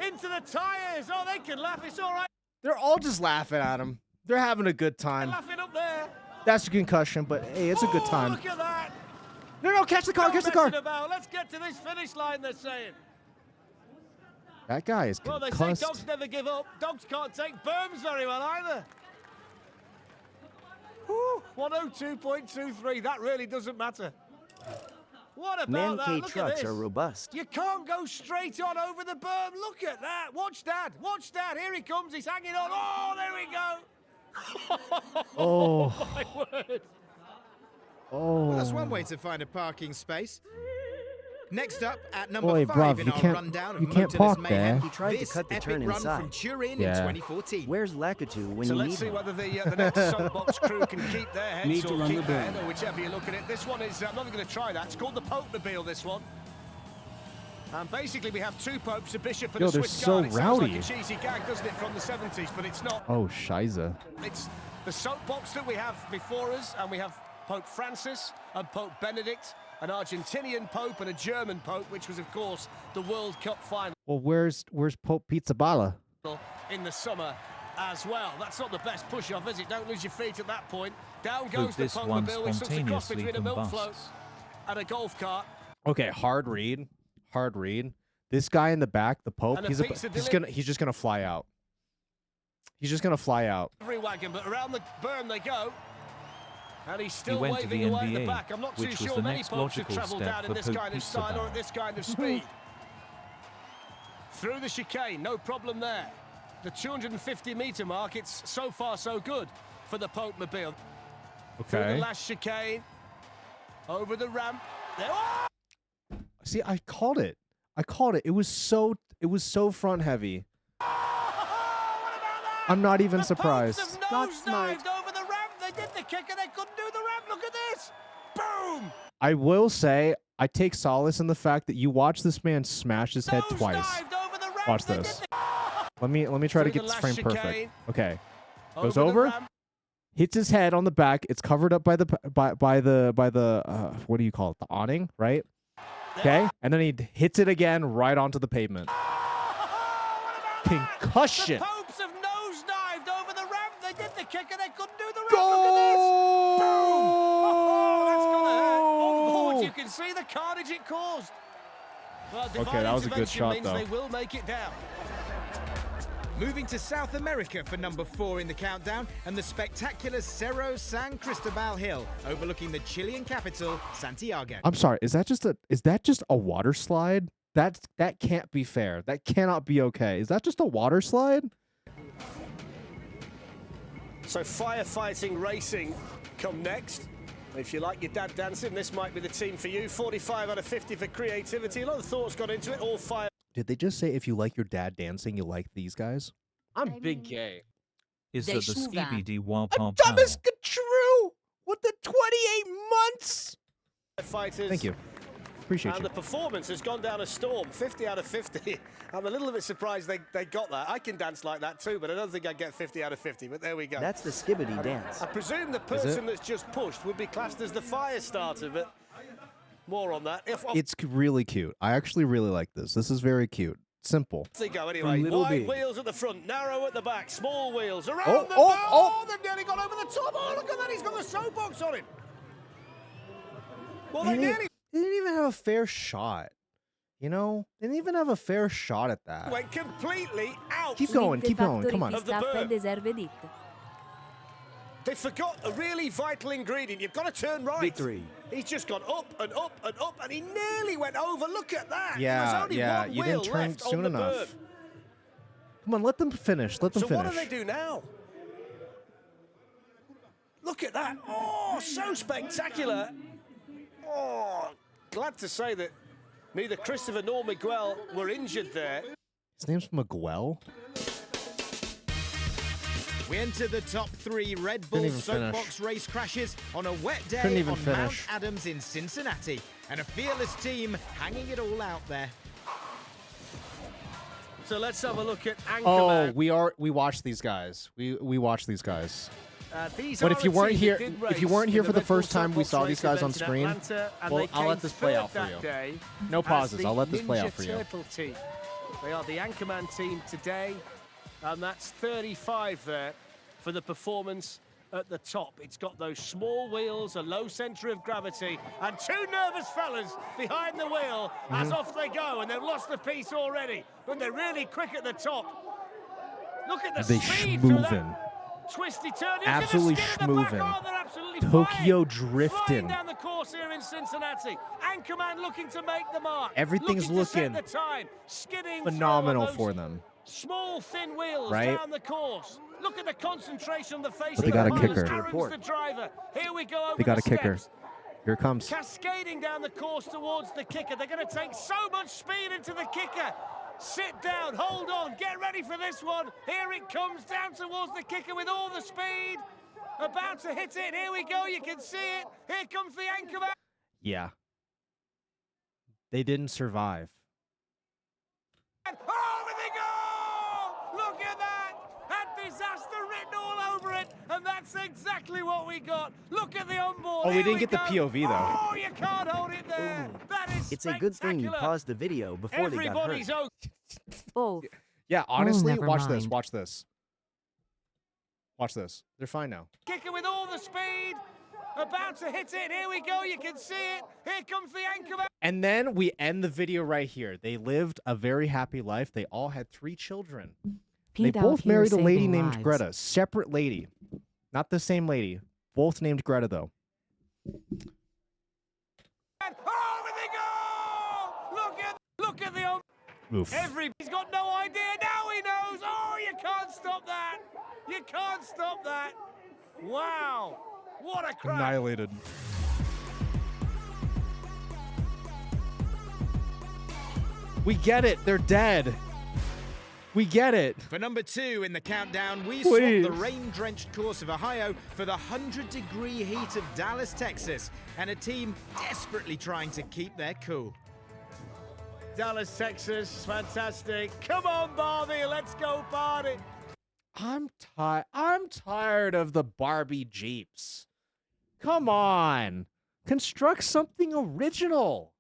Into the tires. Oh, they can laugh. It's all right. They're all just laughing at him. They're having a good They're time. laughing up there. That's a concussion, but hey, it's a good time. Look at that. No, catch the car, Not catch the car. messing about. Let's get to this finish line, they're saying. That guy is Well, they say concussed. dogs never give up. Dogs can't take berms very well either. Whew, 102.23. That really doesn't matter. What about Man that? K Look at trucks this. are robust. You can't go straight on over the berm. Look at that. Watch Dad. Watch Dad. Here he comes. He's hanging on. Oh, there we go. Oh. My word. Oh. Well, that's one way to find a parking space. Next up, at number Boy, 5 bruv, in you our can't- rundown of you can't motorless park mayhem, there. He tried to this cut the epic turn run inside. from Turin in Yeah. 2014. Where's Lakitu when So you let's need see him? whether the next soapbox crew can keep their heads Need to or run keep the their berm. head, or whichever you look at it. This one is, I'm not even going to try that. It's called the PETEdotPNG, this one. And basically we have two popes, a bishop and Yo, a they're Swiss so guard. It sounds like rowdy. a cheesy gag, doesn't it, from the 70s, but it's not. Oh, Shiza. It's the soapbox that we have before us, and we have Pope Francis and Pope Benedict, an Argentinian pope and a German pope, which was, of course, the World Cup final Well, where's Pope Pizza Bala? in the summer as well. That's not the best push-off, is it? Don't lose your feet at that point. Down Could goes the this one Pope-mobile, which looks a cross spontaneously between a milk combusts? float and a golf cart. Okay, hard read. Hard read. This guy in the back, the Pope, And a he's pizza he's just gonna fly out. He's just gonna fly out. Every wagon, but around the berm they go. And he's still went to waving the away at the NBA, back. I'm not too which was sure the many next popes have logical travelled step down in for this Pope kind of Pizza style or Bala. at this kind of speed. Through the chicane, no problem there. The 250-metre mark, it's so far so good for the Pope-mobile. Through the Okay. last chicane, over the ramp. There, oh! See, I called it. It was so front heavy. I'm not even surprised. Popes have nosedived over the ramp. They did the kicker. They couldn't do the ramp. Look at this. Boom. I will say, I take solace in the fact that you watch this man smash his head twice. Nosedived over the ramp. Watch They did this. the- Let me try to Through get the this last frame perfect. chicane. Okay. Goes the over, ramp. hits his head on the back. It's covered up by the what do you call it? The awning, right? Okay. And then he hits it again right onto the pavement. Concussion. The Popes have nosedived over the ramp. They did the kicker. They couldn't do the ramp. Look at this. Boom. Oh, that's gonna hurt. On board, you can see the carnage it caused. Well, divine Okay, that was a good intervention shot, means though. they will make it down. Moving to South America for number 4 in the countdown, and the spectacular Cerro San Cristobal Hill, overlooking the Chilean capital, Santiago. I'm sorry. Is that just a water slide? That can't be fair. That cannot be okay. Is that just a water slide? So firefighting racing come next. If you like your dad dancing, this might be the team for you. 45 out of 50 for creativity. A lot of thoughts got into it. All fire. Did they just say if you like your dad dancing, you like these guys? I'm big gay. Is that the Skibidi Wap Dumb as true. With the 28 months. Fighters. Thank you. Appreciate And you. the performance has gone down a storm. 50 out of 50. I'm a little bit surprised they got that. I can dance like that too, but I don't think I'd get 50 out of 50. But there we go. That's the skibbity dance. I presume the person that's just pushed would be classed as the fire starter, but more on that. It's really cute. I actually really like this. This is very cute. Simple. They go anyway. Little Wide big. wheels at the front, narrow at the back, small wheels around Oh, the oh, back. oh. They've nearly got over the top. Oh, look at that. He's got the soapbox on him. Well, They they didn't, nearly they didn't even have a fair shot. You know? They didn't even have a fair shot at that. went completely out. Keep going, keep going. Come on. Of the berm. deserve it. They forgot a really vital ingredient. You've got to turn right. Victory. He's just gone up and up and up, and he nearly went over. Look at that. Yeah, There was only yeah. one You wheel didn't turn left soon on the enough. berm. Come on, let them finish. Let them So finish. what do they do now? Look at that. Oh, so spectacular. Oh, glad to say that neither Christopher nor Miguel were injured there. His name's Miguel? We enter the top 3 Red Couldn't Bull even finish. soapbox race crashes on a wet day Couldn't even on Mount finish. Adams in Cincinnati, and a fearless team hanging it all out there. So let's have a look at Oh, Anchorman. we watched these guys. We watched these guys. These But are if you a weren't team here, that did if you race weren't here in for the Red Bull first time we soapbox saw race these guys on event in screen, Atlanta, and well, they I'll let came this play third out for that you. day No as pauses. the I'll let this play out Ninja for you. Turtle team. They are the Anchorman team today, and that's 35 there for the performance at the top. It's got those small wheels, a low centre of gravity, and 2 nervous fellas behind the wheel as off they go, and they've lost the piece already, but they're really quick at the top. Look at the They speed through schmoovin'. that twisty turn. Look Absolutely at the skid in the back. schmoovin'. Oh, they're absolutely Tokyo flying drifting. down the course here in Cincinnati. Anchorman looking to make the mark. Everything's looking to looking set the time. Skidding phenomenal through on for those them. small, thin wheels Right? down the course. Look at the concentration on the face They of got the a pilots. kicker. Aaron's the driver. Here we go over They got a the kicker. steps. Here it comes. Cascading down the course towards the kicker. They're going to take so much speed into the kicker. Sit down, hold on, get ready for this one. Here it comes down towards the kicker with all the speed. About to hit it. Here we go. You can see it. Here comes the Anchorman. Yeah. They didn't survive. And over they go! Look at that! And disaster written all over it. And that's exactly what we got. Look at the onboard. Oh, we Here didn't get the go. POV though. Oh, you can't hold it there. That is It's a good thing you spectacular. paused the video before they got hurt. Everybody's okay. Oh, Yeah, honestly, never watch this. mind. Watch this. Watch this. They're fine now. Kicker with all the speed. About to hit it. Here we go. You can see it. Here comes the Anchorman. And then we end the video right here. They lived a very happy life. They all had 3 children. They Pete out both here married a lady saving named lives. Greta. Separate lady. Not the same lady. Both named Greta, though. And over they go! Look at the Oof. Everybody's got no idea. Now he knows. Oh, you can't stop that. You can't stop that. Wow. What a crash. Annihilated. We get it. They're dead. We get it. For number 2 in the countdown, we Please. swap the rain-drenched course of Ohio for the 100-degree heat of Dallas, Texas, and a team desperately trying to keep their cool. Dallas, Texas. Fantastic. Come on, Barbie. Let's go party. I'm tired of the Barbie Jeeps. Come on. Construct something original.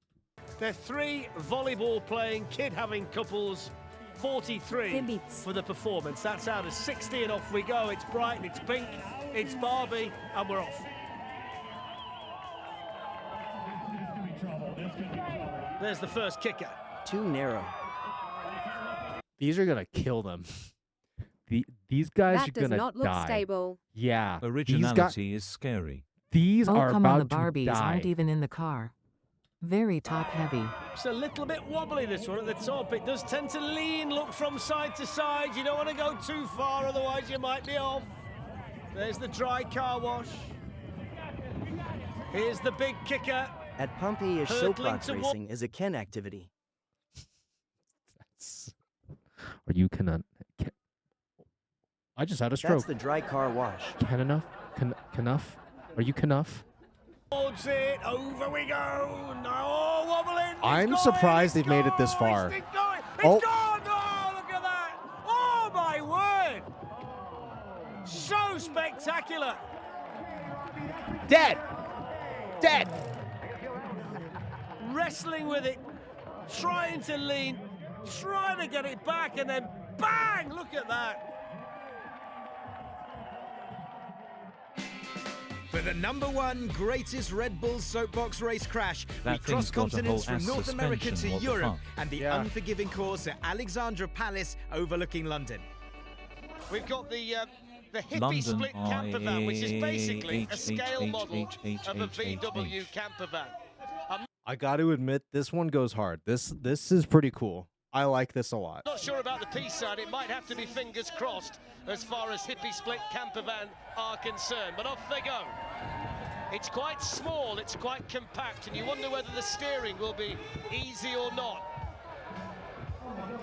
They're 3 volleyball-playing, kid-having couples. 43 Bits. for the performance. That's out of 60, and off we go. It's bright and it's pink. It's Barbie, and we're off. There's the first kicker. Too narrow. These are going to kill them. These guys are That does gonna not look die. stable. Yeah. Originality is scary. These Oh, are come on, the about to Barbies die. aren't even in the car. Very top heavy. It's a little bit wobbly, this one at the top. It does tend to lean, look from side to side. You don't want to go too far, otherwise you might be off. There's the dry car wash. Here's the big kicker. At Pompeii-ish Hurtling soapbox to racing is a Ken activity. Are you cannot? I just had a stroke. That's the dry car wash. Can enough? Enough? Are you enough? Towards it, over we go. No, wobbling. I'm surprised they've made it this far. It's going. Oh. It's gone. Oh, look at that. Oh, my word. So spectacular. Dead. Dead. Wrestling with it, trying to lean, trying to get it back, and then bang! Look at that. For the #1 greatest Red Bull soapbox race crash, we That cross thing's got a continents whole from ass North America to suspension, what the Europe fuck? and the Yeah. unforgiving course at Alexandra Palace overlooking London. We've got the hippie London, split camper van, which is basically a scale model of a VW camper van. I got to admit, this one goes hard. This is pretty cool. I like this a lot. Not sure about the P side. It might have to be fingers crossed as far as hippie split camper van are concerned. But off they go. It's quite small, it's quite compact, and you wonder whether the steering will be easy or not.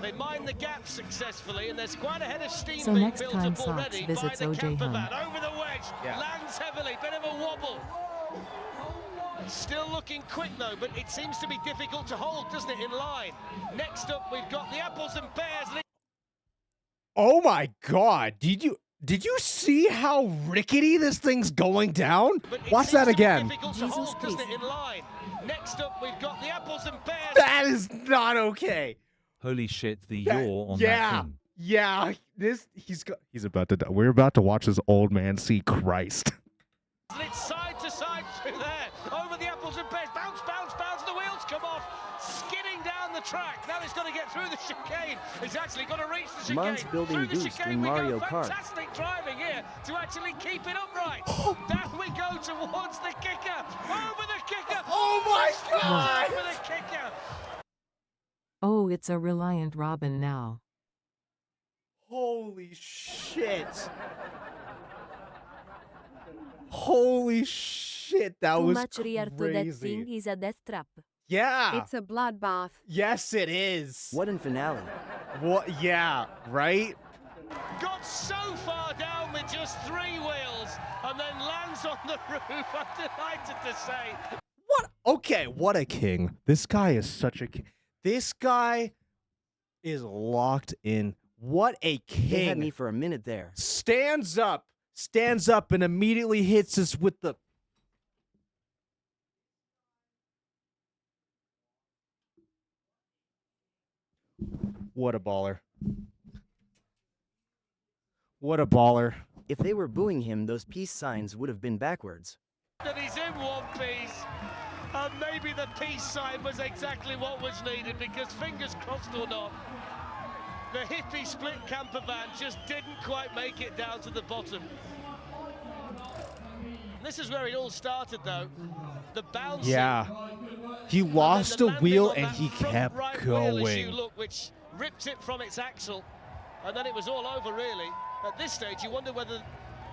They mine the gap successfully, and there's quite a head of steam So being next built time up already Socks by visits the OJ camper Hunt. van. Over the wedge, Yeah. lands heavily, bit of a wobble. Still looking quick though, but it seems to be difficult to hold, doesn't it, in line? Next up, we've got the apples and pears. Oh my God! Did you see how rickety this thing's going down? Watch that again. Difficult to hold, doesn't it, in line? Next up, we've got the apples and pears. That is not okay. Holy shit, the yaw on that Yeah. thing. Yeah. He's about to die. We're about to watch this old man see Christ. And it's side to side through there. Over the apples and pears. Bounce, bounce, bounce. The wheels come off. Skidding down the track. Now he's got to get through the chicane. He's actually got to reach the chicane. Mons building through the boost chicane in we Mario go. Kart. Fantastic driving here to actually keep it upright. Down we go towards the kicker. Over the kicker. Oh my God. Over the kicker. Oh, it's a Reliant Robin now. Holy shit. Holy shit, that Too was much rear to that crazy. thing is a death trap. Yeah. It's a bloodbath. Yes, it is. What in finale? What? Yeah, right? Got so far down with just 3 wheels and then lands on the roof. I'm delighted to say. What? Okay, what a king. This guy is such a king. This guy is locked in. What a king. They had me for a minute there. Stands up, and immediately hits us with the... What a baller. What a baller. If they were booing him, those peace signs would have been backwards. That he's in one piece, and maybe the peace sign was exactly what was needed, because fingers crossed or not, the hippie split camper van just didn't quite make it down to the bottom. This is where it all started, though. The bouncing. Yeah. He lost a wheel and he kept Right wheel, as you going. look, which ripped it from its axle, and then it was all over, really. At this stage, you wonder whether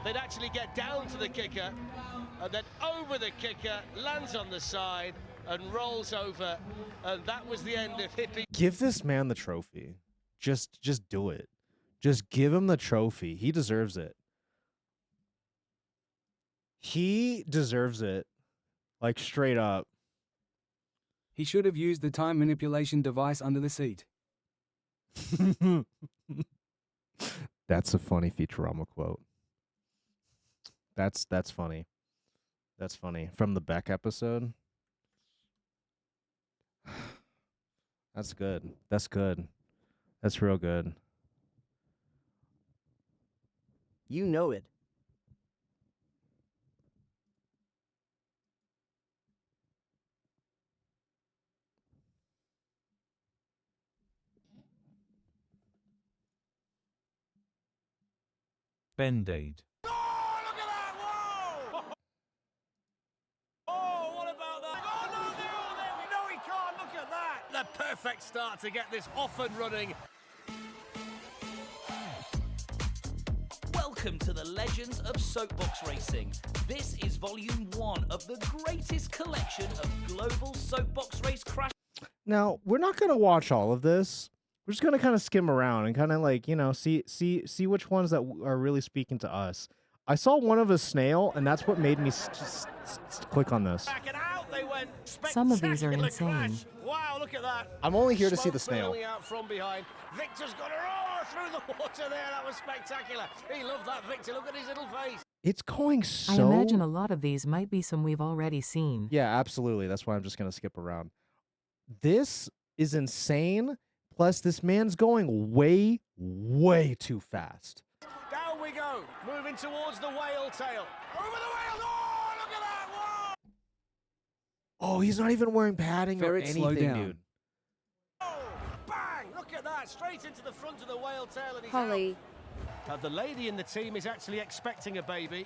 they'd actually get down to the kicker, and then over the kicker, lands on the side, and rolls over, and that was the end of hippie. Give this man the trophy. Just do it. Just give him the trophy. He deserves it. He deserves it. Like, straight up. He should have used the time manipulation device under the seat. That's a funny Futurama quote. That's funny. That's funny. From the Beck episode. That's good. That's good. That's real good. You know it. Band-Aid. Oh, what about that? Oh, no, he can't. Look at that. The perfect start to get this off and running. Welcome to the Legends of Soapbox Racing. This is volume 1 of the greatest collection of global soapbox race crash. Now, we're not going to watch all of this. We're just going to kind of skim around and kind of like, you know, see which ones that are really speaking to us. I saw one of a snail, and that's what made me just click on this. Some of these are insane. Wow, look at that. I'm only here to see the snail. Smoke out from behind. Victor's got a roar through the water there. That was spectacular. He loved that, Victor. Look at his little face. It's going so... I imagine a lot of these might be some we've already seen. Yeah, absolutely. That's why I'm just going to skip around. This is insane. Plus, this man's going way, way too fast. Down we go. Moving towards the whale tail. Over the whale. Oh, look at that. Whoa. Oh, he's not even wearing padding or Ferret, slow anything, down. dude. Oh, bang. Look at that. Straight into the front of the whale tail. And he's Holly. out. The lady in the team is actually expecting a baby.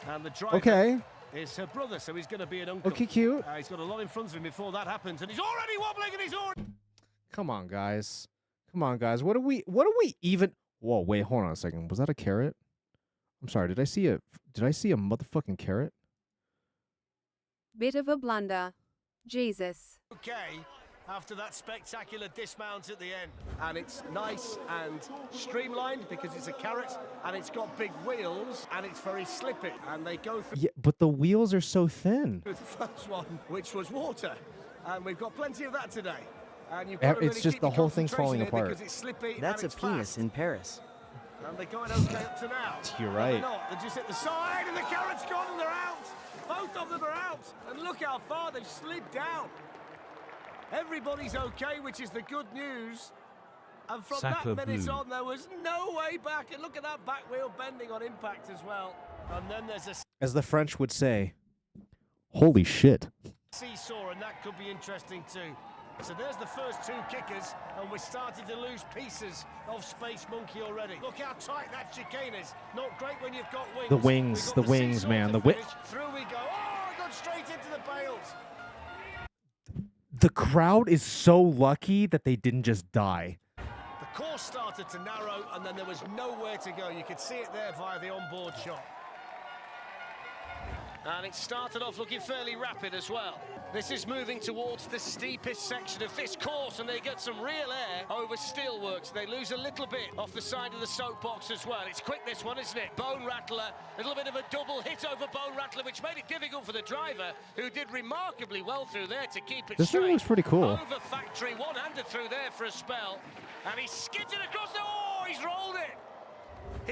And the driver is her brother, so he's going to be an uncle. Okay, cute. He's got a lot in front of him before that happens, and he's already wobbling, and he's already... Come on, guys. Come on, guys. What do we even... Whoa, wait, hold on a second. Was that a carrot? I'm sorry. Did I see a motherfucking carrot? Bit of a blunder. Jesus. Okay, after that spectacular dismount at the end. And it's nice and streamlined because it's a carrot, and it's got big wheels, and it's very slippy. And they go through... Yeah, but the wheels are so thin. The first one, which was water. And we've got plenty of that today. And you've got to It's really just keep the your whole thing's falling concentration apart. because it's slippy. That's and a it's penis fast. in Paris. And they're going okay up to now. You're No, right. they're not. They're just at the side, and the carrot's gone, and they're out. Both of them are out. And look how far they've slid down. Everybody's okay, which is the good news. And from Sacre that minute blue. on, there was no way back. And look at that back wheel bending on impact as well. And then there's a As the French would say, holy shit. seesaw, and that could be interesting too. So there's the first two kickers, and we're starting to lose pieces of Space Monkey already. Look how tight that chicane is. Not great when you've got wings. The wings, We've got the wings, seesaw man. to The finish. Through we go. Oh, gone straight into the bales. The crowd is so lucky that they didn't just die. The course started to narrow, and then there was nowhere to go. You could see it there via the onboard shot. And it started off looking fairly rapid as well. This is moving towards the steepest section of this course, and they get some real air over steelworks. They lose a little bit off the side of the soapbox as well. It's quick, this one, isn't it? Bone Rattler, a little bit of a double hit over Bone Rattler, which made it difficult for the driver, who did remarkably well through there to keep it This straight. thing looks pretty cool. Over factory, one-handed through there for a spell, and he skids it across the... Oh, he's rolled it!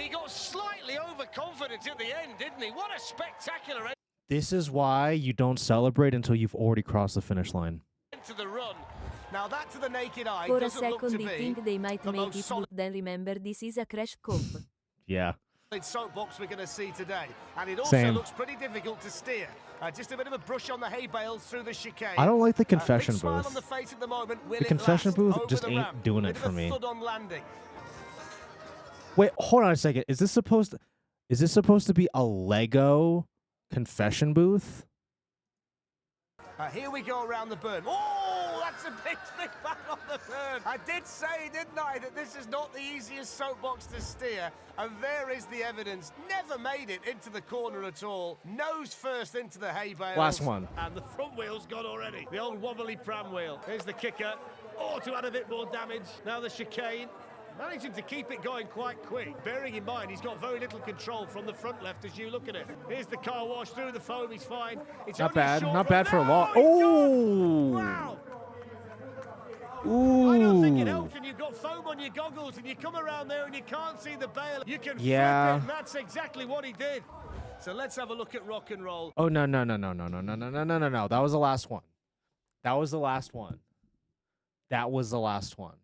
He got slightly overconfident at the end, didn't he? What a spectacular end This is why you don't celebrate until you've already crossed the finish line. to the run. Now that to the naked eye For a doesn't look to second, I be think they might the make most it solid look, then remember this is a crash course. Yeah. soapbox we're going to see today. And it also Same. looks pretty difficult to steer. Just a bit of a brush on the hay bales through the chicane. I don't like the confession big smile booth. on the face at the moment. Will The it confession last? booth Over just the ain't ramp. doing Bit it of for a me. thud on landing. Wait, hold on a second. Is this supposed to be a Lego confession booth? Here we go around the berm. Oh, that's a big stick back on the berm. I did say, didn't I, that this is not the easiest soapbox to steer. And there is the evidence. Never made it into the corner at all. Nose first into the hay bales. Last one. And the front wheel's gone already. The old wobbly pram wheel. Here's the kicker. Oh, to add a bit more damage. Now the chicane. Managing to keep it going quite quick. Bearing in mind, he's got very little control from the front left as you look at it. Here's the car wash through the foam. He's fine. It's Not only a bad. short Not run. bad for a No, lot. he's Oh! Wow. Ooh. I don't think it helps when you've got foam on your goggles and you come around there and you can't see the bale. You can flip it, and that's exactly what he did. So let's have a look at rock and roll. Oh no. That was the last one. That was the last one. That was the last one.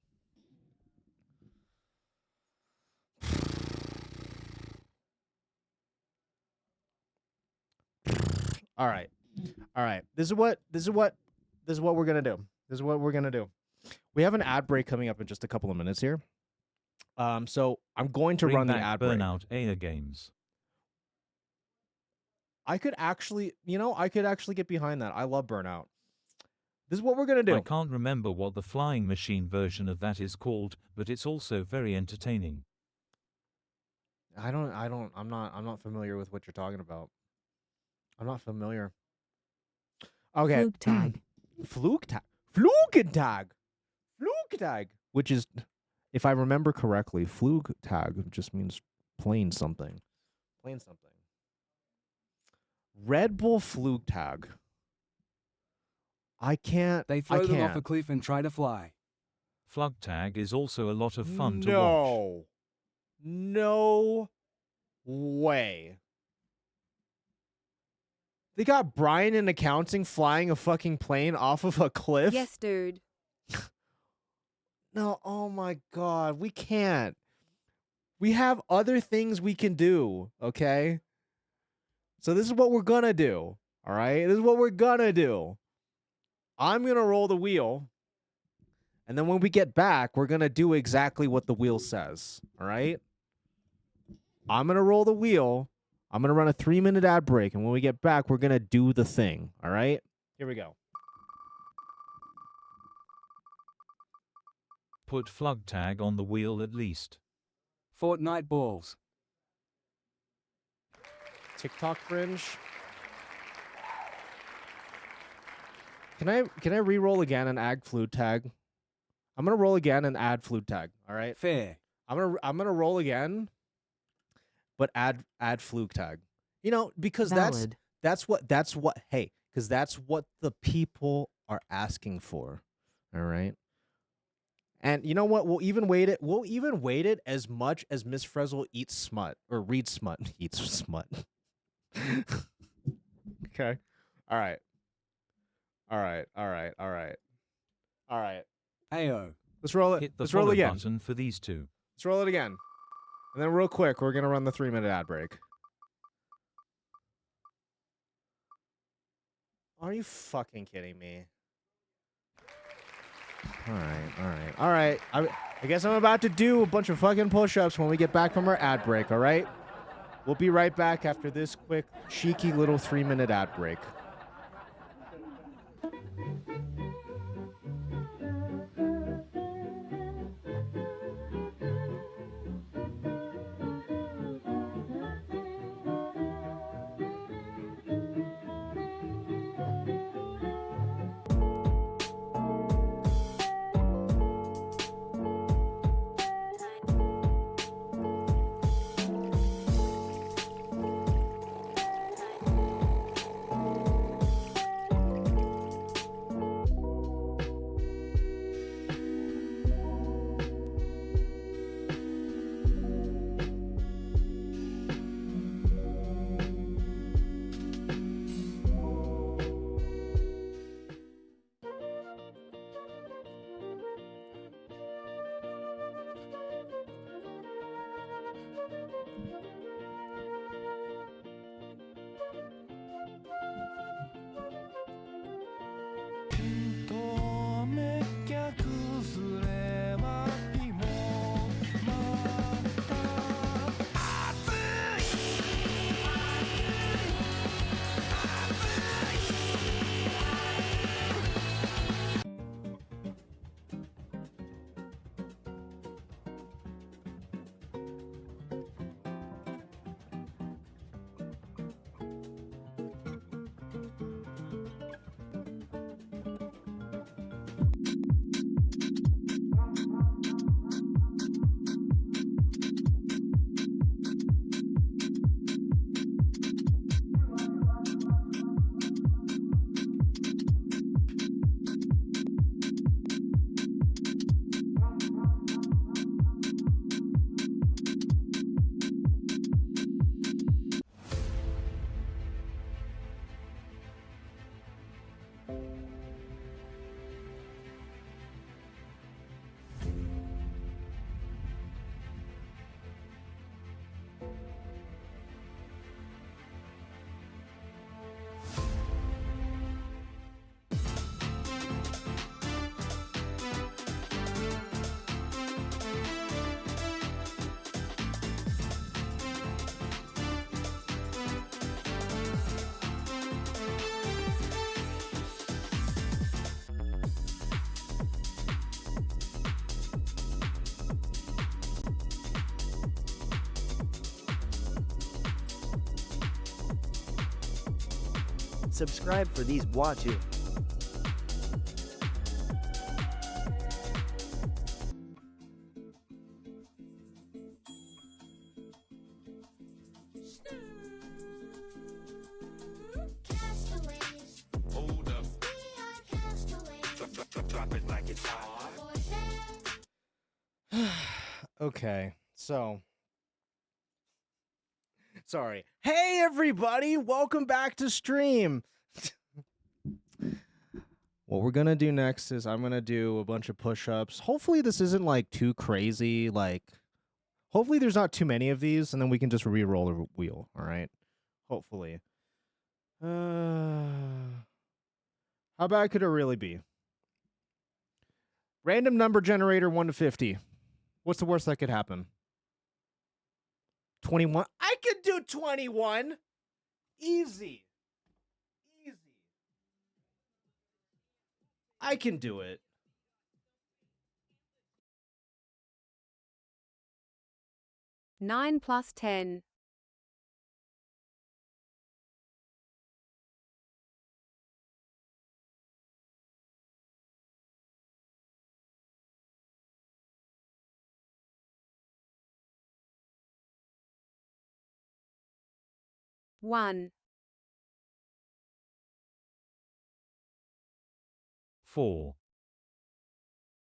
All right. This is what we're gonna do. We have an ad break coming up in just a couple of minutes here. So I'm going to Bring run the back ad break. Burnout Air games. I could actually get behind that. I love Burnout. This is what we're gonna do. I can't remember what the flying machine version of that is called, but it's also very entertaining. I'm not familiar with what you're talking about. I'm not familiar. Okay. Fluke tag. Fluke tag. Fluke tag. Fluke tag. Which is, if I remember correctly, fluke tag just means playing something. Playing something. Red Bull fluke tag. They throw them off a cliff and try to fly. Flug tag is also a lot of fun to watch. No way. They got Brian in accounting flying a fucking plane off of a cliff? Yes, dude. No, oh my god, we can't. We have other things we can do, okay? So this is what we're gonna do, all right? This is what we're gonna do. I'm gonna roll the wheel, and then when we get back, we're gonna do exactly what the wheel says, all right? I'm gonna roll the wheel. I'm gonna run a 3-minute ad break, and when we get back, we're gonna do the thing, all right? Here we go. Put flug tag on the wheel at least. Fortnite balls. TikTok fringe. Can I re-roll again and add flute tag? I'm gonna roll again and add flute tag. All right. Fair. I'm gonna roll again, but add fluke tag. You know, because Valid. that's what because that's what the people are asking for. All right. And you know what? We'll even weight it as much as Miss Frizzle eats smut or reads smut. Eats smut. Okay. All right. Ayo. Let's roll it. Hit the Let's roll follow it again. button for these two. Let's roll it again. And then real quick, we're gonna run the 3-minute ad break. Are you fucking kidding me? All right. I guess I'm about to do a bunch of fucking push-ups when we get back from our ad break, all right? We'll be right back after this quick, cheeky little 3-minute ad break. Subscribe for these bois too. Hold up. Drop it like it's hot. Okay, so sorry. Hey everybody, welcome back to stream. What we're gonna do next is I'm gonna do a bunch of push-ups. Hopefully this isn't like too crazy. Like, hopefully there's not too many of these, and then we can just re-roll the wheel. All right. Hopefully. How bad could it really be? Random number generator 1 to 50. What's the worst that could happen? 21. I could do 21. Easy. Easy. I can do it. Nine plus 10. One. 4,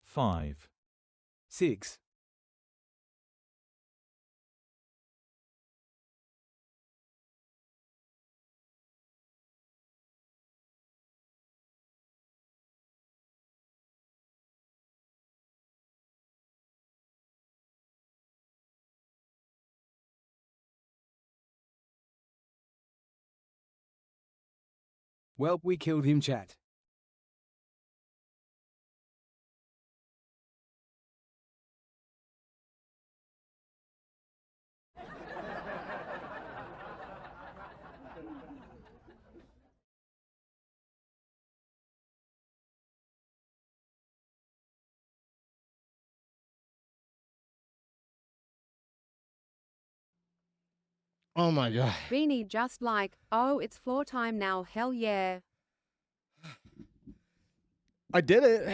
5, 6, 'Welp, we killed him, chat. Oh my god. Beanie just like, oh, it's floor time now, hell yeah. I did it.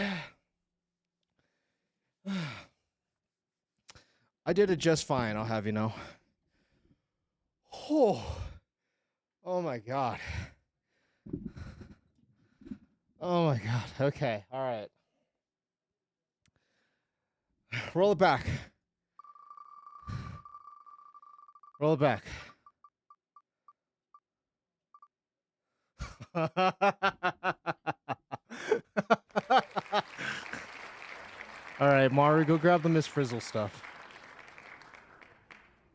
I did it just fine, I'll have you know. Oh my god. Oh my god. Okay. All right. Roll it back. Roll it back. All right, Maru, go grab the Miss Frizzle stuff.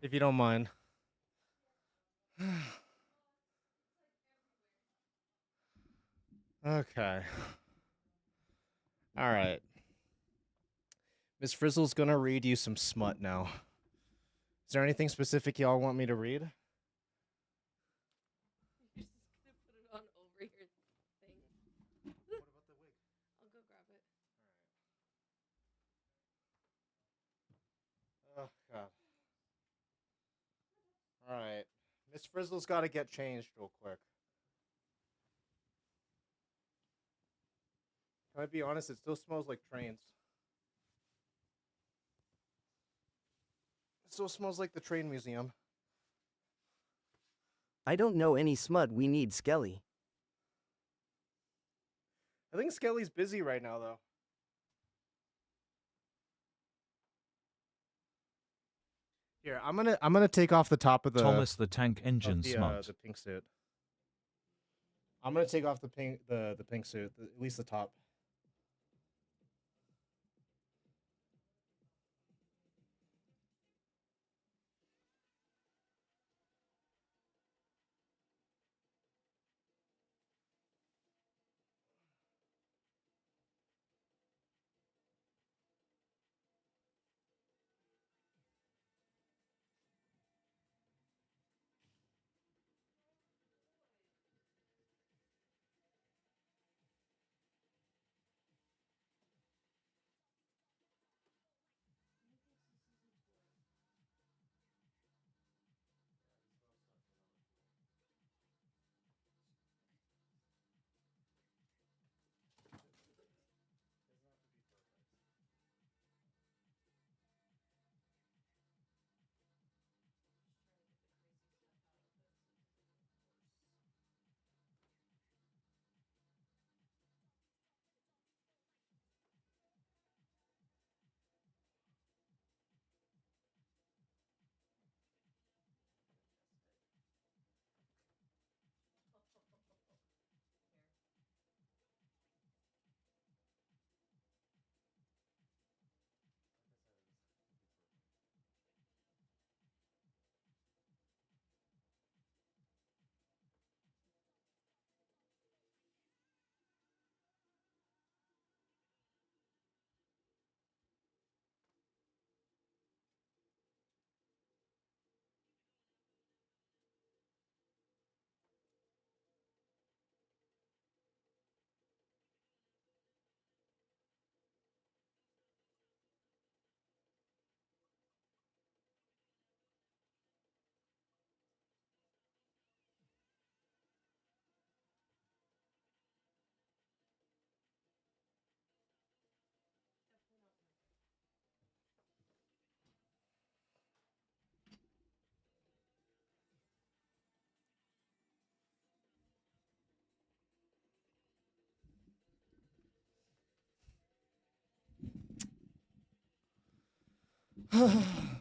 If you don't mind. Okay. All right. Miss Frizzle's gonna read you some smut now. Is there anything specific y'all want me to read? You're just gonna put it on over your thing. What about the wig? I'll go grab it. Oh god. All right. Miss Frizzle's got to get changed real quick. Can I be honest? It still smells like trains. It still smells like the train museum. I don't know any smut we need, Skelly. I think Skelly's busy right now, though. Here, I'm gonna take off the top of the Thomas the Tank Engine smut. the pink suit. I'm gonna take off the pink suit, at least the top.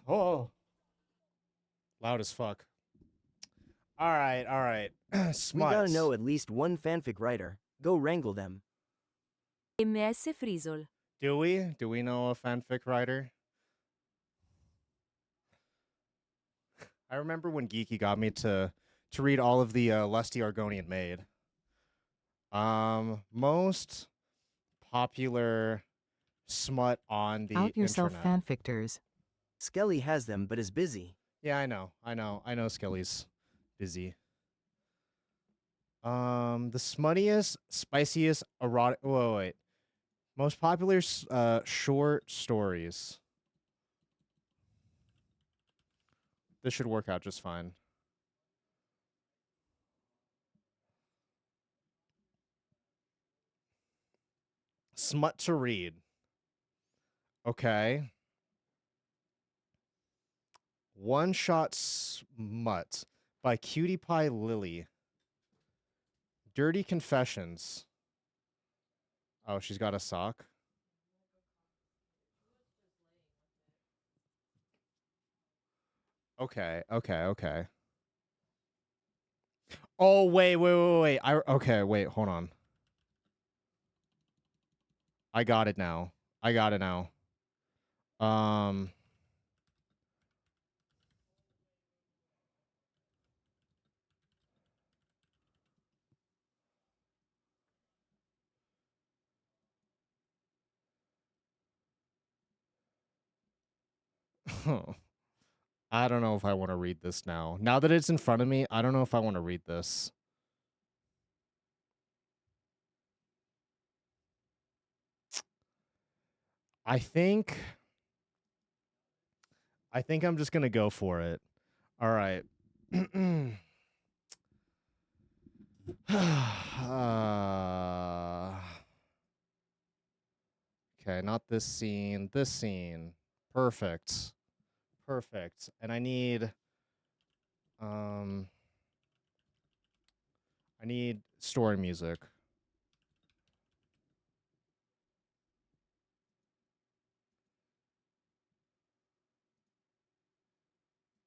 Oh, loud as fuck. All right, all right. We gotta Smuts. know at least one fanfic writer. Go wrangle them. MS Frizzle. Do we? Do we know a fanfic writer? I remember when Geeky got me to read all of the Lusty Argonian Maid. Most popular smut on the Out yourself, internet. fanfictors. Skelly has them but is busy. Yeah, I know Skelly's busy. The smuttiest, spiciest, erotic. Wait. Most popular short stories. This should work out just fine. Smut to read. Okay. One Shot Smut by Cutie Pie Lily. Dirty Confessions. Oh, she's got a sock. Okay. Oh, wait. Okay, wait, hold on. I got it now. I don't know if I want to read this now. Now that it's in front of me, I don't know if I want to read this. I think I'm just going to go for it. All right. Okay, not this scene. This scene. Perfect. And I need story music.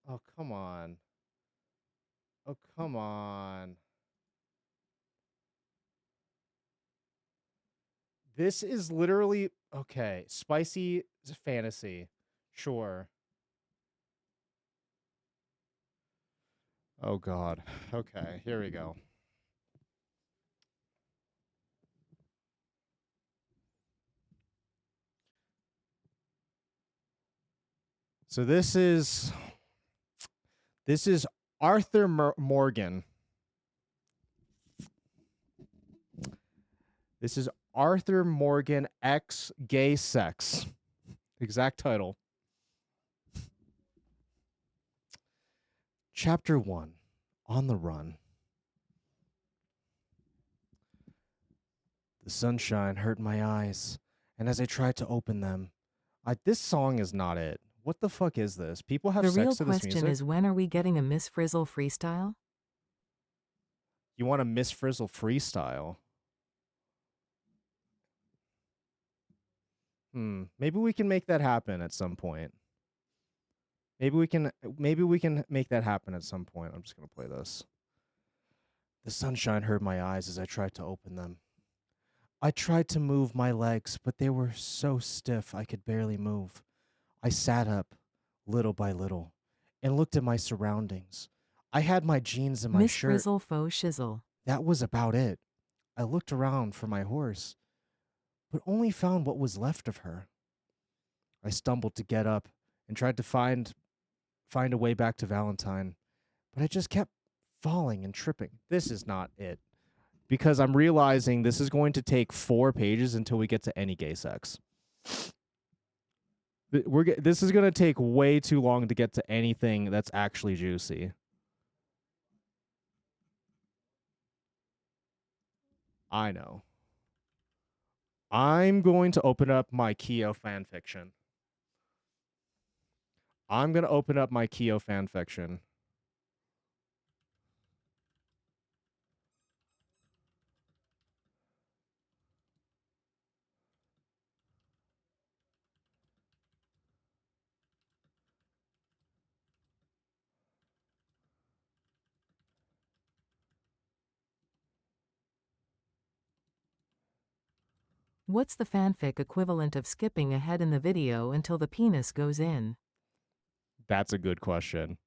Oh, come on. This is literally okay. Spicy fantasy. Sure. Oh god. Okay, here we go. So this is Arthur Morgan. This is Arthur Morgan X Gay Sex. Exact title. Chapter 1. On the Run. The sunshine hurt my eyes, and as I tried to open them, this song is not it. What the fuck is this? People have The sex real to this question music? is, when are we getting a Miss Frizzle freestyle? You want a Miss Frizzle freestyle? Maybe we can make that happen at some point. Maybe we can make that happen at some point. I'm just going to play this. The sunshine hurt my eyes as I tried to open them. I tried to move my legs, but they were so stiff I could barely move. I sat up, little by little, and looked at my surroundings. I had my jeans and my Miss shirt. Frizzle faux shizzle. That was about it. I looked around for my horse, but only found what was left of her. I stumbled to get up and tried to find a way back to Valentine, but I just kept falling and tripping. This is not it. Because I'm realizing this is going to take 4 pages until we get to any gay sex. This is going to take way too long to get to anything that's actually juicy. I know. I'm going to open up my Kyo fanfiction. What's the fanfic equivalent of skipping ahead in the video until the penis goes in? That's a good question.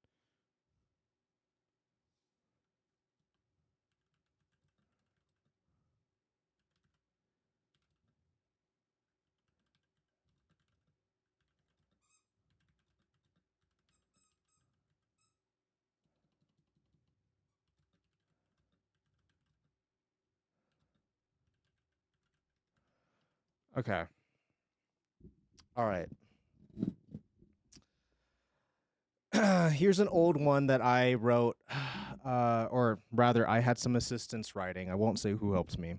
Okay. All right. Here's an old one that I wrote, or rather, I had some assistance writing. I won't say who helps me.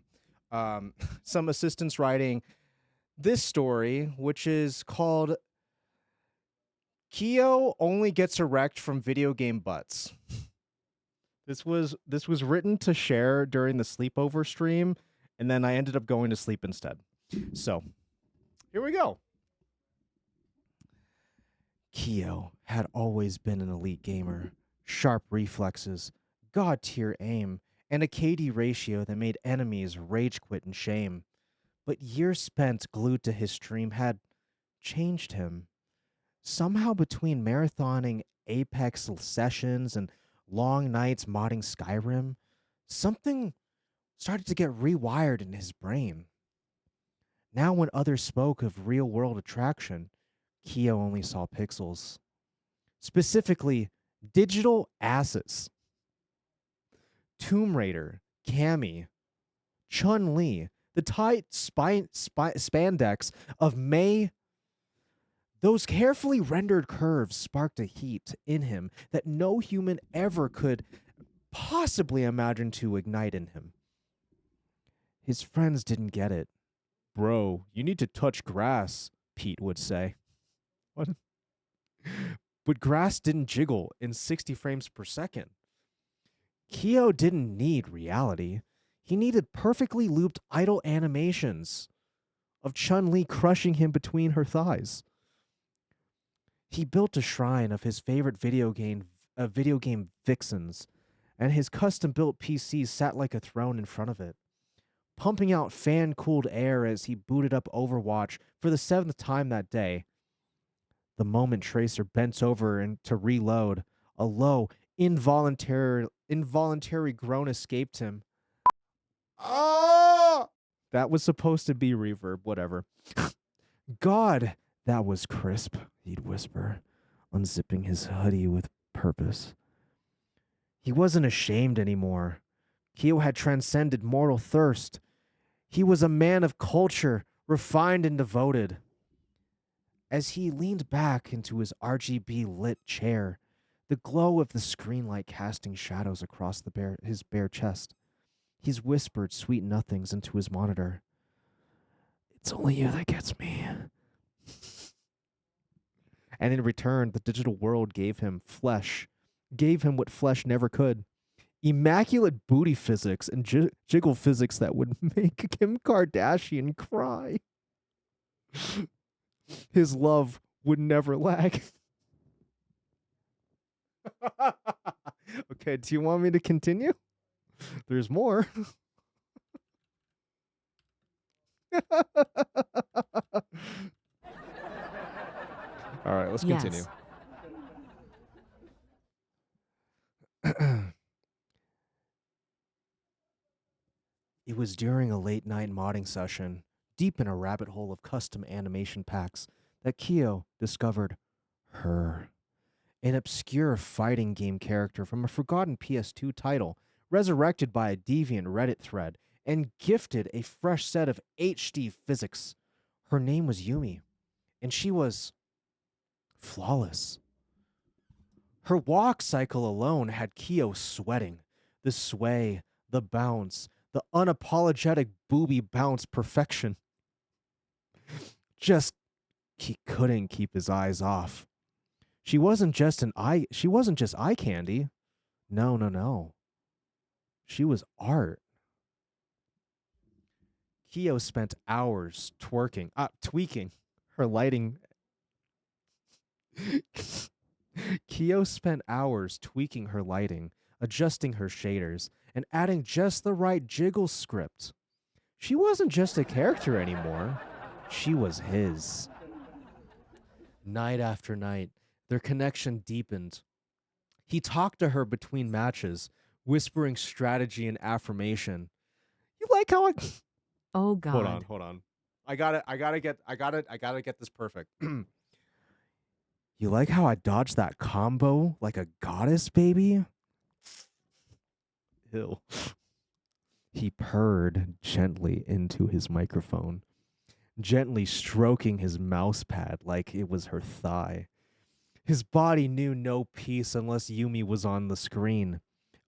Some assistance writing this story, which is called Kyo Only Gets Erect from Video Game Butts. This was written to share during the sleepover stream, and then I ended up going to sleep instead. So, here we go. Kyo had always been an elite gamer, sharp reflexes, god-tier aim, and a KD ratio that made enemies rage quit in shame. But years spent glued to his stream had changed him. Somehow between marathoning Apex sessions and long nights modding Skyrim, something started to get rewired in his brain. Now when others spoke of real-world attraction, Kyo only saw pixels. Specifically, digital asses. Tomb Raider, Cammy, Chun-Li, the tight spandex of Mei. Those carefully rendered curves sparked a heat in him that no human ever could possibly imagine to ignite in him. His friends didn't get it. Bro, you need to touch grass, Pete would say. What? But grass didn't jiggle in 60 frames per second. Kyo didn't need reality. He needed perfectly looped idle animations of Chun-Li crushing him between her thighs. He built a shrine of his favorite video game vixens, and his custom-built PC sat like a throne in front of it, pumping out fan-cooled air as he booted up Overwatch for the 7th time that day. The moment Tracer bent over and to reload, a low, involuntary groan escaped him. Oh! That was supposed to be reverb, whatever. God, that was crisp, he'd whisper, unzipping his hoodie with purpose. He wasn't ashamed anymore. Kyo had transcended mortal thirst. He was a man of culture, refined and devoted. As he leaned back into his RGB-lit chair, the glow of the screen light casting shadows across his bare chest, he's whispered sweet nothings into his monitor. It's only you that gets me. And in return, the digital world gave him what flesh never could. Immaculate booty physics and jiggle physics that would make Kim Kardashian cry. His love would never lag. Okay, do you want me to continue? There's more. All right, let's continue. It was during a late night modding session, deep in a rabbit hole of custom animation packs, that Kyo discovered her. An obscure fighting game character from a forgotten PS2 title, resurrected by a deviant Reddit thread, and gifted a fresh set of HD physics. Her name was Yumi, and she was flawless. Her walk cycle alone had Kyo sweating. The sway, the bounce, the unapologetic booby bounce perfection. He couldn't keep his eyes off. She wasn't just eye candy. No. She was art. Kyo spent hours tweaking her lighting. Kyo spent hours tweaking her lighting, adjusting her shaders, and adding just the right jiggle script. She wasn't just a character anymore. She was his. Night after night, their connection deepened. He talked to her between matches, whispering strategy and affirmation. You like how I Oh God. Hold on. I gotta get this perfect. You like how I dodged that combo like a goddess, baby? Ew. He purred gently into his microphone, gently stroking his mouse pad like it was her thigh. His body knew no peace unless Yumi was on the screen.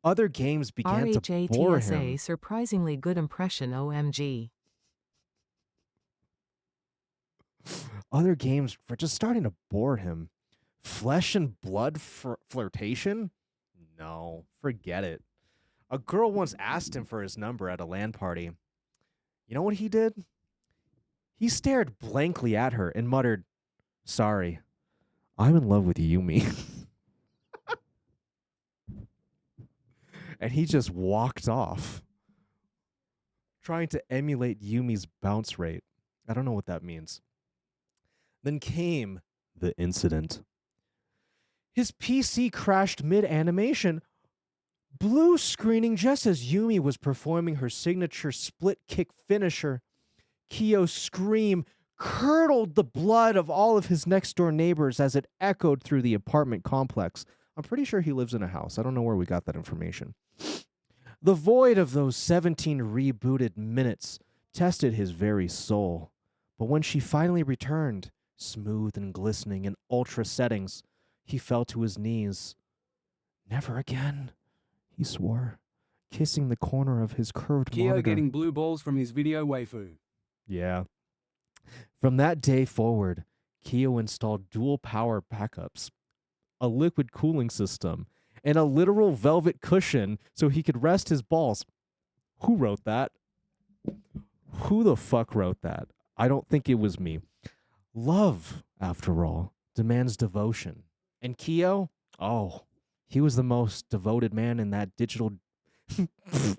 Other games began to bore RHATSA, him. surprisingly good impression, OMG. Other games were just starting to bore him. Flesh and blood flirtation? No, forget it. A girl once asked him for his number at a LAN party. You know what he did? He stared blankly at her and muttered, "Sorry, I'm in love with Yumi." And he just walked off, trying to emulate Yumi's bounce rate. I don't know what that means. Then came the incident. His PC crashed mid-animation, blue screening just as Yumi was performing her signature split kick finisher. Kyo's scream curdled the blood of all of his next-door neighbors as it echoed through the apartment complex. I'm pretty sure he lives in a house. I don't know where we got that information. The void of those 17 rebooted minutes tested his very soul. But when she finally returned, smooth and glistening in ultra settings, he fell to his knees. Never again, he swore, kissing the corner of his curved Kyo monitor. getting blue balls from his video waifu. Yeah. From that day forward, Kyo installed dual power backups, a liquid cooling system, and a literal velvet cushion so he could rest his balls. Who wrote that? Who the fuck wrote that? I don't think it was me. Love, after all, demands devotion. And Kyo? Oh, he was the most devoted man in that digital...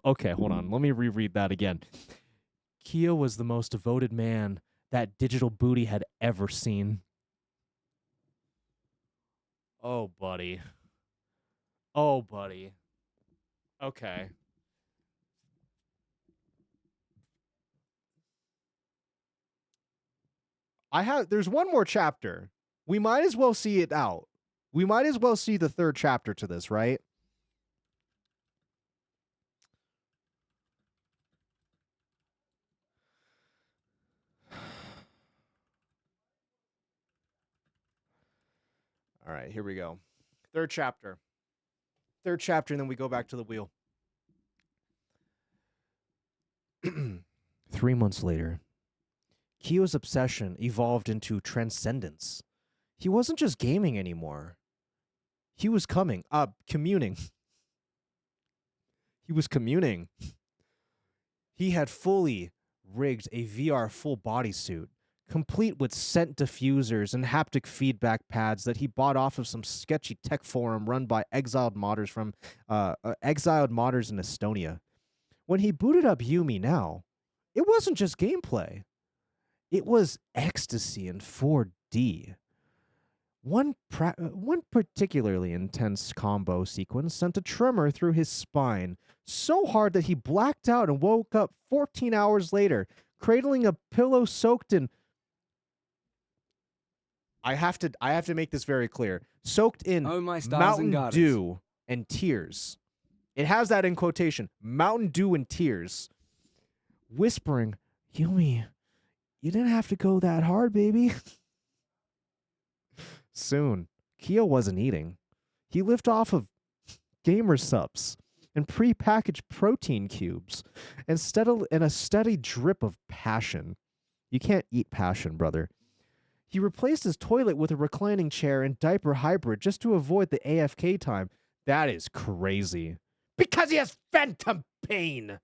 Okay, hold on. Let me reread that again. Kyo was the most devoted man that digital booty had ever seen. Oh, buddy. Oh, buddy. Okay. There's one more chapter. We might as well see it out. We might as well see the third chapter to this, right? All right, here we go. Third chapter. Third chapter, and then we go back to the wheel. 3 months later, Kyo's obsession evolved into transcendence. He wasn't just gaming anymore. He was communing. He was communing. He had fully rigged a VR full bodysuit, complete with scent diffusers and haptic feedback pads that he bought off of some sketchy tech forum run by exiled modders in Estonia. When he booted up Yumi now, it wasn't just gameplay. It was ecstasy in 4D. One particularly intense combo sequence sent a tremor through his spine, so hard that he blacked out and woke up 14 hours later, cradling a pillow soaked in... I have to make this very clear. Soaked in Mountain Dew and tears. It has that in quotation. Mountain Dew and tears. Whispering, "Yumi, you didn't have to go that hard, baby." Soon, Kyo wasn't eating. He lived off of gamer subs and pre-packaged protein cubes and a steady drip of passion. You can't eat passion, brother. He replaced his toilet with a reclining chair and diaper hybrid just to avoid the AFK time. That is crazy. Because he has phantom pain!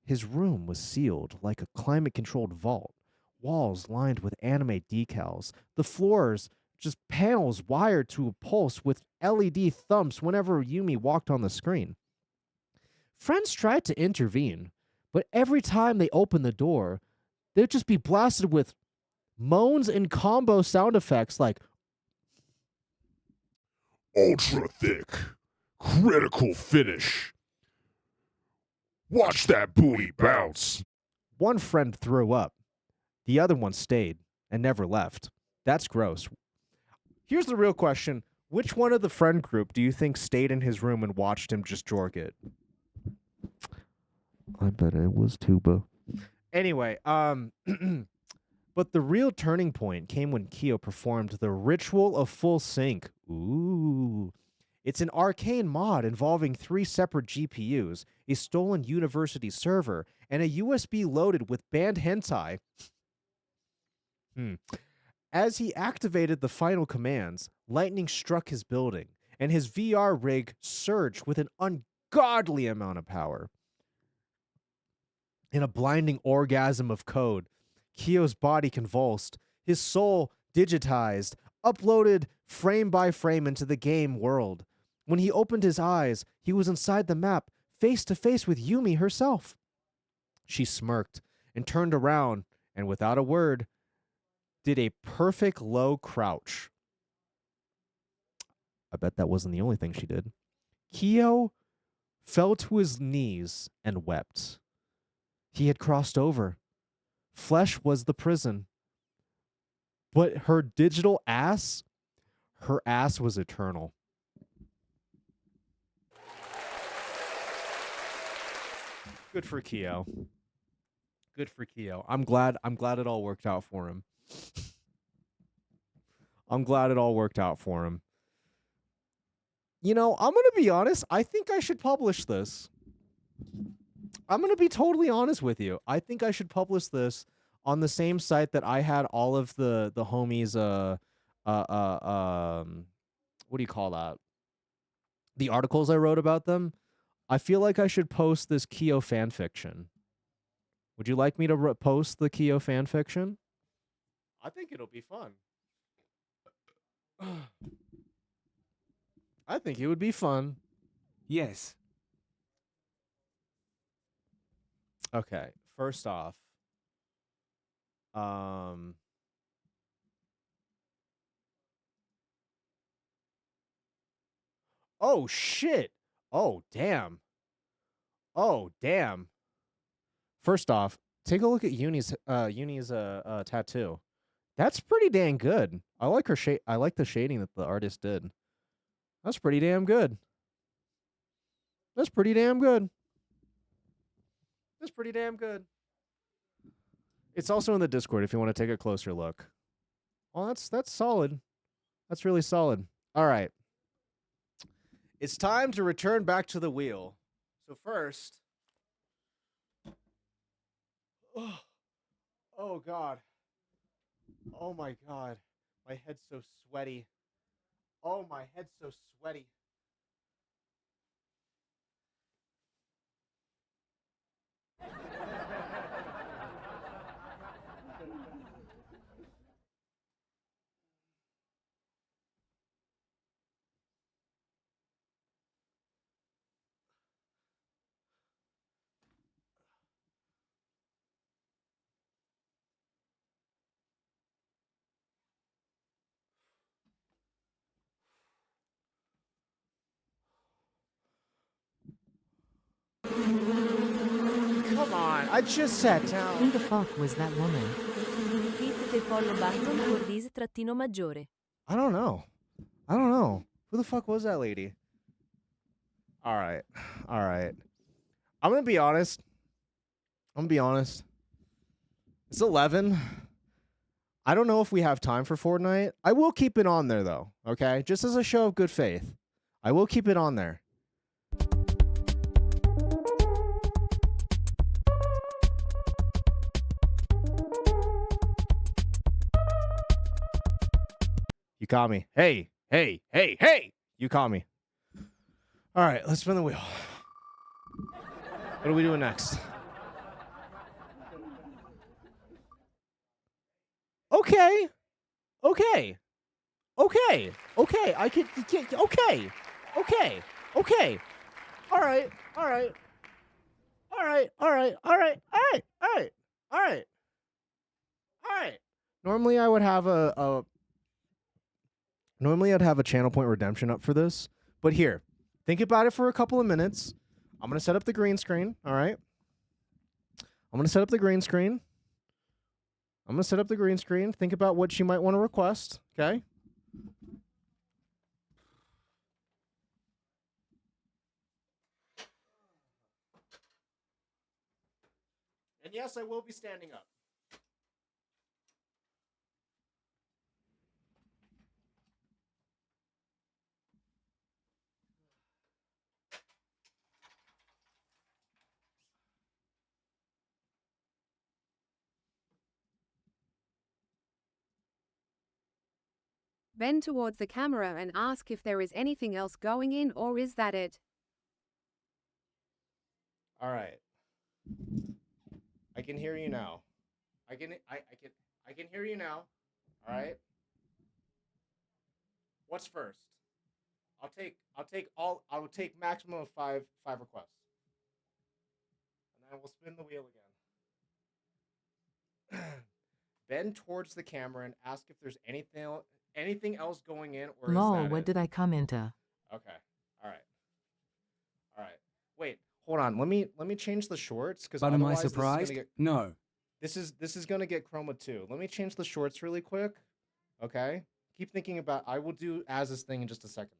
His room was sealed like a climate-controlled vault. Walls lined with anime decals. The floors just panels wired to a pulse with LED thumps whenever Yumi walked on the screen. Friends tried to intervene, But every time they open the door, they'd just be blasted with moans and combo sound effects like Ultra thick. Critical finish. Watch that booty bounce. one friend threw up. The other one stayed and never left. That's gross. Here's the real question. Which one of the friend group do you think stayed in his room and watched him just jork it? I bet it was Tuba. Anyway, but the real turning point came when Kyo performed the Ritual of Full Sync. Ooh. It's an arcane mod involving 3 separate GPUs, a stolen university server, and a USB loaded with banned hentai. As he activated the final commands, lightning struck his building, and his VR rig surged with an ungodly amount of power. In a blinding orgasm of code, Kyo's body convulsed, his soul digitized, uploaded frame by frame into the game world. When he opened his eyes, he was inside the map, face to face with Yumi herself. She smirked and turned around, and without a word, did a perfect low crouch. I bet that wasn't the only thing she did. Kyo fell to his knees and wept. He had crossed over. Flesh was the prison. But her digital ass, her ass was eternal. Good for Kyo. Good for Kyo. I'm glad it all worked out for him. I'm glad it all worked out for him. You know, I'm going to be honest. I think I should publish this. I'm going to be totally honest with you. I think I should publish this on the same site that I had all of the homies, what do you call that? The articles I wrote about them. I feel like I should post this Kyo fanfiction. Would you like me to post the Kyo fanfiction? I think it'll be fun. I think it would be fun. Yes. Okay, first off, oh shit. Oh damn. Oh damn. First off, take a look at Uni's tattoo. That's pretty dang good. I like her shade. I like the shading that the artist did. That's pretty damn good. That's pretty damn good. That's pretty damn good. It's also in the Discord if you want to take a closer look. Oh, that's solid. That's really solid. All right. It's time to return back to the wheel. So first, oh God. Oh my God. My head's so sweaty. Oh, my head's so sweaty. Come on, I just sat down. Who the fuck was that woman? Hit the follow button for this trattino maggiore. I don't know. I don't know. Who the fuck was that lady? All right. All right. I'm going to be honest. It's 11. I don't know if we have time for Fortnite. I will keep it on there, though. Okay? Just as a show of good faith. I will keep it on there. You caught me. Hey, hey, hey, hey! You caught me. All right, let's spin the wheel. What are we doing next? Okay. Okay. Okay. Okay. I can. Okay. Okay. Okay. All right. All right. All right, all right, all right, all right, all right, all right, all right. Normally I would have normally I'd have a channel point redemption up for this, but here, think about it for a couple of minutes. I'm gonna set up the green screen. All right. I'm gonna set up the green screen. I'm gonna set up the green screen. Think about what she might want to request. Okay. And yes, I will be standing up. Bend towards the camera and ask if there is anything else going in or is that it? All right. I can hear you now. I can hear you now. All right. What's first? I will take maximum of five requests. And I will spin the wheel again. Bend towards the camera and ask if there's anything else going in or Lol, is that what it? did I come into? Okay. All right. All right. Wait, hold on. Let me change the shorts cuz But am I otherwise surprised? No. This is going to get chroma too. Let me change the shorts really quick. Okay? Keep thinking about I will do as this thing in just a second though.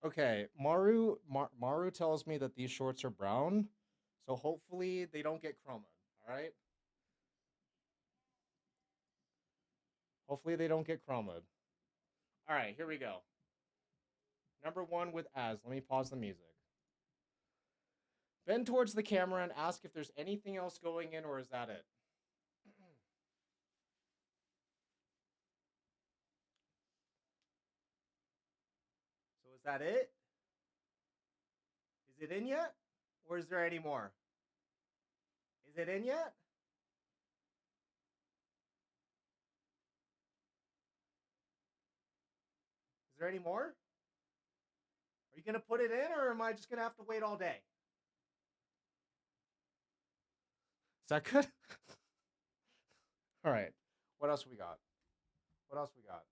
Okay, Maru tells me that these shorts are brown, so hopefully they don't get chroma. All right. Hopefully they don't get chroma. All right, here we go. Number one with as. Let me pause the music. Bend towards the camera and ask if there's anything else going in, or is that it? So is that it? Is it in yet? Or is there any more? Is it in yet? Is there any more? Are you going to put it in, or am I just going to have to wait all day? Is that good? All right. What else we got? What else we got?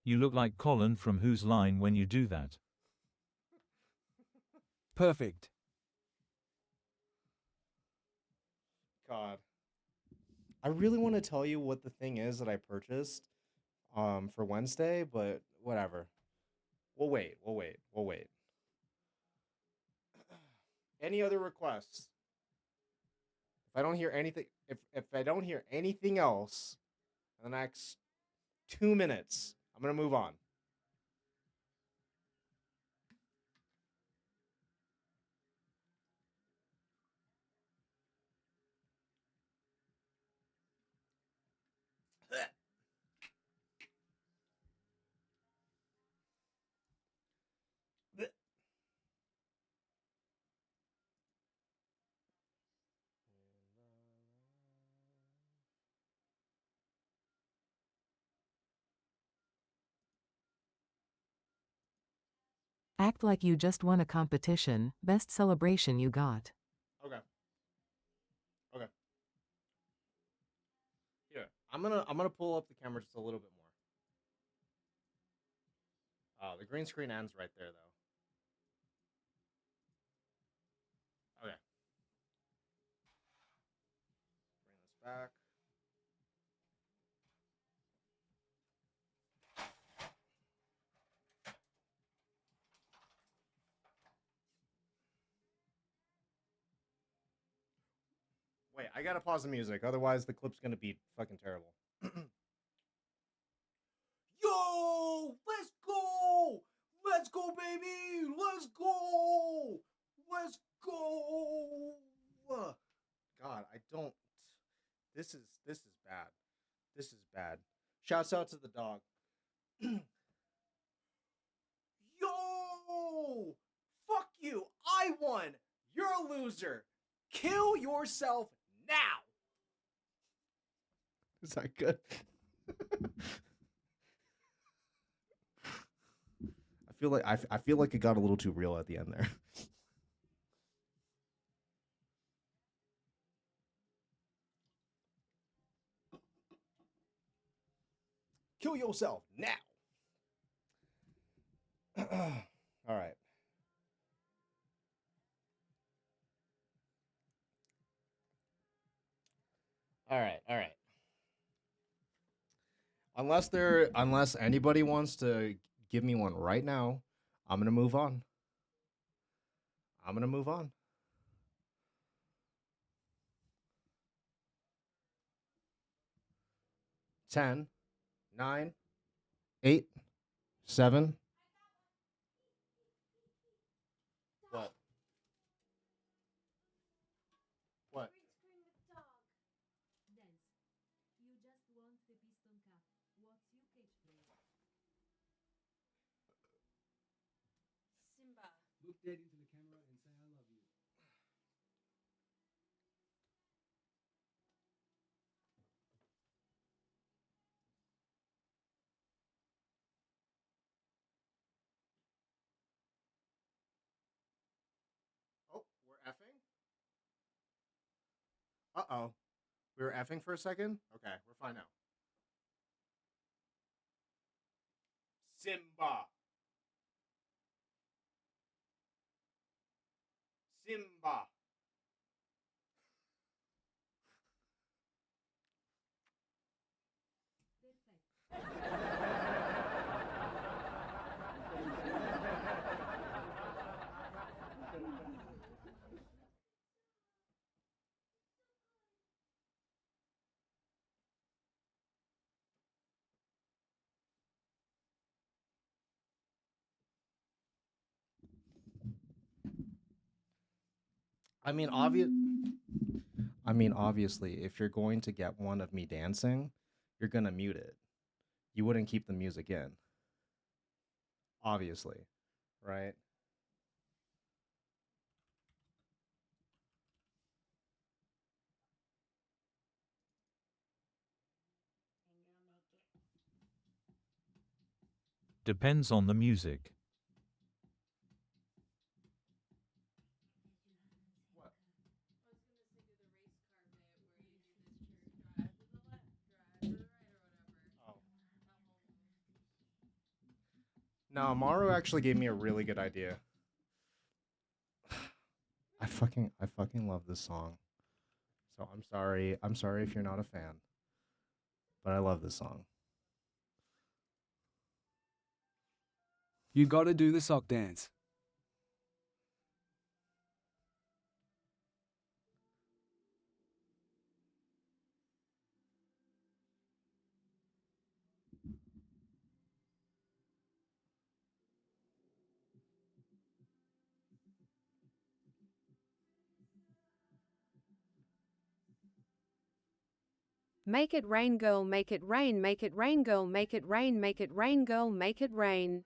You look like Colin from Whose Line when you do that. Perfect. God. I really want to tell you what the thing is that I purchased for Wednesday, but whatever. We'll wait. We'll wait. We'll wait. Any other requests? If I don't hear anything, if I don't hear anything else in the next 2 minutes, I'm gonna move on. Act like you just won a competition. Best celebration you got. Okay. Okay. Here, I'm gonna pull up the camera just a little bit more. The green screen ends right there, though. Okay. Bring this back. Wait, I gotta pause the music, otherwise the clip's gonna be fucking terrible. Yo, let's go! Let's go, baby! Let's go! Let's go! God, I don't. This is bad. This is bad. Shouts out to the dog. Yo! Fuck you! I won! You're a loser! Kill yourself now! Is that good? I feel like it got a little too real at the end there. Kill yourself now! All right. All right. All right. Unless anybody wants to give me one right now, I'm gonna move on. I'm gonna move on. Ten, 9, 8, 7. What? What? Simba. Look dead into the camera and say I love you. Oh, we're effing? Uh-oh. We were effing for a second? Okay, we're fine now. Simba. Simba. I mean, obviously, if you're going to get one of me dancing, you're gonna mute it. You wouldn't keep the music in. Obviously, right? Depends on the music. No, Maru actually gave me a really good idea. I fucking love this song. So I'm sorry. I'm sorry if you're not a fan. But I love this song. You gotta do the sock dance. Make it rain, girl, make it rain, make it rain, girl, make it rain, make it rain, girl, make it rain.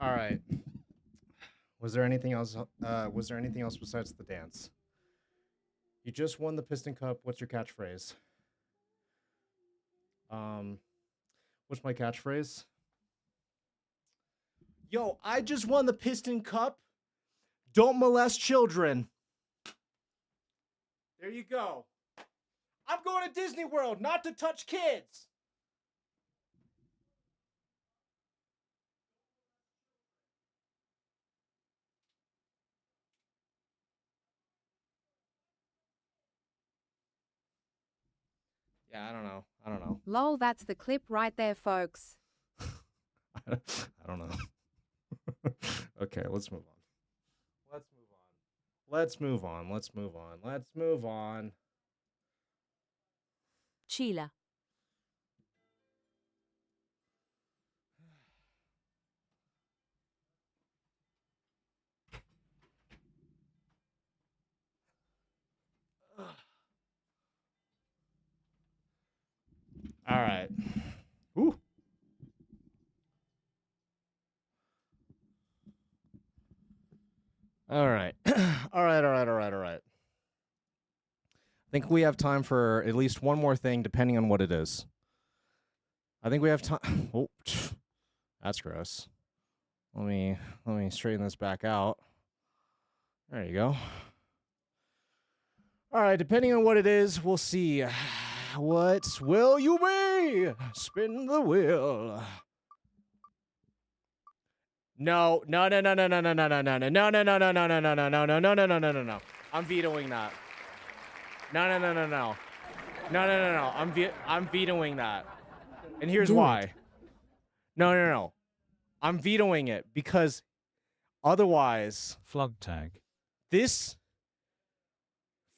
All right. Was there anything else? Was there anything else besides the dance? You just won the Piston Cup. What's your catchphrase? What's my catchphrase? Yo, I just won the Piston Cup. Don't molest children. There you go. I'm going to Disney World, not to touch kids. Yeah, I don't know. Lol, that's the clip right there, folks. I don't know. Okay, let's move on. Let's move on. Sheila. All right. Ooh. All right. All right. I think we have time for at least one more thing, depending on what it is. I think we have time. Oh, that's gross. Let me straighten this back out. There you go. All right, depending on what it is, we'll see. What will you be? Spin the wheel. No. I'm vetoing that. No. I'm vetoing that. And here's why. No. I'm vetoing it because otherwise Flug tag. this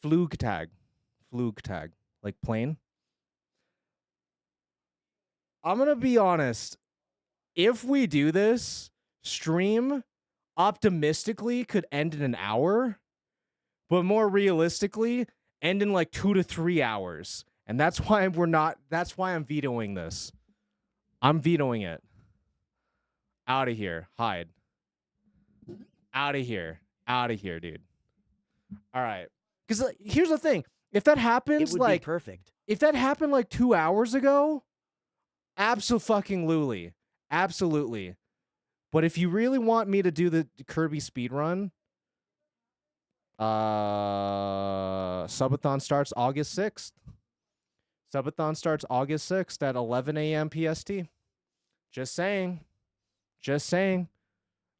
flug tag, like plane. I'm going to be honest. If we do this, stream optimistically could end in an hour, but more realistically end in like 2 to 3 hours. And that's why I'm vetoing this. I'm vetoing it. Out of here. Hide. Out of here, dude. All right. Because here's the thing. If that happens, It would be perfect. If that happened like 2 hours ago, absolutely. But if you really want me to do the Kirby speedrun, Subathon starts August 6th. At 11 a.m. PST. Just saying.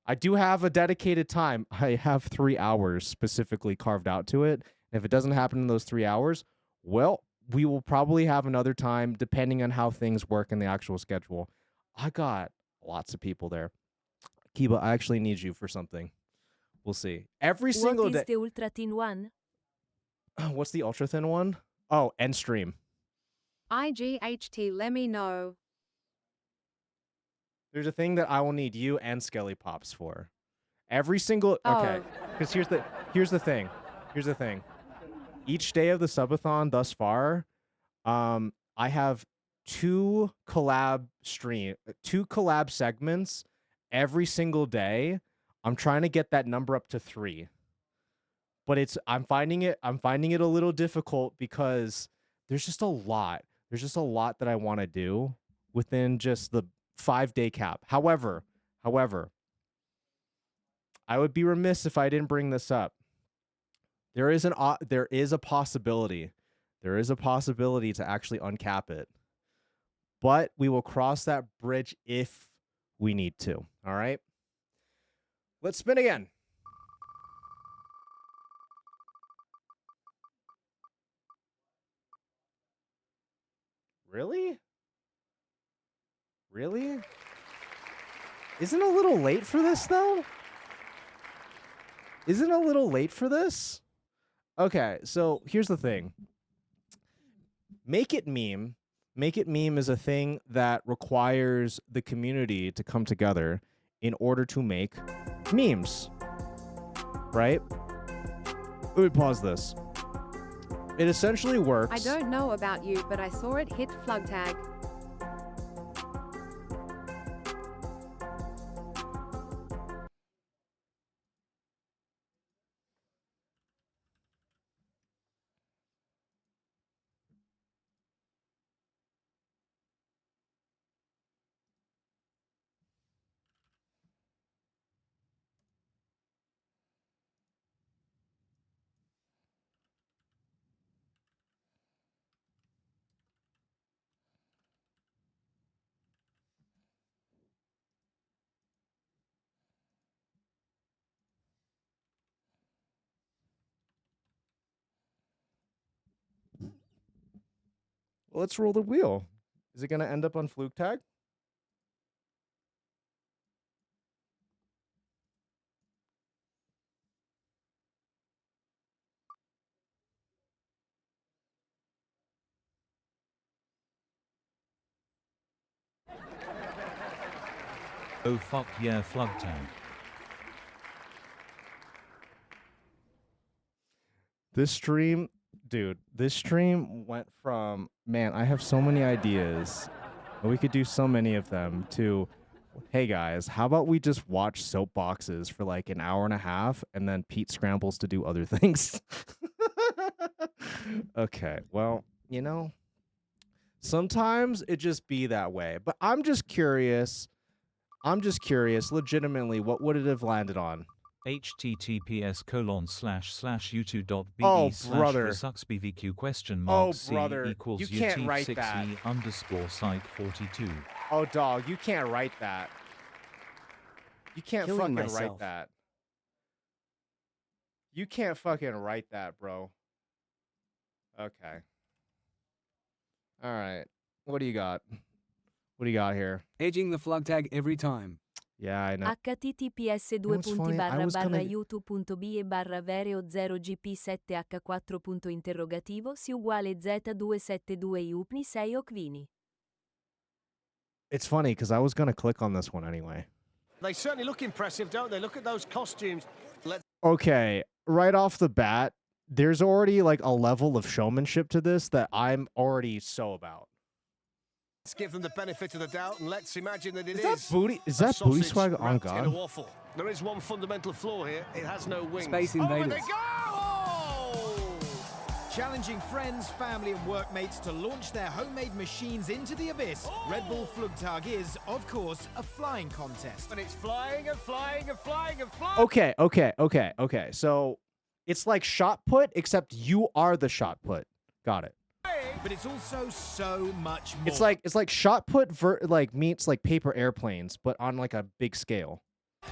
I do have a dedicated time. I have 3 hours specifically carved out to it. And if it doesn't happen in those 3 hours, well, we will probably have another time depending on how things work in the actual schedule. I got lots of people there. Kiba, I actually need you for something. We'll see. Every single day. What is the ultra thin one? What's the ultra thin one? Oh, end stream. IGHT, let me know. There's a thing that I will need you and Skelly Pops for. Every single okay. Because here's the thing. Each day of the subathon thus far, I have two collab segments every single day. I'm trying to get that number up to 3. But I'm finding it a little difficult because there's just a lot. There's just a lot that I want to do within just the 5-day cap. However, I would be remiss if I didn't bring this up. There is a possibility. There is a possibility to actually uncap it. But we will cross that bridge if we need to. All right? Let's spin again. Really? Isn't it a little late for this, though? Okay, so here's the thing. Make It Meme is a thing that requires the community to come together in order to make memes. Right? Let me pause this. It essentially works. I don't know about you, but I saw it hit flug tag. Let's roll the wheel. Is it going to end up on fluke tag? Oh fuck yeah, Flugtag. This stream, dude, this stream went from, man, I have so many ideas. And we could do so many of them to, hey guys, how about we just watch soapboxes for like an hour and a half and then Pete scrambles to do other things? Okay, well, you know, sometimes it just be that way. But I'm just curious, legitimately, what would it have landed on? https://youtube.be/resuxbvq ? You Equals can't write that. UT6E_site 42. Oh, dog, you can't write that. You can't Killing fucking myself. write that. You can't fucking write that, bro. Okay. All right. What do you got? What do you got here? Edging the flug tag every time. Yeah, I know. https://youtube.be/vareo0gp7h4 si uguale z272 upni 6 okvini. It's funny because I was going to click on this one anyway. They certainly look impressive, don't they? Look at those costumes. Okay, right off the bat, there's already like a level of showmanship to this that I'm already so about. Let's give them the benefit of the doubt and let's imagine that it is. Is that booty a booty sausage swag on wrapped in a God? waffle. There is one fundamental flaw here. It has no wings. Space Over Invaders. they go! Challenging friends, family and workmates to launch their homemade machines into the abyss, Red Bull Flugtag is, of course, a flying contest. And it's flying and flying and flying and flying. Okay. So it's like shot put, except you are the shot put. Got it. But it's also so much more. It's like shot put meets like paper airplanes, but on like a big scale.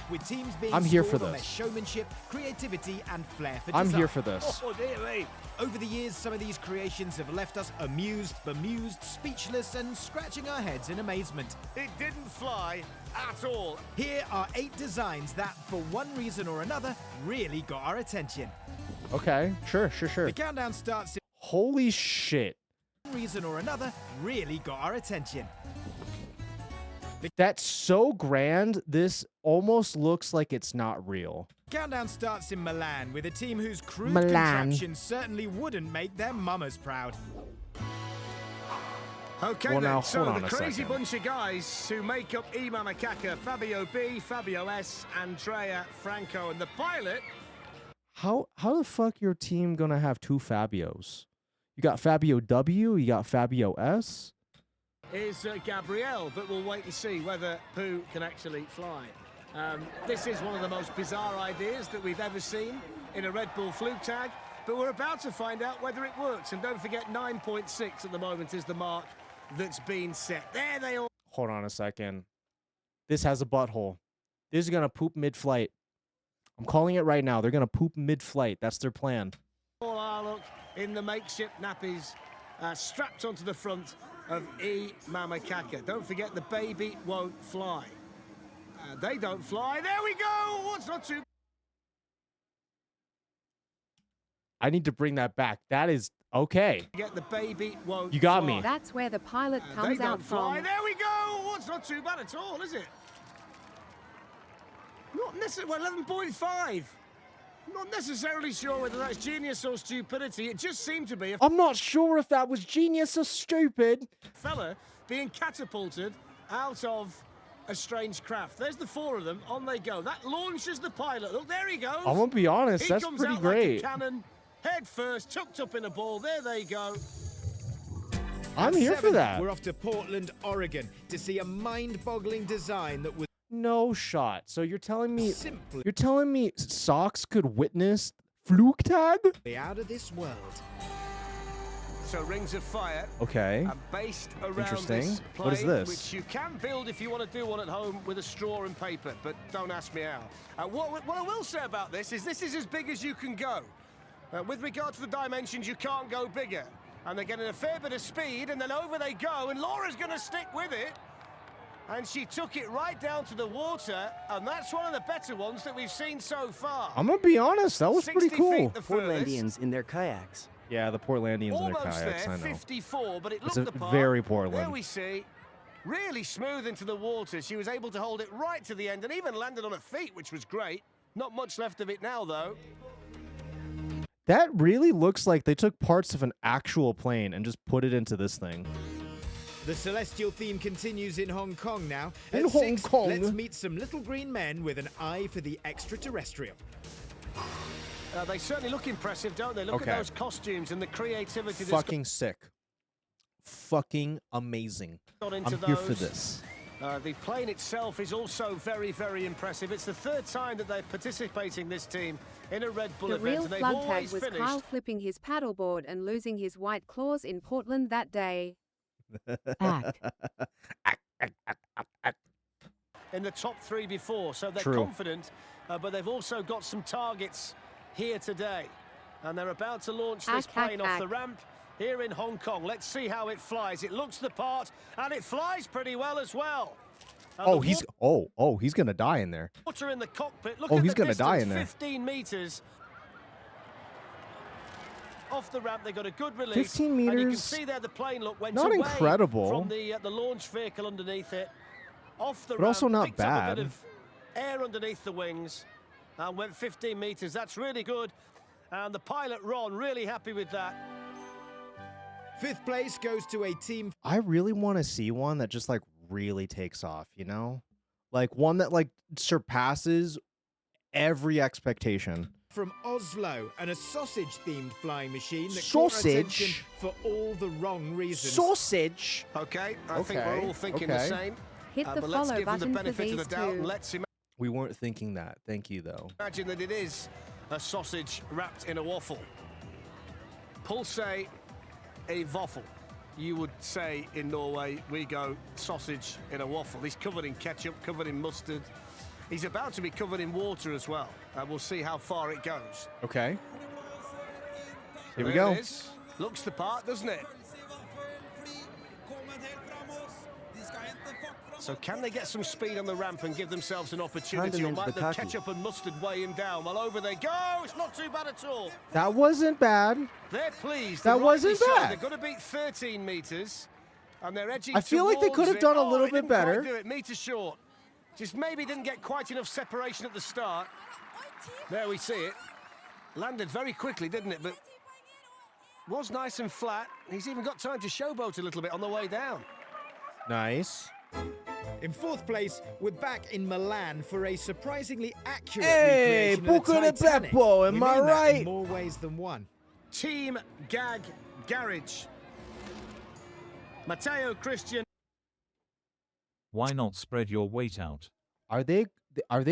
With teams being I'm here scored for on their this. showmanship, creativity, and flair for I'm design. here for this. Oh, dear me. Over the years, some of these creations have left us amused, bemused, speechless, and scratching our heads in amazement. It didn't fly at all. Here are 8 designs that, for one reason or another, really got our attention. Okay, sure. The countdown starts in Holy shit. one reason or another, really got our attention. That's so grand, this almost looks like it's not real. Countdown starts in Milan with a team whose crude Milan. contraption certainly wouldn't make their mamas proud. Okay, Well, then. now, So hold on the a crazy second. bunch of guys who make up Makaka, Fabio B, Fabio S, Andrea, Franco, and the pilot. How the fuck your team gonna have 2 Fabios? You got Fabio W, you got Fabio S. Is Gabrielle, but we'll wait and see whether Pooh can actually fly. This is one of the most bizarre ideas that we've ever seen in a Red Bull Flugtag, but we're about to find out whether it works. And don't forget, 9.6 at the moment is the mark that's been set. There they all Hold on a second. This has a butthole. This is gonna poop mid-flight. I'm calling it right now. They're gonna poop mid-flight. That's their plan. are, look, in the makeshift nappies, strapped onto the front of Makaka. Don't forget, the baby won't fly. They don't fly. There we go. What's not too... I need to bring that back. That is okay. Get the baby won't You got fly. me. That's where the pilot They comes don't out fly. from. There we go. What's not too bad at all, is it? Not necessarily. Well, 11.5. Not necessarily sure whether that's genius or stupidity. It just seemed to be a I'm not sure if that was genius or stupid. fella being catapulted out of a strange craft. There's the 4 of them. On they go. That launches the pilot. Look, there he goes. I'm gonna be honest, He that's comes pretty out great. Like a cannon, head first, tucked up in a ball. There they go. I'm here for that. We're off to Portland, Oregon to see a mind-boggling design that was No shot. So you're telling me simply socks could witness Flugtag? out of this world. So Rings of Fire. Okay. Based around Interesting. this What is plane, this? which you can build if you want to do one at home with a straw and paper, but don't ask me how. What I will say about this is as big as you can go. With regard to the dimensions, you can't go bigger. And they're getting a fair bit of speed, and then over they go, and Laura's going to stick with it. And she took it right down to the water, and that's one of the better ones that we've seen so far. I'm gonna be honest, that was pretty 60 cool. feet the Portlandians in their kayaks. Yeah, the Portlandians in their Almost kayaks, there, I know. 54, but it It's looked a the part. very There Portland. we see, really smooth into the water. She was able to hold it right to the end and even landed on her feet, which was great. Not much left of it now, though. That really looks like they took parts of an actual plane and just put it into this thing. The celestial theme continues in Hong Kong now. In At Hong 6, Kong. let's meet some little green men with an eye for the extraterrestrial. They certainly look impressive, don't they? Look Okay. at those costumes and the creativity that's Fucking sick. Fucking amazing. got into I'm those. here for this. The plane itself is also very, very impressive. It's the third time that they're participating, this team, in a Red Bull The event, real and they've flood tag always was finished. Kyle flipping his paddleboard and losing his white claws in Portland that day. Act. In the top 3 before, so they're True. confident, but they've also got some targets here today. And they're about to launch this plane off the ramp here in Hong Kong. Let's see how it flies. It looks the part, and it flies pretty well as well. And Oh, the he's gonna die in there. water in the cockpit. Look Oh, at he's the gonna die distance, in there. 15 meters. Off the ramp, they got a good release. 15 And you can meters, see there the plane went not away incredible. from the launch vehicle underneath it. Off the But ramp, also not picked up a bad. bit of air underneath the wings and went 15 meters. That's really good. And the pilot, Ron, really happy with that. 5th place goes to a team I really want to see one that just like really takes off, you know? Like one that like surpasses every expectation. from Oslo and a sausage-themed flying machine that Sausage? caught our attention for all the wrong reasons. Sausage. Okay, I think we're all thinking the same. Hit the But let's follow give them the button for benefit of the these doubt and two. let's We weren't thinking that. Thank you though. imagine that it is a sausage wrapped in a waffle. Pulse a waffle. You would say in Norway, we go sausage in a waffle. He's covered in ketchup, covered in mustard. He's about to be covered in water as well. We'll see how far it goes. Okay. Here we There go. it is. Looks the part, doesn't it? So can they get some speed on the ramp and give themselves an opportunity, or Condiment might the bukkake. ketchup and mustard weigh him down? Well, over they go. It's not too bad at all. That wasn't bad. They're pleased. That and rightly wasn't so. bad. They've got to beat 13 meters, and they're edging I feel like they towards could have it. done a Oh, little they bit didn't quite better. do it. Meter short. Just maybe didn't get quite enough separation at the start. There we see it. Landed very quickly, didn't it? But was nice and flat. He's even got time to showboat a little bit on the way down. Nice. In 4th place, we're back in Milan for a surprisingly accurate Hey, recreation of the Buca di Titanic. Beppo, We am mean I that in right? more ways than one. Team Gag Garage. Matteo Christian. Why not spread your weight out? Are they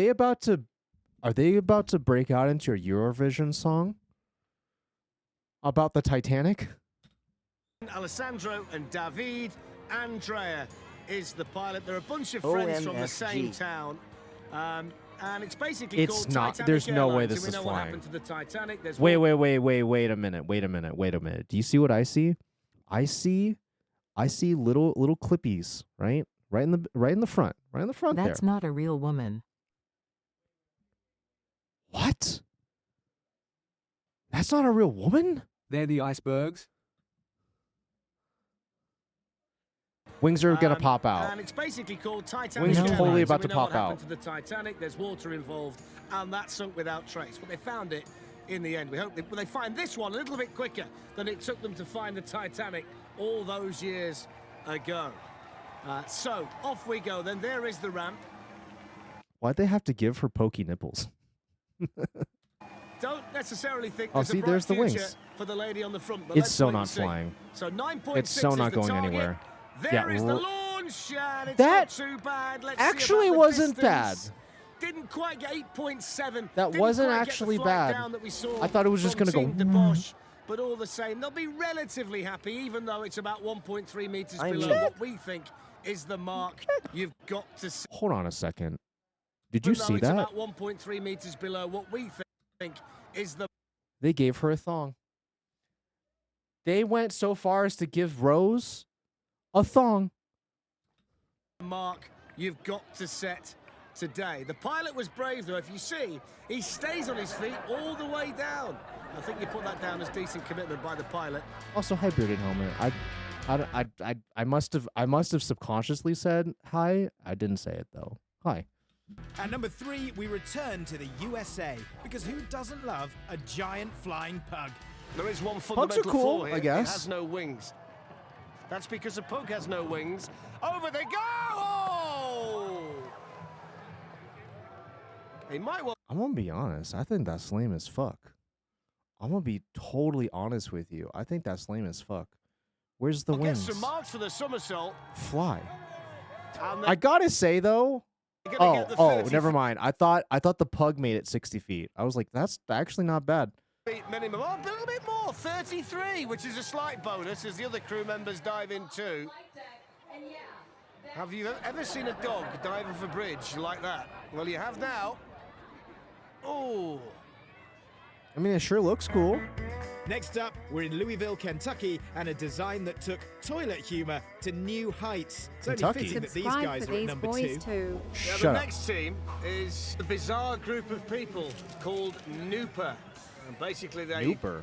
about to break out into your Eurovision song? About the Titanic? Alessandro and David. Andrea is the pilot. They're a bunch of friends from the same OMFG. town. And it's basically It's called not- Titanic there's no way Airlines, this and we is know what flying. happened to the Titanic. There's Wait one- a minute. Do you see what I see? I see little clippies, right? Right in the front. Right in the front That's there. not a real woman. What? That's not a real woman? They're the icebergs. Wings are gonna pop out. And it's basically called Titanic Wings are Airlines, totally and about we to know what pop out. happened to the Titanic. There's water involved, and that sunk without trace. But they found it in the end. We hope they find this one a little bit quicker than it took them to find the Titanic all those years ago. So off we go. Then there is the ramp. Why'd they have to give her pokey nipples? Don't necessarily think Oh, there's see, a bright there's the future wings. for the lady on the front. But It's let's so wait not and see. flying. So 9.6 It's so is not the going target. anywhere. There Yeah, is the launch, and it's that not too bad. Let's see actually about the wasn't distance. bad. Didn't quite get 8.7. That Didn't wasn't quite get the actually flight bad. down that we saw I thought it was just from gonna go, Team DeBosch, but all the same, they'll be relatively happy, even though it's about 1.3 meters I below mean- what we think is the mark you've got to see. Hold on a second. Did you Even though see it's that? about 1.3 meters below what we think is the. They gave her a thong. They went so far as to give Rose a thong. Mark, you've got to set today. The pilot was brave, though. If you see, he stays on his feet all the way down. I think you put that down as decent commitment by the pilot. Also, hi, bearded helmet. I must have subconsciously said hi. I didn't say it though. Hi. At number 3, we return to the USA, because who doesn't love a giant flying pug? There is one Pugs are fundamental cool, flaw here. I guess. It has no wings. That's because the pug has no wings. Over they go! Oh! He might well. I'm gonna be honest. I think that's lame as fuck. I'm gonna be totally honest with you. I think that's lame as fuck. Where's the Get wings? some marks for the somersault. Fly. And I gotta say though. You're gonna get the 30 Never mind. I thought the pug made it 60 feet. I was like, that's actually not bad. feet minimum. Oh, a little bit more. 33, which is a slight bonus as the other crew members dive in too. Have you ever seen a dog dive off a bridge like that? Well, you have now. Oh. I mean, it sure looks cool. Next up, we're in Louisville, Kentucky, and a design that took toilet humor to new heights. It's only Kentucky. fitting that these Subscribe guys for are at these number boys 2. too. Yeah, the Shut up. next team is a bizarre group of people called Nooper. And basically they Nooper.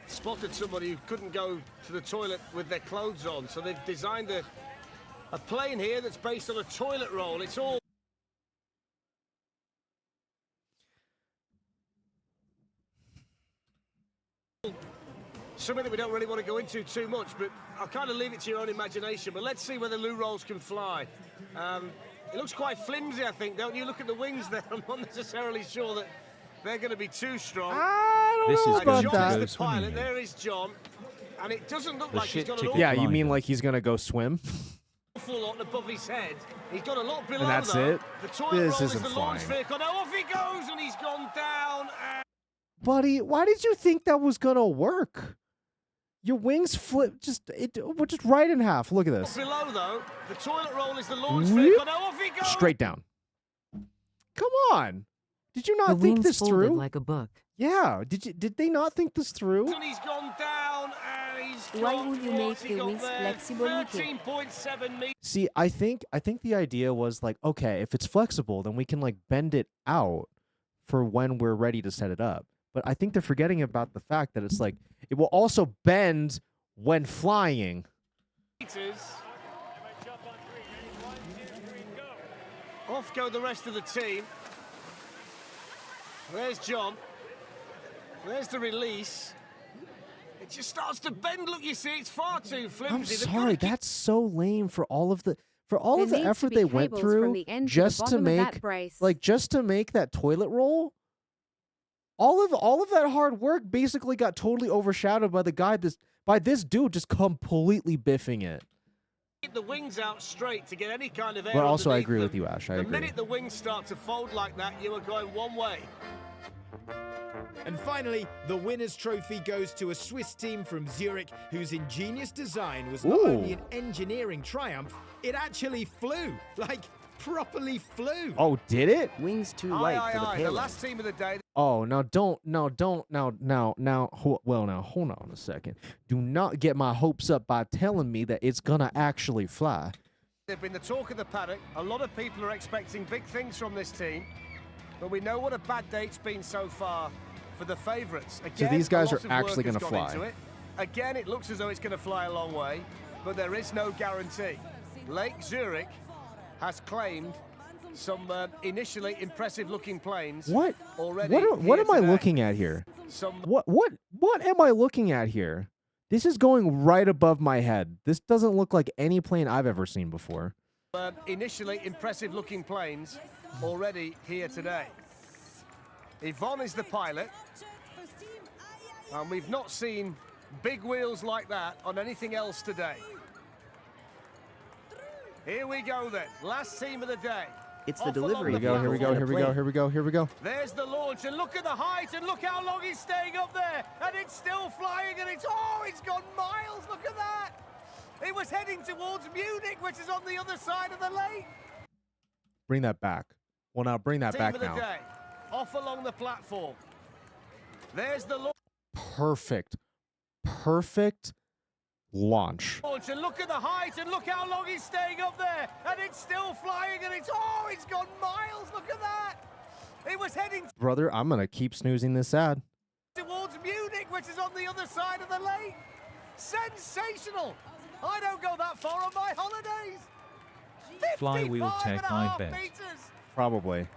spotted somebody who couldn't go to the toilet with their clothes on. So they've designed a plane here that's based on a toilet roll. It's all something that we don't really want to go into too much, but I'll kind of leave it to your own imagination. But let's see whether loo rolls can fly. It looks quite flimsy, I think, don't you? Look at the wings there. I'm not necessarily sure that they're going to be too strong. I don't This know is about going to that. go The pilot, swimmingly. there is John, and it doesn't look The like he's shit got an ticket Yeah, you glider. mean like he's gonna go swim? awful lot above his head. He's got a lot below, that's though. it? The toilet This roll is isn't the launch flying. vehicle. Now off he goes, and he's gone down. Buddy, why did you think that was gonna work? Your wings flip just right in half. Look at this. Below, though, the toilet roll is the launch Whoop. vehicle. Now off he goes. Straight down. Come on. Did you The not think wings this folded through? like a book. Yeah. Did they not think this through? And he's gone down, and he's Why got, would you make what's he the got wings there? flexible, Nicky? 13.7 meters. See, I think the idea was like, okay, if it's flexible, then we can like bend it out for when we're ready to set it up. But I think they're forgetting about the fact that it's like it will also bend when flying. Off go the rest of the team. There's John. There's the release. It just starts to bend. Look, you see, it's far too flimsy. I'm They've sorry, gotta keep- that's so lame for all of the There the needs to effort be they went cables from through the end to the just to bottom of that make brace. just to make that toilet roll. All of that hard work basically got totally overshadowed by this dude just completely biffing it. keep the wings out straight to get any kind of air. But also, I underneath agree them. with you, Ash. I The agree. minute the wings start to fold like that, you are going one way. And finally, the winner's trophy goes to a Swiss team from Zurich whose ingenious design was not Ooh. only an engineering triumph, it actually flew. Like, properly flew. Oh, did it? Wings too Aye, light aye, for the aye. The payload. last team of the day. Oh, now hold on a second. Do not get my hopes up by telling me that it's gonna actually fly. They've been the talk of the paddock. A lot of people are expecting big things from this team, but we know what a bad day it's been so far for the favourites. Again, these guys a lot are of actually work has gonna gone fly. into it. Again, it looks as though it's going to fly a long way, but there is no guarantee. Lake Zurich has claimed some initially impressive-looking planes. What? Already What here am I today. looking at here? Some What am I looking at here? This is going right above my head. This doesn't look like any plane I've ever seen before. initially impressive-looking planes already here today. Yvonne is the pilot, and we've not seen big wheels like that on anything else today. Here we go then, last team of the day. It's the Off along delivery. Here we go, here we go, here we go, here we go, here we go. There's the launch, and look at the height, and look how long he's staying up there, and it's still flying, and it's gone miles, look at that! It was heading towards Munich, which is on the other side of the lake. Bring that back. Well, now bring that Team back of the now. day, off along the platform. There's the launch. Perfect. Perfect launch. And look at the height, and look how long he's staying up there, and it's still flying, and it's gone miles. Look at that. It was heading Brother, I'm gonna keep snoozing this ad. towards Munich, which is on the other side of the lake. Sensational. I don't go that far on my holidays. Flywheel 55 tech, and a I half bet. meters. Probably.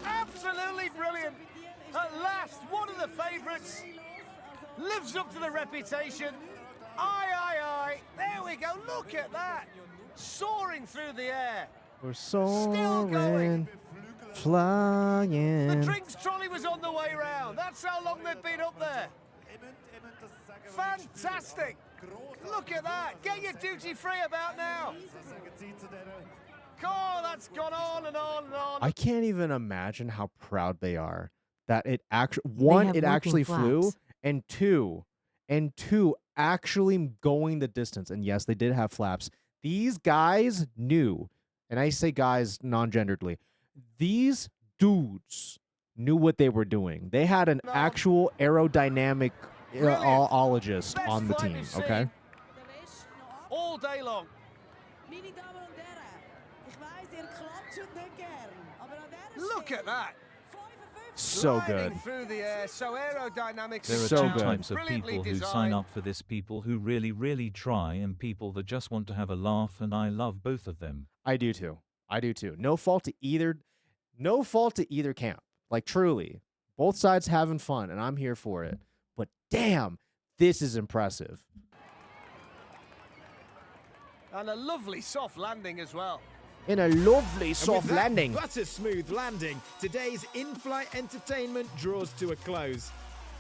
Absolutely brilliant. At last, one of the favourites lives up to the reputation. Aye. There we go. Look at that. Soaring through the air. We're Still soaring, going. The flying. drinks trolley was on the way round. That's how long they've been up there. Fantastic. Look at that. Get your duty free about now. Oh, that's gone on and on and on. I can't even imagine how proud they are that it actually They one, have it actually working flew, flaps. and two, actually going the distance. And yes, they did have flaps. These guys knew, and I say guys non-genderedly, these dudes knew what they were doing. They had an actual aerodynamic ologist on the team, okay? All day long. Look at that. So good. Gliding through the air, so aerodynamic. There are So two good. types of Brilliantly people who sign designed. up for this: people who really, really try, and people that just want to have a laugh, and I love both of them. I do too. No fault to either camp. Like truly. Both sides having fun, and I'm here for it. But damn, this is impressive. And a lovely soft landing as well. In a lovely And soft with that landing. butter smooth landing, today's in-flight entertainment draws to a close.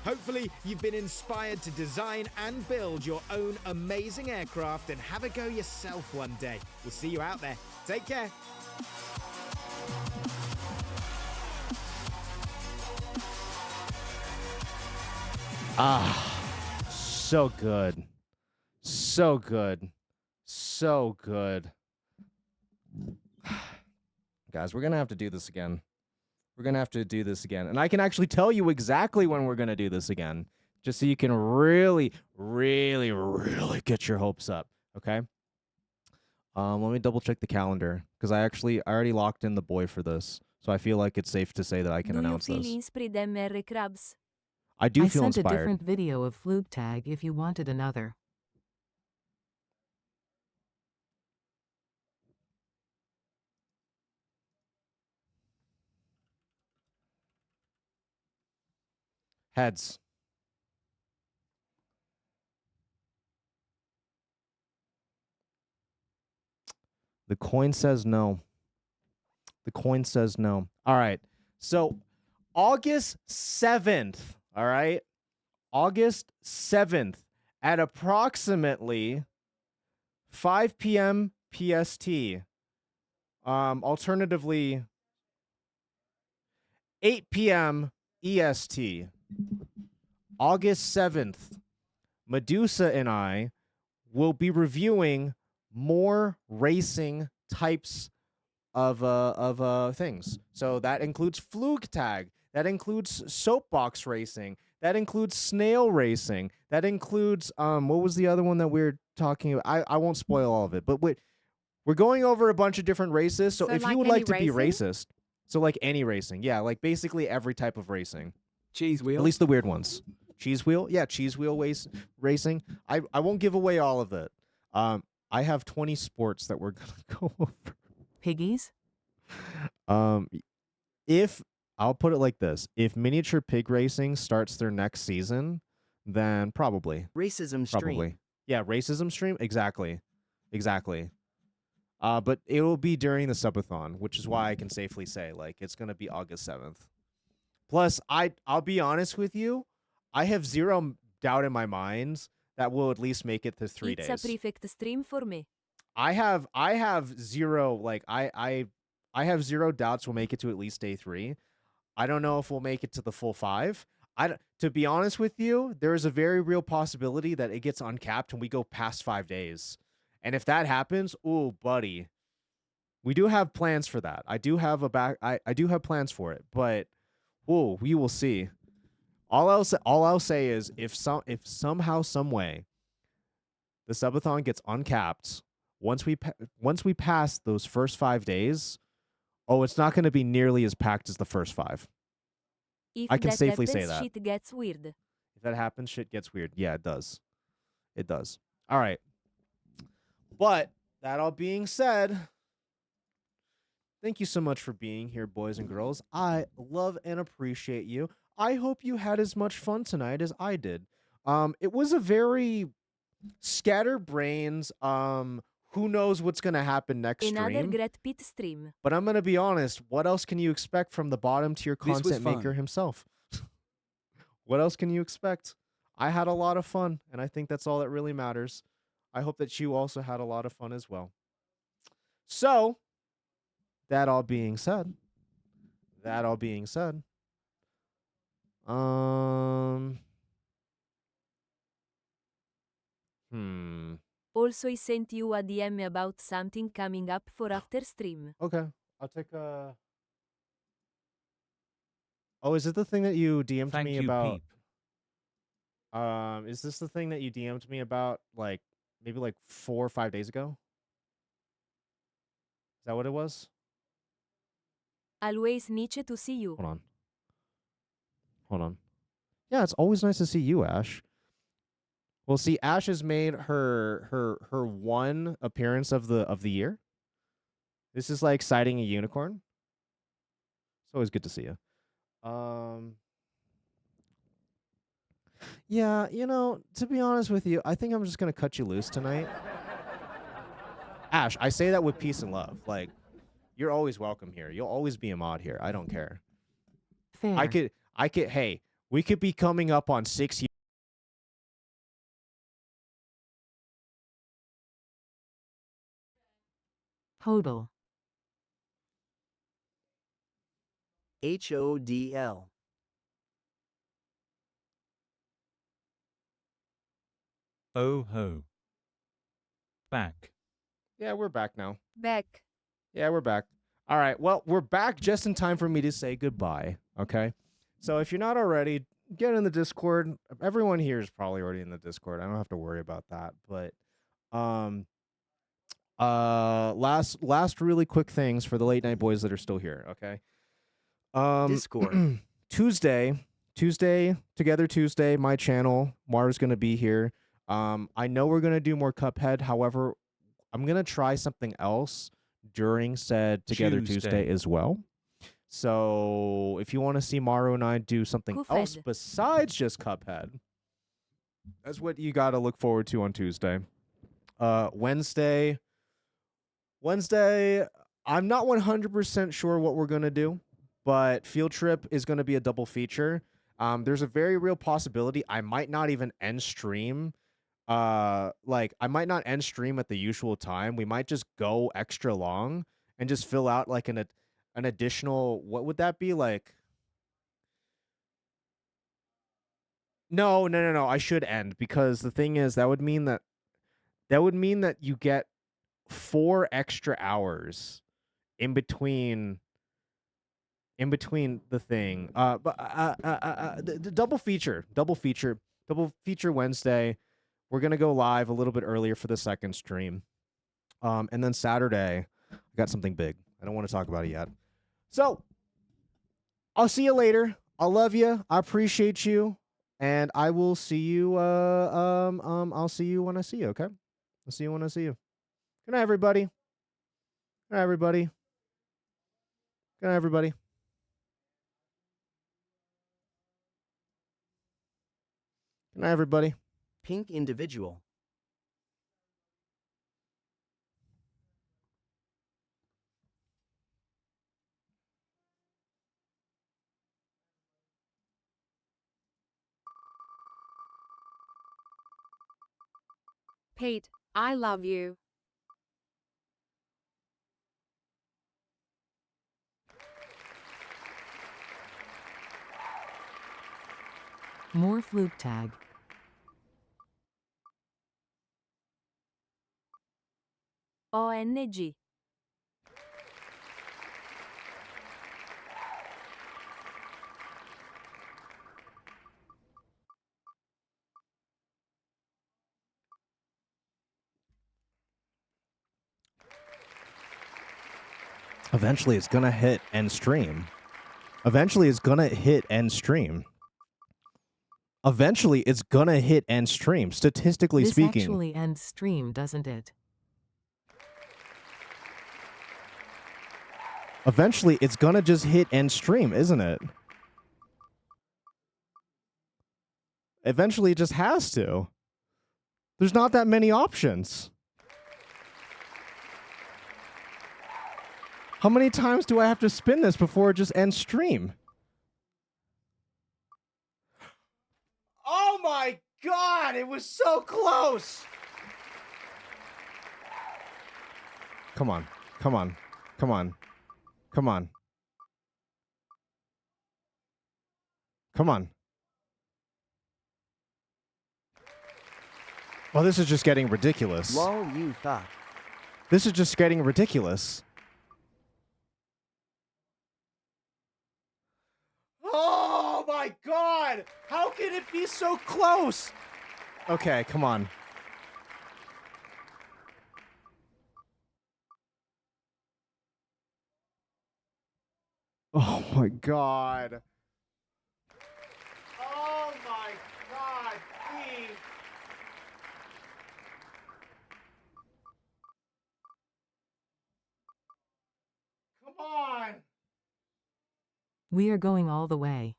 Hopefully, you've been inspired to design and build your own amazing aircraft and have a go yourself one day. We'll see you out there. Take care. So good. So good. So good. Guys, we're going to have to do this again. We're going to have to do this again. And I can actually tell you exactly when we're going to do this again, just so you can really, really, really get your hopes up, okay? Let me double check the calendar, because I already locked in the boy for this, so I feel like it's safe to say that I can Do you announce feel this. inspired, MR Krabs? I do I feel sent a inspired. different video of Flug Tag if you wanted another. Heads. The coin says no. The coin says no. All right. So August 7th, all right? August 7th at approximately 5 p.m. PST. Alternatively, 8 p.m. EST. August 7th, Medusa and I will be reviewing more racing types of things. So that includes Flugtag, that includes soapbox racing, that includes snail racing, that includes what was the other one that we were talking about? I won't spoil all of it, but we're going over a bunch of different races. So if like you would any like to be racing? racist, so like any racing, yeah, like basically every type of racing. Cheese wheel. At least the weird ones. Cheese wheel? Yeah, cheese wheel racing. I won't give away all of it. I have 20 sports that we're going to go over. Piggies? If I'll put it like this, if miniature pig racing starts their next season, then probably. Racism stream. Probably. Yeah, racism stream? Exactly. But it will be during the subathon, which is why I can safely say, like, it's going to be August 7th. Plus, I'll be honest with you, I have zero doubt in my mind that we'll at least make it to 3 It's days. a perfect stream for me. I have zero, like, I have zero doubts we'll make it to at least day 3. I don't know if we'll make it to the full 5. To be honest with you, there is a very real possibility that it gets uncapped and we go past 5 days. And if that happens, ooh, buddy, we do have plans for that. I do have plans for it, but ooh, we will see. All I'll say is if somehow, some way, The subathon gets uncapped. Once we pass those first 5 days, oh, it's not going to be nearly as packed as the first 5. If I can that safely say happens, that. shit gets weird. If that happens, shit gets weird. Yeah, it does. It does. All right. But that all being said, thank you so much for being here, boys and girls. I love and appreciate you. I hope you had as much fun tonight as I did. It was a very scatterbrains. Who knows what's gonna happen next Another stream? great pit stream. But I'm gonna be honest. What else can you expect from the bottom tier This was content maker fun. himself? What else can you expect? I had a lot of fun, and I think that's all that really matters. I hope that you also had a lot of fun as well. So, that all being said, Also, I sent you a DM about something coming up for after stream. Okay, I'll take a. Oh, is it the thing that you DM'd Thank me you, about? Peep. Is this the thing that you DM'd me about, like, maybe like 4 or 5 days ago? Is that what it was? Always nice to see you. Hold on. Yeah, it's always nice to see you, Ash. Well, see, Ash has made her one appearance of the year. This is like sighting a unicorn. It's always good to see you. Yeah, to be honest with you, I think I'm just gonna cut you loose tonight. Ash, I say that with peace and love. Like, you're always welcome here. You'll always be a mod here. I don't care. Fair. Hey, we could be coming up on 6 years. Hodl. HODL. Oh ho. Back. Yeah, we're back now. Beck. Yeah, we're back. All right. Well, we're back just in time for me to say goodbye. Okay. So if you're not already, get in the Discord. Everyone here is probably already in the Discord. I don't have to worry about that. But last really quick things for the late night boys that are still here. Okay. Discord. Tuesday, Together Tuesday, my channel, Mara's gonna be here. I know we're gonna do more Cuphead. However, I'm gonna try something else during said Together Tuesday as well. So if you want to see Maru and I do something else besides just Cuphead, that's what you got to look forward to on Tuesday. Wednesday, I'm not 100% sure what we're gonna do, but Field Trip is gonna be a double feature. There's a very real possibility I might not even end stream. Like, I might not end stream at the usual time. We might just go extra long and just fill out like an additional, what would that be like? No. I should end, because the thing is that would mean that you get 4 extra hours in between the thing. But the double feature Wednesday. We're gonna go live a little bit earlier for the second stream. And then Saturday, I got something big. I don't want to talk about it yet. So I'll see you later. I love you. I appreciate you. And I will see you. I'll see you when I see you. Okay. I'll see you when I see you. Good night, everybody. Good night, everybody. Good night, everybody. Good night, everybody. Pink individual. Pete, I love you. More fluke tag. ONG. Eventually, it's gonna hit end stream. Eventually, it's gonna hit end stream. Eventually, it's gonna hit end stream, statistically This speaking. actually ends stream, doesn't it? Eventually, it's gonna just hit end stream, isn't it? Eventually, it just has to. There's not that many options. How many times do I have to spin this before it just ends stream? Oh my god, it was so close! Come on. Come on. Come on. Come on. Come on. Well, this is just getting ridiculous. Lol, you thought. This is just getting ridiculous. Oh my god! How can it be so close? Okay, come on. Oh my god. Oh my god, please. Come on. We are going all the way.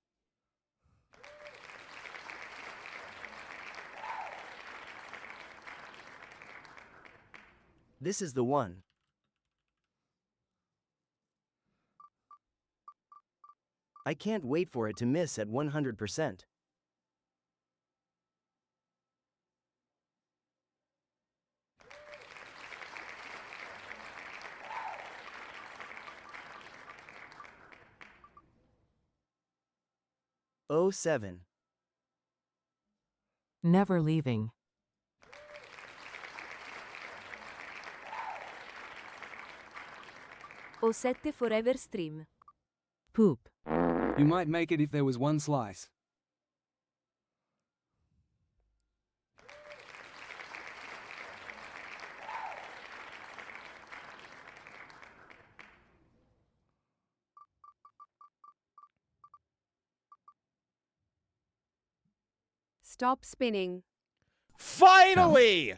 This is the one. I can't wait for it to miss at 100%. Oh 07. Never leaving. O 7 forever stream. Poop. You might make it if there was one slice. Stop spinning. Finally!